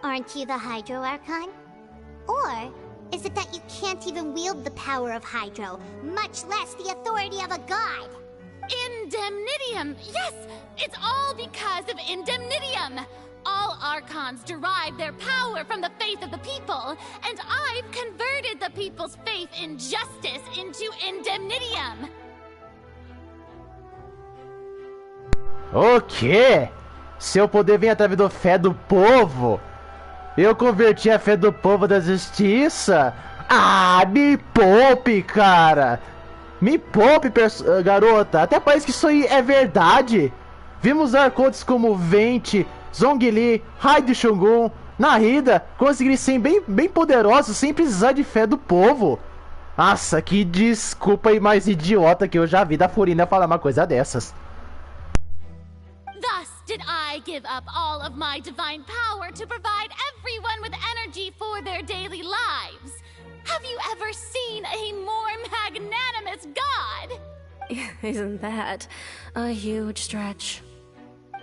Aren't you the Hydro Archon? Or is it that you can't even wield the power of Hydro, much less the authority of a god? Indemnitium! Yes! It's all because of Indemnitium! All Archons derive their power from the faith of the people, and I've converted the people's faith in justice into Indemnitium! O quê? Seu poder vem através da fé do povo? Eu converti a fé do povo da justiça? Ah, me poupe, cara! Me poupe, garota! Até parece que isso aí é verdade! Vimos arcontes como Venti, Zhongli, Raid Shogun, Nahida conseguirem ser bem poderosos sem precisar de fé do povo. Nossa, que desculpa aí mais idiota que eu já vi da Furina falar uma coisa dessas. Thus did I give up all of my divine power to provide everyone with energy for their daily lives. Have you ever seen a more magnanimous god? Isn't that a huge stretch?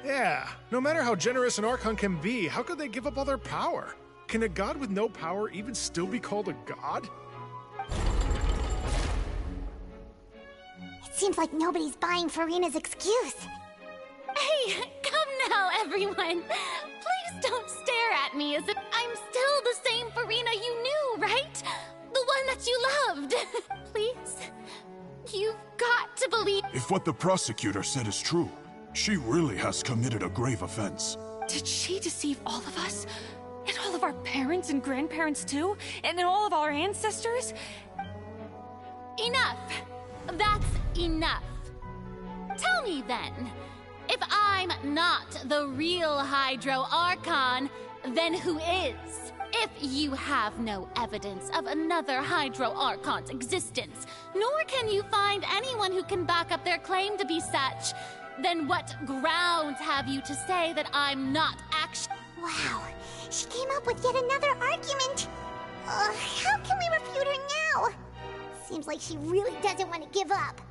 Yeah, no matter how generous an Archon can be, how could they give up all their power? Can a god with no power even still be called a god? It seems like nobody's buying Farina's excuse. Hey, come now, everyone. Please don't stare at me as if I'm still the same Farina you knew, right? The one that you loved. Please, you've got to believe... If what the prosecutor said is true, she really has committed a grave offense. Did she deceive all of us? And all All of our parents and grandparents too? And all of our ancestors? Enough! That's enough. Tell me then, if I'm not the real Hydro Archon, then who is? If you have no evidence of another Hydro Archon's existence, nor can you find anyone who can back up their claim to be such, then what grounds have you to say that I'm not actually— Wow, she came up with yet another argument. How can we refute her now? Seems like she really doesn't want to give up.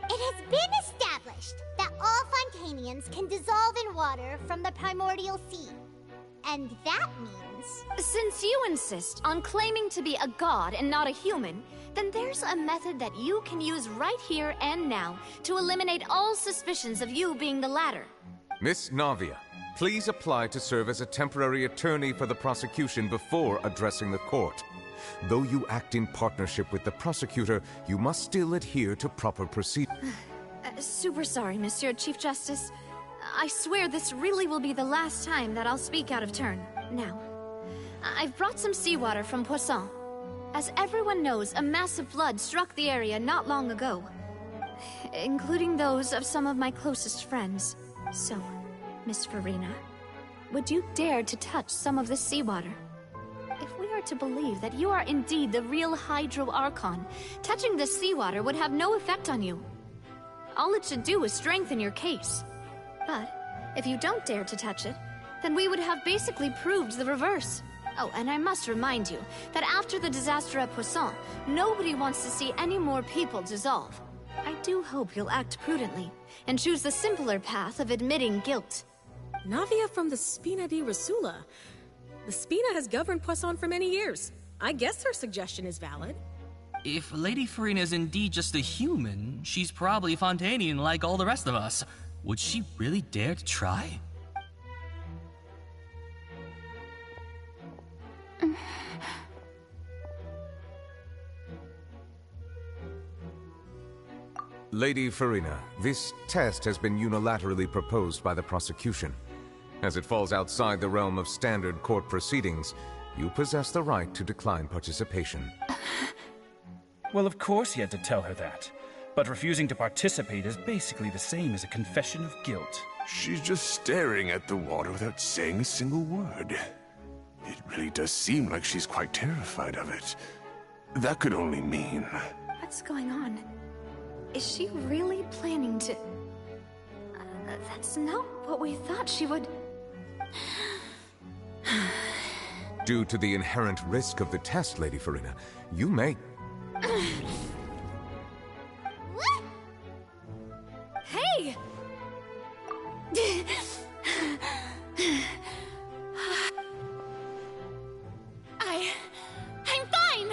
It has been established that all Fontanians can dissolve in water from the primordial sea. And that means... Since you insist on claiming to be a god and not a human, then there's a method that you can use right here and now to eliminate all suspicions of you being the latter. Miss Navia, please apply to serve as a temporary attorney for the prosecution before addressing the court. Though you act in partnership with the prosecutor, you must still adhere to proper procedure. Super sorry, Monsieur Chief Justice. I swear this really will be the last time that I'll speak out of turn. Now, I've brought some seawater from Poisson. As everyone knows, a massive flood struck the area not long ago, including those of some of my closest friends. So, Miss Farina, would you dare to touch some of this seawater? If we are to believe that you are indeed the real Hydro Archon, touching this seawater would have no effect on you. All it should do is strengthen your case. But if you don't dare to touch it, then we would have basically proved the reverse. Oh, and I must remind you that after the disaster at Poisson, nobody wants to see any more people dissolve. I do hope you'll act prudently and choose the simpler path of admitting guilt. Navia from the Spina di Rasula. The Spina has governed Poisson for many years. I guess her suggestion is valid. If Lady Farina is indeed just a human, she's probably Fontanian like all the rest of us. Would she really dare to try? Lady Farina, this test has been unilaterally proposed by the prosecution. As it falls outside the realm of standard court proceedings, you possess the right to decline participation. Well, of course he had to tell her that. But refusing to participate is basically the same as a confession of guilt. She's just staring at the water without saying a single word. It really does seem like she's quite terrified of it. That could only mean... What's going on? Is she really planning to... that's not what we thought she would... Due to the inherent risk of the test, Lady Farina, you may... What? Hey! I'm fine!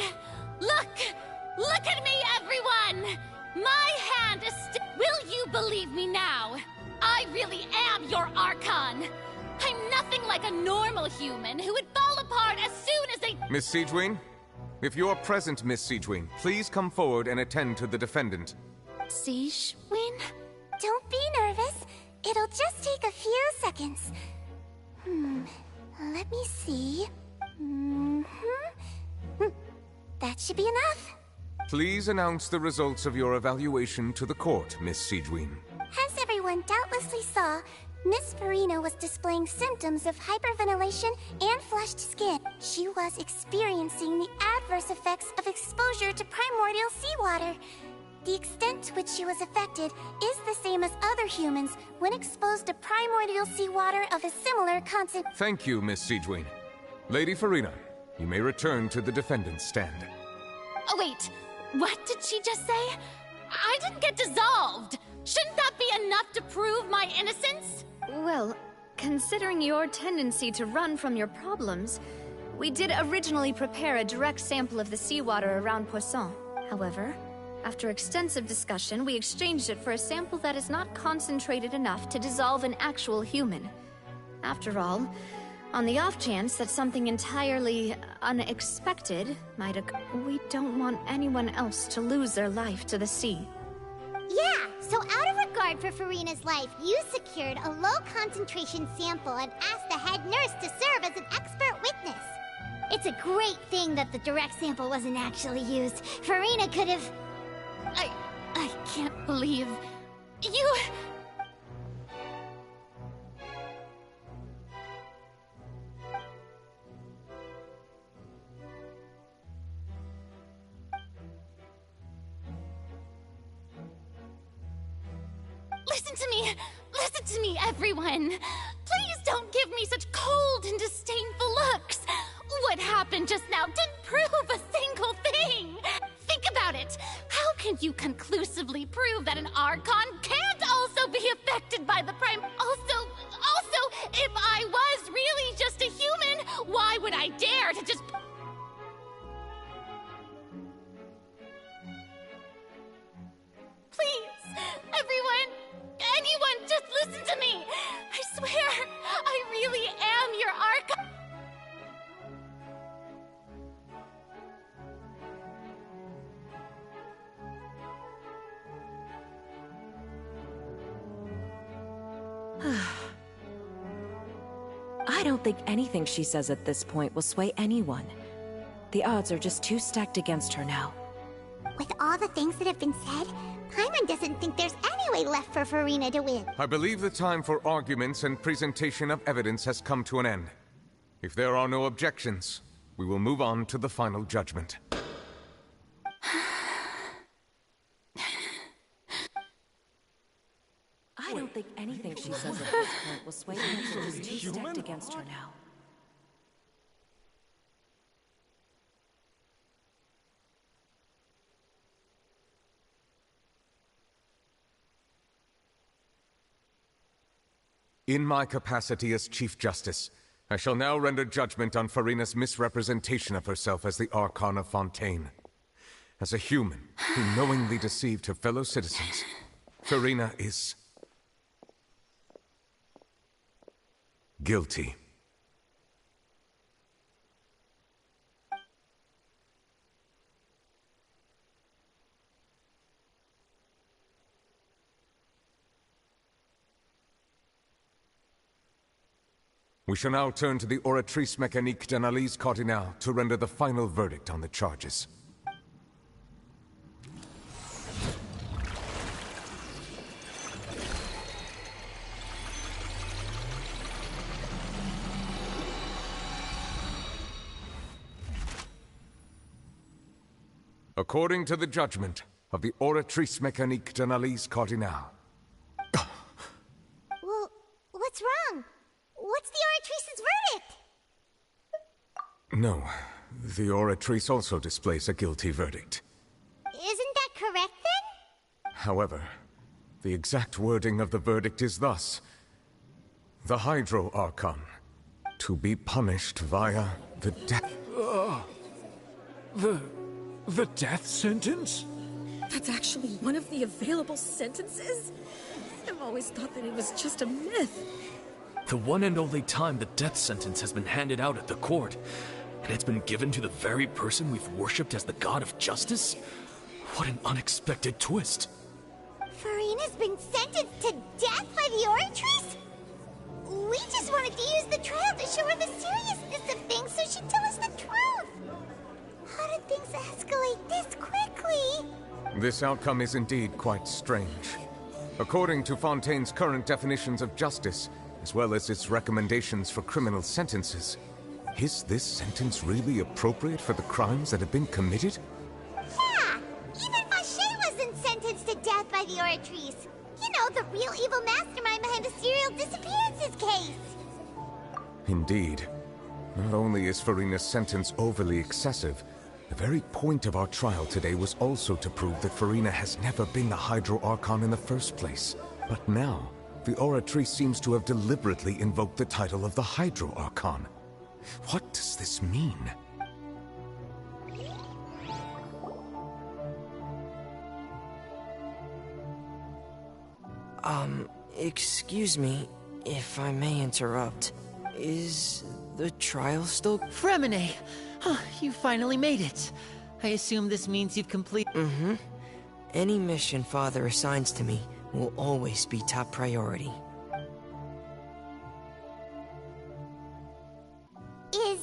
Look at me, everyone! My hand is Will you believe me now? I really am your Archon! I'm nothing like a normal human who would fall apart as soon as they— Miss Siegewien? If you're present, Miss Siegewien, please come forward and attend to the defendant. Siegewien? Don't be nervous. It'll just take a few seconds. Let me see. That should be enough. Please announce the results of your evaluation to the court, Miss Siegewien. As everyone doubtlessly saw, Miss Farina was displaying symptoms of hyperventilation and flushed skin. She was experiencing the adverse effects of exposure to primordial seawater. The extent to which she was affected is the same as other humans when exposed to primordial seawater of a similar concentration. Thank you, Miss Siegewien. Lady Farina, you may return to the defendant's stand. Oh, wait. What did she just say? I didn't get dissolved. Shouldn't that be enough to prove my innocence? Well, considering your tendency to run from your problems, we did originally prepare a direct sample of the seawater around Poisson. However, After extensive discussion, we exchanged it for a sample that is not concentrated enough to dissolve an actual human. After all, on the off chance that something entirely unexpected might occur, we don't want anyone else to lose their life to the sea. Yeah, so out of regard for Furina's life, you secured a low-concentration sample and asked the head nurse to serve as an expert witness. It's a great thing that the direct sample wasn't actually used. Furina could have... I can't believe... you... Listen to me, everyone. Please don't give me such cold and disdainful looks. What happened just now didn't prove a single thing. Think about it. How can you conclusively prove that an Archon can't also be affected by the Prime? Also, if I was really just a human, why would I dare to just... Please, everyone, anyone, just listen to me. I swear, I really am your Archon. I don't think anything she says at this point will sway anyone. The odds are just too stacked against her now. With all the things that have been said, Paimon doesn't think there's any way left for Furina to win. I believe the time for arguments and presentation of evidence has come to an end. If there are no objections, we will move on to the final judgment. I don't think anything she says at this point will sway anyone. She's too stacked against her now. In my capacity as Chief Justice, I shall now render judgment on Furina's misrepresentation of herself as the Archon of Fontaine. As a human who knowingly deceived her fellow citizens, Furina is... guilty. We shall now turn to the Oratrice Mécanique d'Analyse Cardinale to render the final verdict on the charges. According to the judgment of the Oratrice Mécanique d'Analyse Cardinale. Well, what's wrong? What's the Oratrice's verdict? No, the Oratrice also displays a guilty verdict. Isn't that correct then? However, the exact wording of the verdict is thus: the Hydro Archon, to be punished via the death... The death sentence? That's actually one of the available sentences? I've always thought that it was just a myth. The one and only time the death sentence has been handed out at the court, and it's been given to the very person we've worshipped as the god of justice? What an unexpected twist. Furina's been sentenced to death by the Oratrice? We just wanted to use the trial to show her the seriousness of things so she'd tell us the truth. How did things escalate this quickly? This outcome is indeed quite strange. According to Fontaine's current definitions of justice, as well as its recommendations for criminal sentences, is this sentence really appropriate for the crimes that have been committed? Yeah! Even Vacher wasn't sentenced to death by the Oratrice. You know, the real evil mastermind behind the serial disappearances case. Indeed. Not only is Furina's sentence overly excessive, the very point of our trial today was also to prove that Furina has never been the Hydro Archon in the first place. But now, the Oratrice seems to have deliberately invoked the title of the Hydro Archon. What does this mean? Excuse me, if I may interrupt. Is the trial still— Fremine! Huh, you finally made it. I assume this means you've completed— Mm-hmm. Any mission Father assigns to me will always be top priority. Is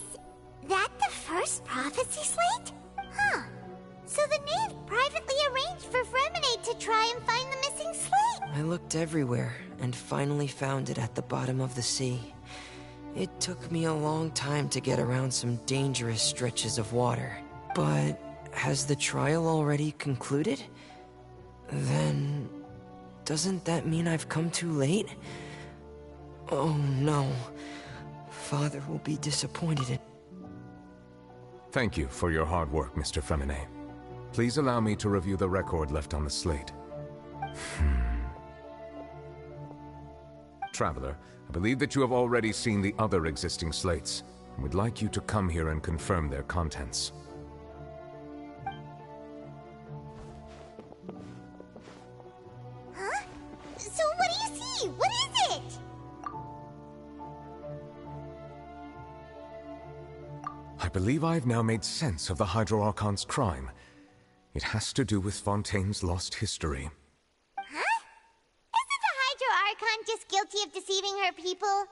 that the first prophecy slate? Huh. So the knave privately arranged for Fremine to try and find the missing slate. I looked everywhere and finally found it at the bottom of the sea. It took me a long time to get around some dangerous stretches of water. But has the trial already concluded? Then doesn't that mean I've come too late? Oh no. Father will be disappointed in— Thank you for your hard work, Mr. Fremine. Please allow me to review the record left on the slate. Traveler, I believe that you have already seen the other existing slates, and would like you to come here and confirm their contents. Huh? So what do you see? What is it? I believe I've now made sense of the Hydro Archon's crime. It has to do with Fontaine's lost history. Huh? Isn't the Hydro Archon just guilty of deceiving her people?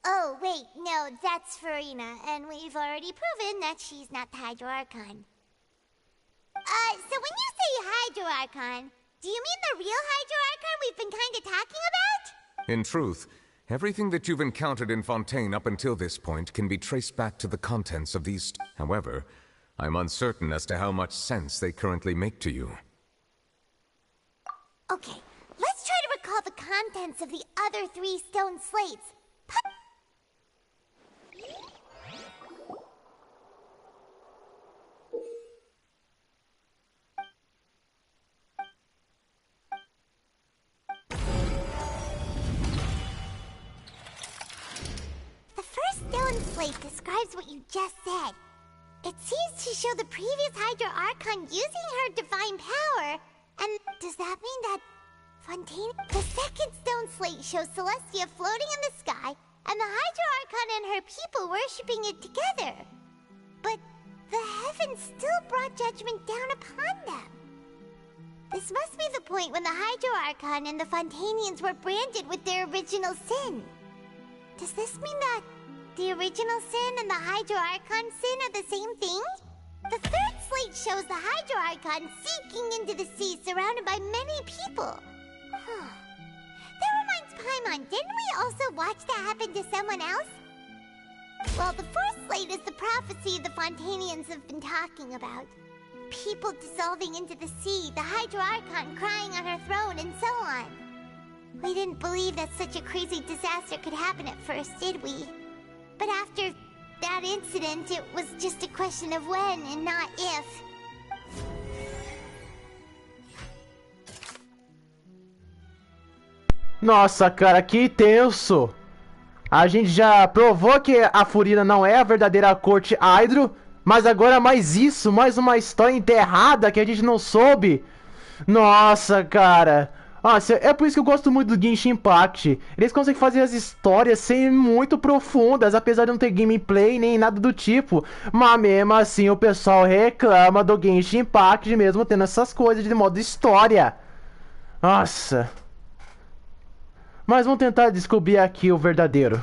Oh, wait, no, that's Farina, and we've already proven that she's not the Hydro Archon. So when you say Hydro Archon, do you mean the real Hydro Archon we've been kinda talking about? In truth, everything that you've encountered in Fontaine up until this point can be traced back to the contents of these. However, I'm uncertain as to how much sense they currently make to you. Okay, let's try to recall the contents of the other 3 stone slates. The first stone slate describes what you just said. It seems to show the previous Hydro Archon using her divine power. And does that mean that Fontaine— The second stone slate shows Celestia floating in the sky, and the Hydro Archon and her people worshipping it together. But the heavens still brought judgment down upon them. This must be the point when the Hydro Archon and the Fontainians were branded with their original sin. Does this mean that the original sin and the Hydro Archon sin are the same thing? The third slate shows the Hydro Archon sinking into the sea surrounded by many people. That reminds Paimon, didn't we also watch that happen to someone else? Well, the fourth slate is the prophecy the Fontainians have been talking about. People dissolving into the sea, the Hydro Archon crying on her throne, and so on. We didn't believe that such a crazy disaster could happen at first, did we? But after that incident, it was just a question of when and not if. Nossa, cara, que tenso! A gente já provou que a Furina não é a verdadeira corte Hydro, mas agora mais isso, mais uma história enterrada que a gente não soube. Nossa, cara. Nossa, é por isso que eu gosto muito do Genshin Impact. Eles conseguem fazer as histórias serem muito profundas, apesar de não ter gameplay nem nada do tipo. Mas mesmo assim o pessoal reclama do Genshin Impact mesmo tendo essas coisas de modo história. Nossa. Mas vamos tentar descobrir aqui o verdadeiro.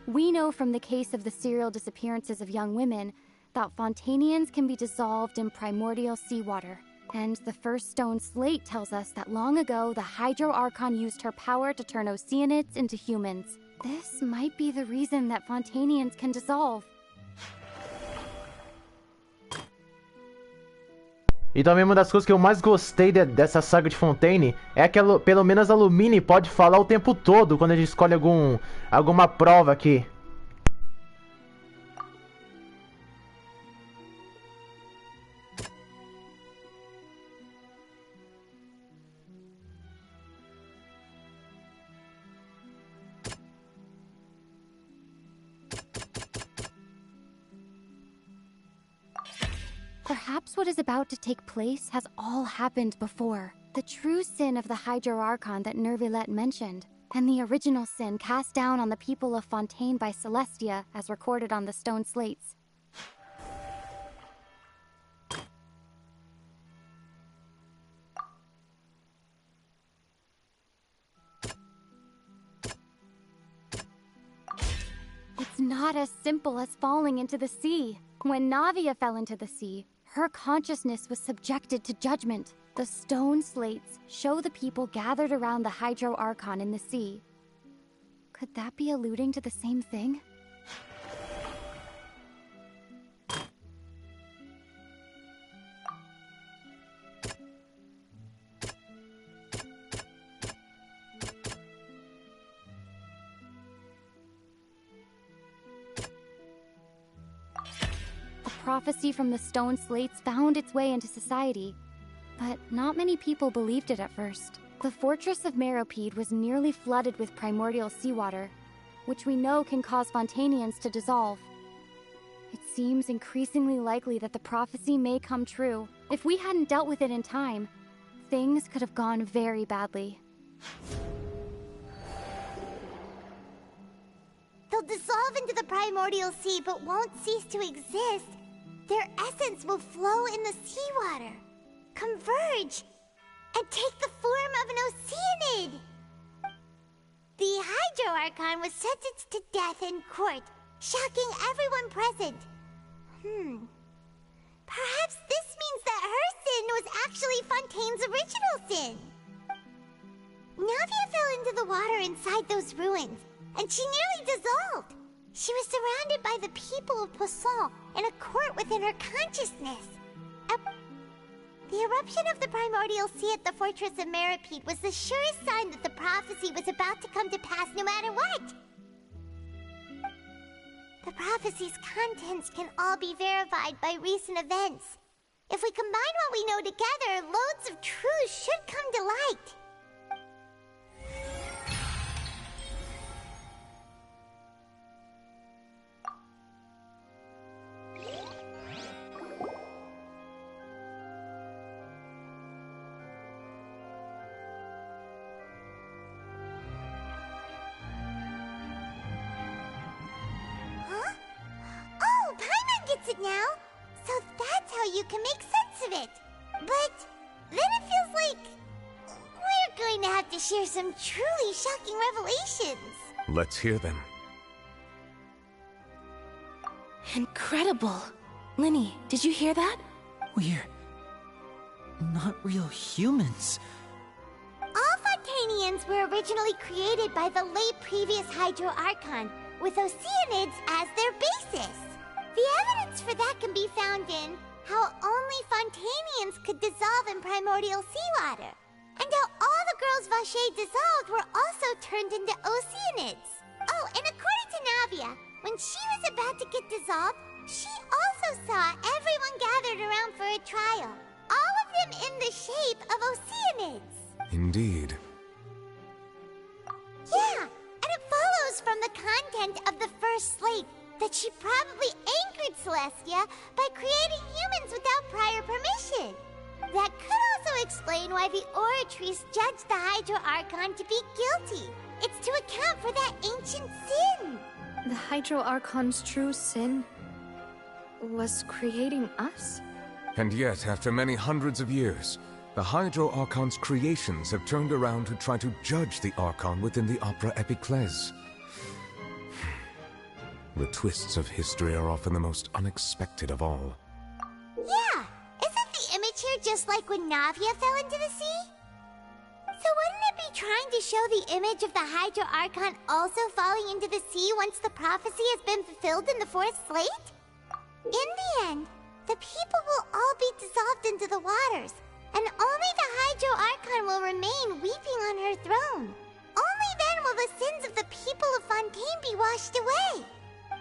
We know from the case of the serial disappearances of young women that Fontainians can be dissolved in primordial seawater. And the first stone slate tells us that long ago, the Hydro Archon used her power to turn Oceanids into humans. This might be the reason that Fontainians can dissolve. E também uma das coisas que eu mais gostei dessa saga de Fontaine é que pelo menos a Lumine pode falar o tempo todo quando a gente escolhe alguma prova aqui. Perhaps what is about to take place has all happened before. The true sin of the Hydro Archon that Nervilette mentioned, and the original sin cast down on the people of Fontaine by Celestia as recorded on the stone slates. It's not as simple as falling into the sea. When Navia fell into the sea, her consciousness was subjected to judgment. The stone slates show the people gathered around the Hydro Archon in the sea. Could that be alluding to the same thing? Prophecy from the stone slates found its way into society, but not many people believed it at first. The fortress of Meropide was nearly flooded with primordial seawater, which we know can cause Fontainians to dissolve. It seems increasingly likely that the prophecy may come true. If we hadn't dealt with it in time, things could have gone very badly. They'll dissolve into the primordial sea but won't cease to exist. Their essence will flow in the seawater, converge, and take the form of an oceanid. The Hydro Archon was sentenced to death in court, shocking everyone present. Perhaps this means that her sin was actually Fontaine's original sin. Navia fell into the water inside those ruins, and she nearly dissolved. She was surrounded by the people of Poisson in a court within her consciousness. The eruption of the primordial sea at the fortress of Meropide was the surest sign that the prophecy was about to come to pass no matter what. The prophecy's contents can all be verified by recent events. If we combine what we know together, loads of truth should come to light. It now, so that's how you can make sense of it. But then it feels like we're going to have to share some truly shocking revelations. Let's hear them. Incredible. Linny, did you hear that? We're not real humans. All Fontainians were originally created by the late previous Hydro Archon, with oceanids as their basis. The evidence for that can be found in how only Fontainians could dissolve in primordial seawater, and how all the girls Vacher dissolved were also turned into oceanids. Oh, and according to Navia, when she was about to get dissolved, she also saw everyone gathered around for a trial, all of them in the shape of oceanids. Indeed. Yeah, and it follows from the content of the first slate that she probably angered Celestia by creating humans without prior permission. That could also explain why the Oratrice judged the Hydro Archon to be guilty. It's to account for that ancient sin. The Hydro Archon's true sin was creating us? And yet, after many hundreds of years, the Hydro Archon's creations have turned around to try to judge the Archon within the Opera Epiclese. The twists of history are often the most unexpected of all. Yeah! Isn't the image here just like when Navia fell into the sea? So wouldn't it be trying to show the image of the Hydro Archon also falling into the sea once the prophecy has been fulfilled in the fourth slate? In the end, the people will all be dissolved into the waters, and only the Hydro Archon will remain weeping on her throne. Only then will the sins of the people of Fontaine be washed away.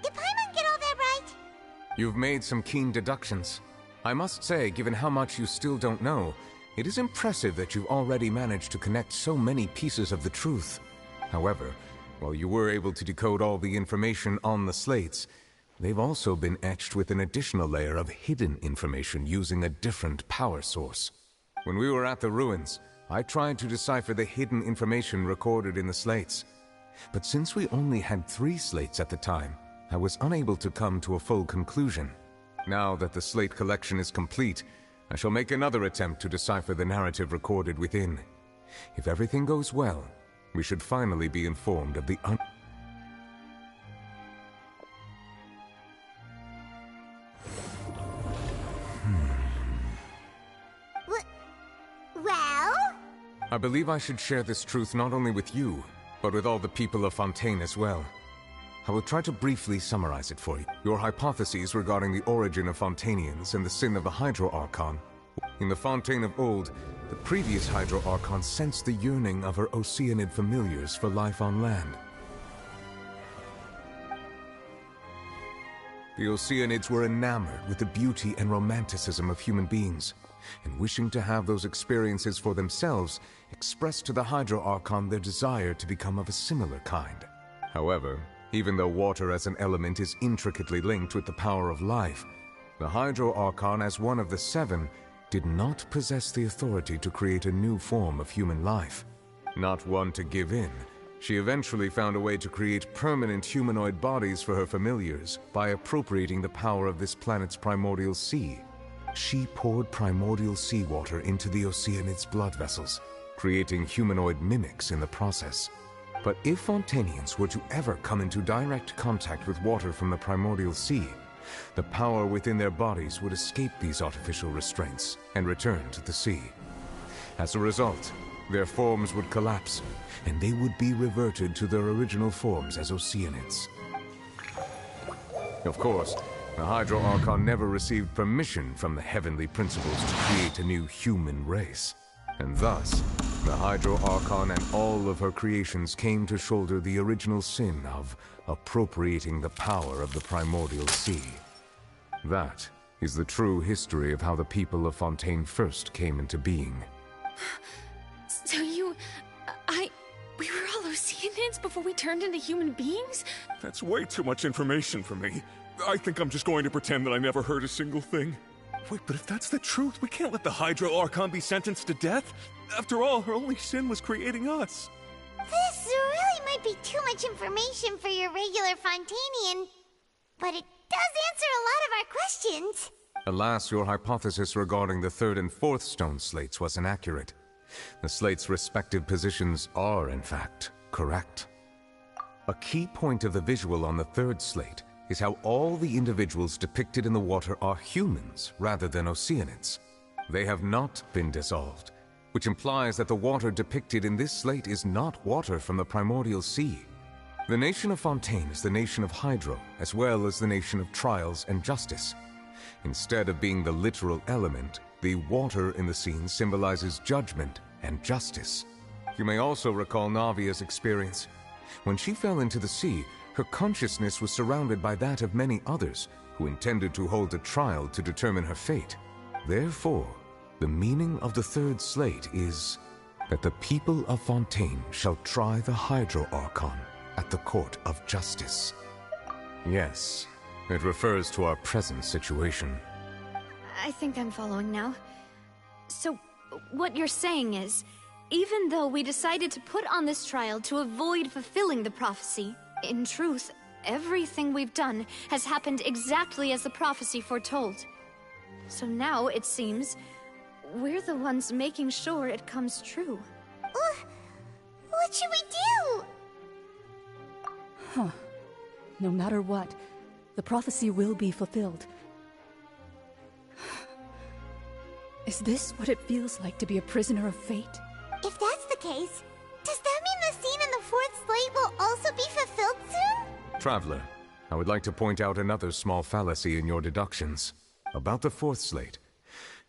Did Paimon get all that right? You've made some keen deductions. I must say, given how much you still don't know, it is impressive that you've already managed to connect so many pieces of the truth. However, while you were able to decode all the information on the slates, they've also been etched with an additional layer of hidden information using a different power source. When we were at the ruins, I tried to decipher the hidden information recorded in the slates. But since we only had 3 slates at the time, I was unable to come to a full conclusion. Now that the slate collection is complete, I shall make another attempt to decipher the narrative recorded within. If everything goes well, we should finally be informed of the Well? I believe I should share this truth not only with you, but with all the people of Fontaine as well. I will try to briefly summarize it for you. Your hypotheses regarding the origin of Fontainians and the sin of the Hydro Archon. In the Fontaine of old, the previous Hydro Archon sensed the yearning of her Oceanid familiars for life on land. The Oceanids were enamored with the beauty and romanticism of human beings, and wishing to have those experiences for themselves, expressed to the Hydro Archon their desire to become of a similar kind. However, even though water as an element is intricately linked with the power of life, the Hydro Archon, as one of the 7, did not possess the authority to create a new form of human life. Not one to give in, she eventually found a way to create permanent humanoid bodies for her familiars by appropriating the power of this planet's primordial sea. She poured primordial seawater into the Oceanids' blood vessels, creating humanoid mimics in the process. But if Fontainians were to ever come into direct contact with water from the primordial sea, the power within their bodies would escape these artificial restraints and return to the sea. As a result, their forms would collapse, and they would be reverted to their original forms as Oceanids. Of course, the Hydro Archon never received permission from the heavenly principles to create a new human race. And thus, the Hydro Archon and all of her creations came to shoulder the original sin of appropriating the power of the primordial sea. That is the true history of how the people of Fontaine first came into being. So we were all Oceanids before we turned into human beings? That's way too much information for me. I think I'm just going to pretend that I never heard a single thing. Wait, but if that's the truth, we can't let the Hydro Archon be sentenced to death. After all, her only sin was creating us. This really might be too much information for your regular Fontainian, but it does answer a lot of our questions. Alas, your hypothesis regarding the 3rd and 4th stone slates was inaccurate. The slates' respective positions are, in fact, correct. A key point of the visual on the 3rd slate is how all the individuals depicted in the water are humans rather than Oceanids. They have not been dissolved, which implies that the water depicted in this slate is not water from the primordial sea. The nation of Fontaine is the nation of Hydro, as well as the nation of trials and justice. Instead of being the literal element, the water in the scene symbolizes judgment and justice. You may also recall Navia's experience. When she fell into the sea, her consciousness was surrounded by that of many others who intended to hold a trial to determine her fate. Therefore, the meaning of the 3rd slate is that the people of Fontaine shall try the Hydro Archon at the court of justice. Yes, it refers to our present situation. I think I'm following now. So, what you're saying is, even though we decided to put on this trial to avoid fulfilling the prophecy, in truth, everything we've done has happened exactly as the prophecy foretold. So now, it seems, we're the ones making sure it comes true. What should we do? Huh. No matter what, the prophecy will be fulfilled. Is this what it feels like to be a prisoner of fate? If that's the case, does that mean the scene in the 4th slate will also be fulfilled soon? Traveler, I would like to point out another small fallacy in your deductions. About the 4th slate,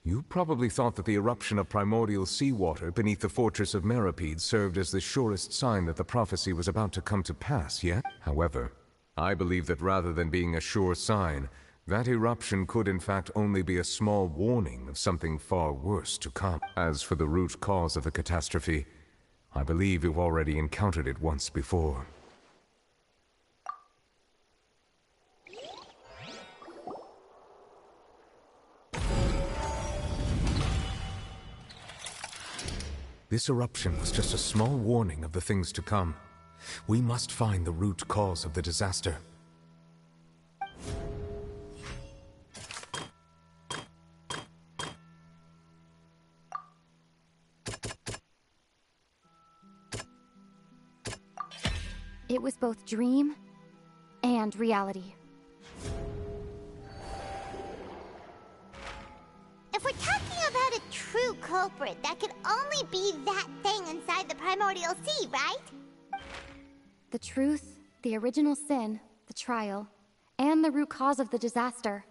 you probably thought that the eruption of primordial seawater beneath the fortress of Meripede served as the surest sign that the prophecy was about to come to pass, yet? However, I believe that rather than being a sure sign, that eruption could in fact only be a small warning of something far worse to come. As for the root cause of the catastrophe, I believe you've already encountered it once before. This eruption was just a small warning of the things to come. We must find the root cause of the disaster. It was both dream and reality. If we're talking about a true culprit, that could only be that thing inside the primordial sea, right? The truth, the original sin, the trial, and the root cause of the disaster.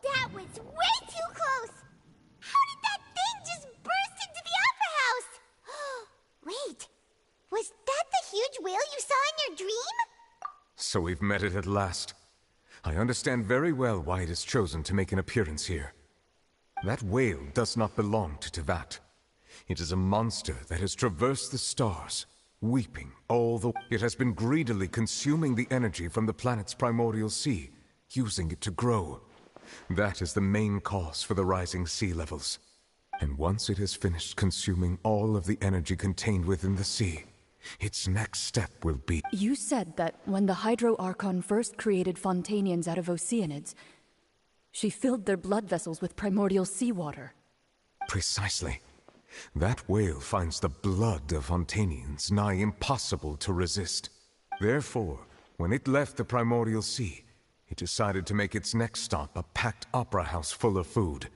That was way too close! How did that thing just burst into the Opera House? Wait, was that the huge whale you saw in your dream? So we've met it at last. I understand very well why it has chosen to make an appearance here. That whale does not belong to Tevat. It is a monster that has traversed the stars, weeping all the... It has been greedily consuming the energy from the planet's primordial sea, using it to grow. That is the main cause for the rising sea levels. And once it has finished consuming all of the energy contained within the sea, its next step will be... You said that when the Hydro Archon first created Fontanians out of Oceanids, she filled their blood vessels with primordial seawater. Precisely. That whale finds the blood of Fontanians nigh impossible to resist. Therefore, when it left the primordial sea, it decided to make its next stop a packed opera house full of food.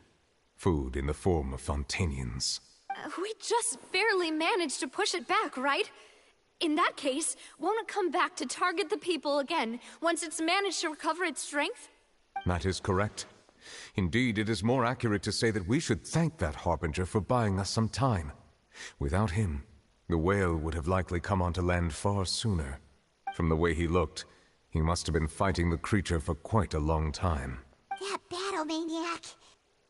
Food in the form of Fontanians. We just barely managed to push it back, right? In that case, won't it come back to target the people again once it's managed to recover its strength? That is correct. Indeed, it is more accurate to say that we should thank that Harbinger for buying us some time. Without him, the whale would have likely come onto land far sooner. From the way he looked, he must have been fighting the creature for quite a long time. That battle maniac.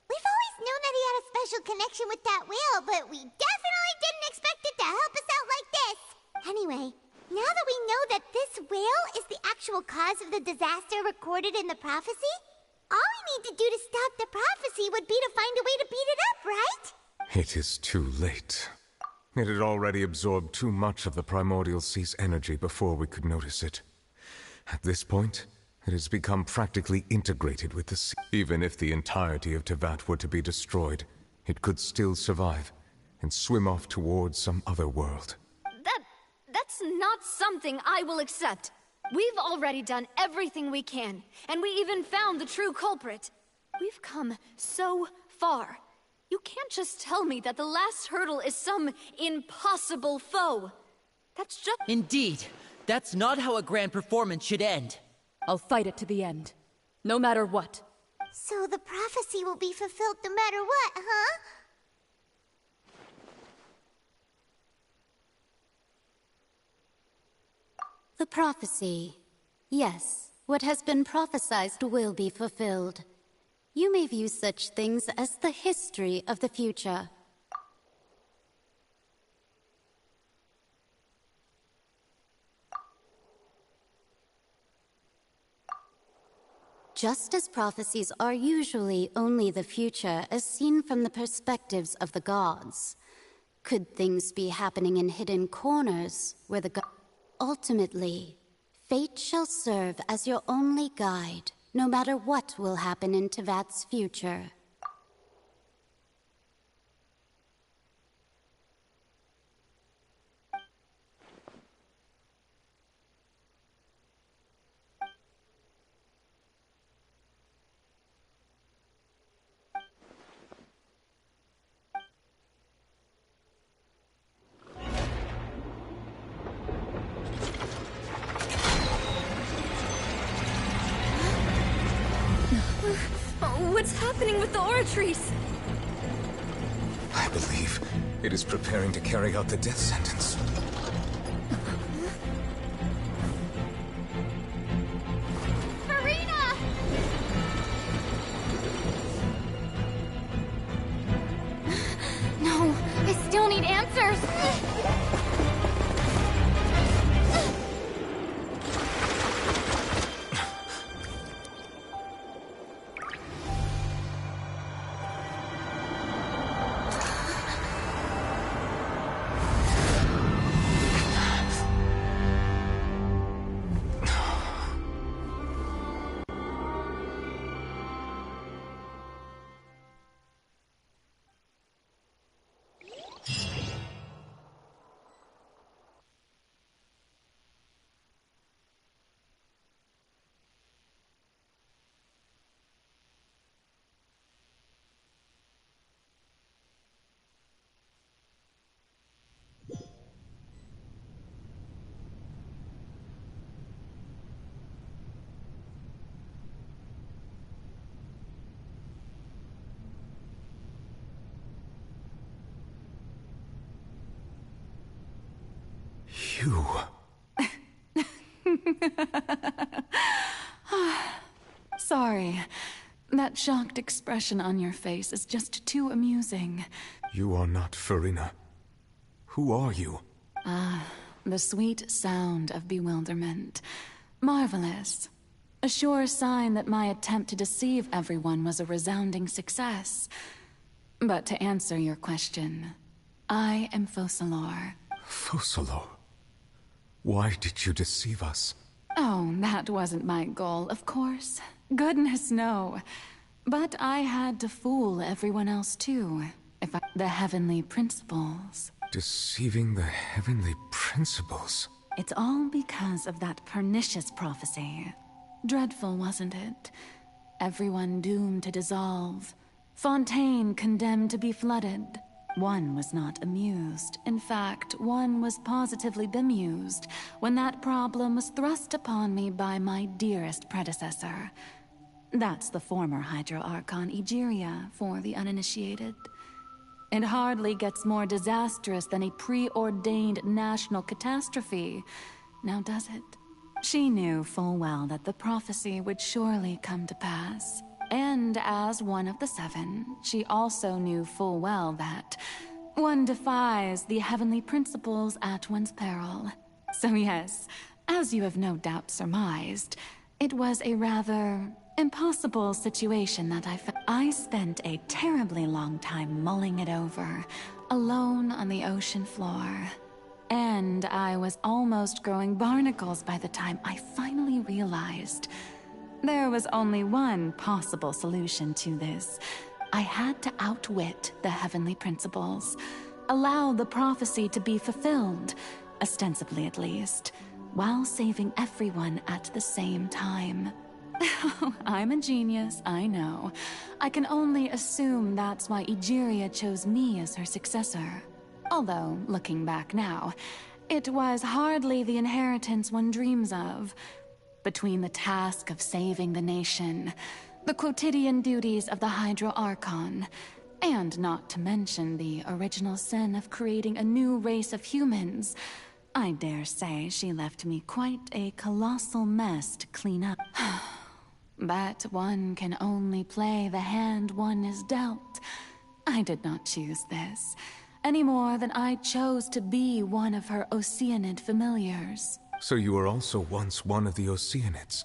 We've always known that he had a special connection with that whale, but we definitely didn't expect it to help us out like this. Anyway, now that we know that this whale is the actual cause of the disaster recorded in the prophecy, all we need to do to stop the prophecy would be to find a way to beat it up, right? It is too late. It had already absorbed too much of the primordial sea's energy before we could notice it. At this point, it has become practically integrated with the sea. Even if the entirety of Tevat were to be destroyed, it could still survive and swim off towards some other world. That's not something I will accept. We've already done everything we can, and we even found the true culprit. We've come so far. You can't just tell me that the last hurdle is some impossible foe. That's just... Indeed. That's not how a grand performance should end. I'll fight it to the end. No matter what. So the prophecy will be fulfilled no matter what, huh? The prophecy. Yes, what has been prophesied will be fulfilled. You may view such things as the history of the future. Just as prophecies are usually only the future as seen from the perspectives of the gods, could things be happening in hidden corners where the ultimately, fate shall serve as your only guide, no matter what will happen in Tevat's future. What's happening with the oratories? I believe it is preparing to carry out the death sentence. Farina! No, I still need answers. You... Sorry. That shocked expression on your face is just too amusing. You are not Farina. Who are you? The sweet sound of bewilderment. Marvelous. A sure sign that my attempt to deceive everyone was a resounding success. But to answer your question, I am Focalor. Focalor? Why did you deceive us? Oh, that wasn't my goal, of course. Goodness, no. But I had to fool everyone else too. The heavenly principles. Deceiving the heavenly principles? It's all because of that pernicious prophecy. Dreadful, wasn't it? Everyone doomed to dissolve. Fontaine condemned to be flooded. One was not amused. In fact, one was positively bemused when that problem was thrust upon me by my dearest predecessor. That's the former Hydro Archon Egeria, for the uninitiated. It hardly gets more disastrous than a preordained national catastrophe, now does it? She knew full well that the prophecy would surely come to pass. And as one of the seven, she also knew full well that one defies the heavenly principles at one's peril. So yes, as you have no doubt surmised, it was a rather impossible situation that I spent a terribly long time mulling it over, alone on the ocean floor. And I was almost growing barnacles by the time I finally realized there was only one possible solution to this. I had to outwit the heavenly principles, allow the prophecy to be fulfilled, ostensibly at least, while saving everyone at the same time. I'm a genius, I know. I can only assume that's why Egeria chose me as her successor. Although, looking back now, it was hardly the inheritance one dreams of. Between the task of saving the nation, the quotidian duties of the Hydro Archon, and not to mention the original sin of creating a new race of humans, I dare say she left me quite a colossal mess to clean up. But one can only play the hand one is dealt. I did not choose this, any more than I chose to be one of her Oceanid familiars. So you were also once one of the Oceanids,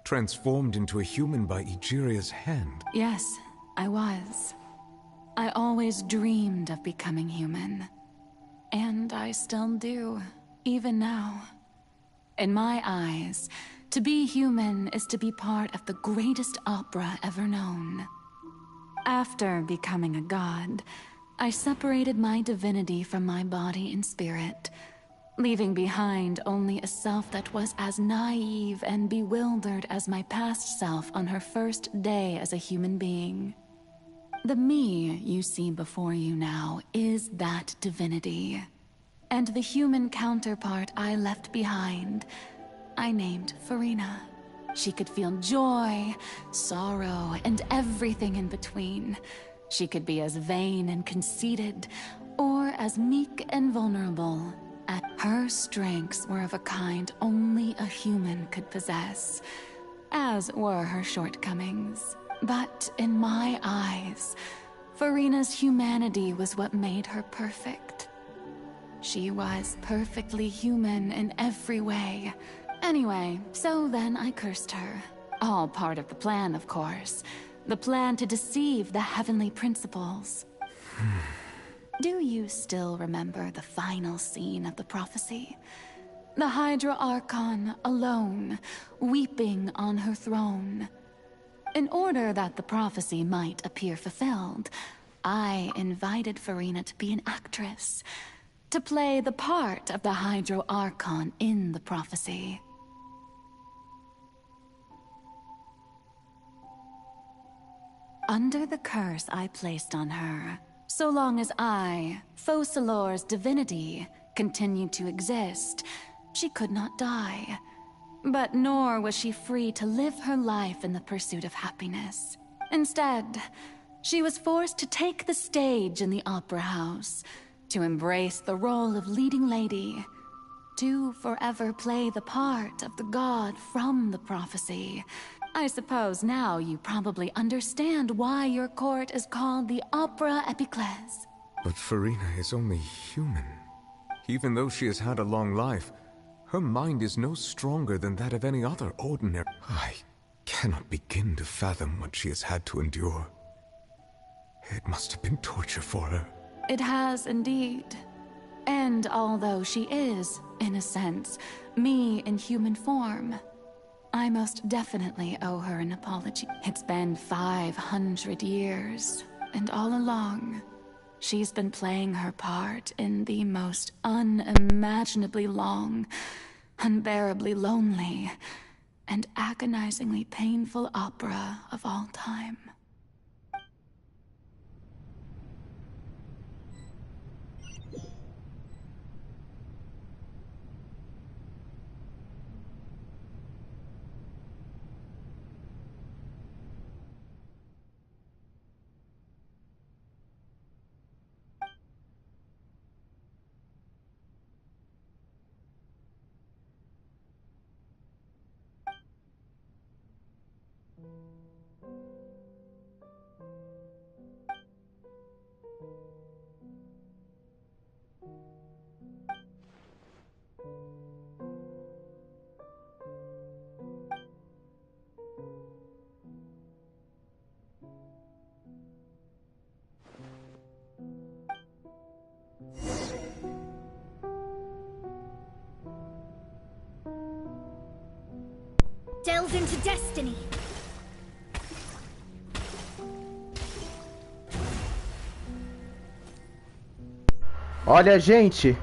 transformed into a human by Egeria's hand? Yes, I was. I always dreamed of becoming human. And I still do, even now. In my eyes, to be human is to be part of the greatest opera ever known. After becoming a god, I separated my divinity from my body and spirit, leaving behind only a self that was as naive and bewildered as my past self on her first day as a human being. The me you see before you now is that divinity. And the human counterpart I left behind, I named Farina. She could feel joy, sorrow, and everything in between. She could be as vain and conceited, or as meek and vulnerable. And her strengths were of a kind only a human could possess, as were her shortcomings. But in my eyes, Farina's humanity was what made her perfect. She was perfectly human in every way. Anyway, so then I cursed her. All part of the plan, of course. The plan to deceive the heavenly principles. Do you still remember the final scene of the prophecy? The Hydra Archon alone, weeping on her throne. In order that the prophecy might appear fulfilled, I invited Farina to be an actress, to play the part of the Hydro Archon in the prophecy. Under the curse I placed on her, so long as I, Focalor's divinity, continued to exist, she could not die. But nor was she free to live her life in the pursuit of happiness. Instead, she was forced to take the stage in the opera house, to embrace the role of leading lady, to forever play the part of the god from the prophecy. I suppose now you probably understand why your court is called the Opera Epiclese. But Farina is only human. Even though she has had a long life, her mind is no stronger than that of any other ordinary. I cannot begin to fathom what she has had to endure. It must have been torture for her. It has indeed. And although she is, in a sense, me in human form, I most definitely owe her an apology. It's been 500 years, and all along, she's been playing her part in the most unimaginably long, unbearably lonely, and agonizingly painful opera of all time. Delve into destiny. Olha, gente,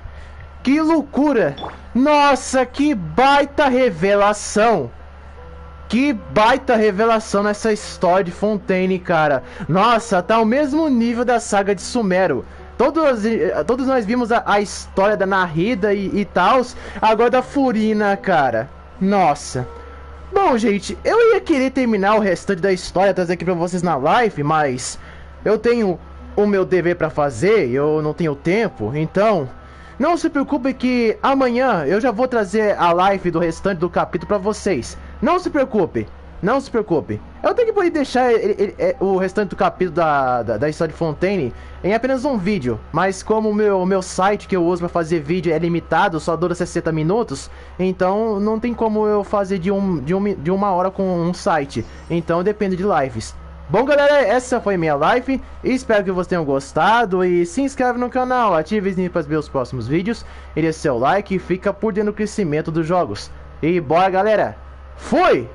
que loucura! Nossa, que baita revelação! Que baita revelação nessa história de Fontaine, cara. Nossa, tá ao mesmo nível da saga de Sumero. Todos nós vimos a história da Narrida e tals, agora da Furina, cara. Nossa. Bom, gente, eu ia querer terminar o restante da história, trazer aqui pra vocês na live, mas eu tenho o meu dever pra fazer, eu não tenho tempo, então não se preocupe que amanhã eu já vou trazer a live do restante do capítulo pra vocês. Não se preocupe, não se preocupe. Eu tenho que poder deixar o restante do capítulo da história de Fontaine em apenas um vídeo, mas como o meu site que eu uso pra fazer vídeo é limitado, só dura 60 minutos, então não tem como eu fazer de uma hora com um site, então depende de lives. Bom, galera, essa foi minha live, espero que vocês tenham gostado e se inscreve no canal, ative o sininho para ver os próximos vídeos, e deixe seu like e fica por dentro do crescimento dos jogos. E bora, galera, fui!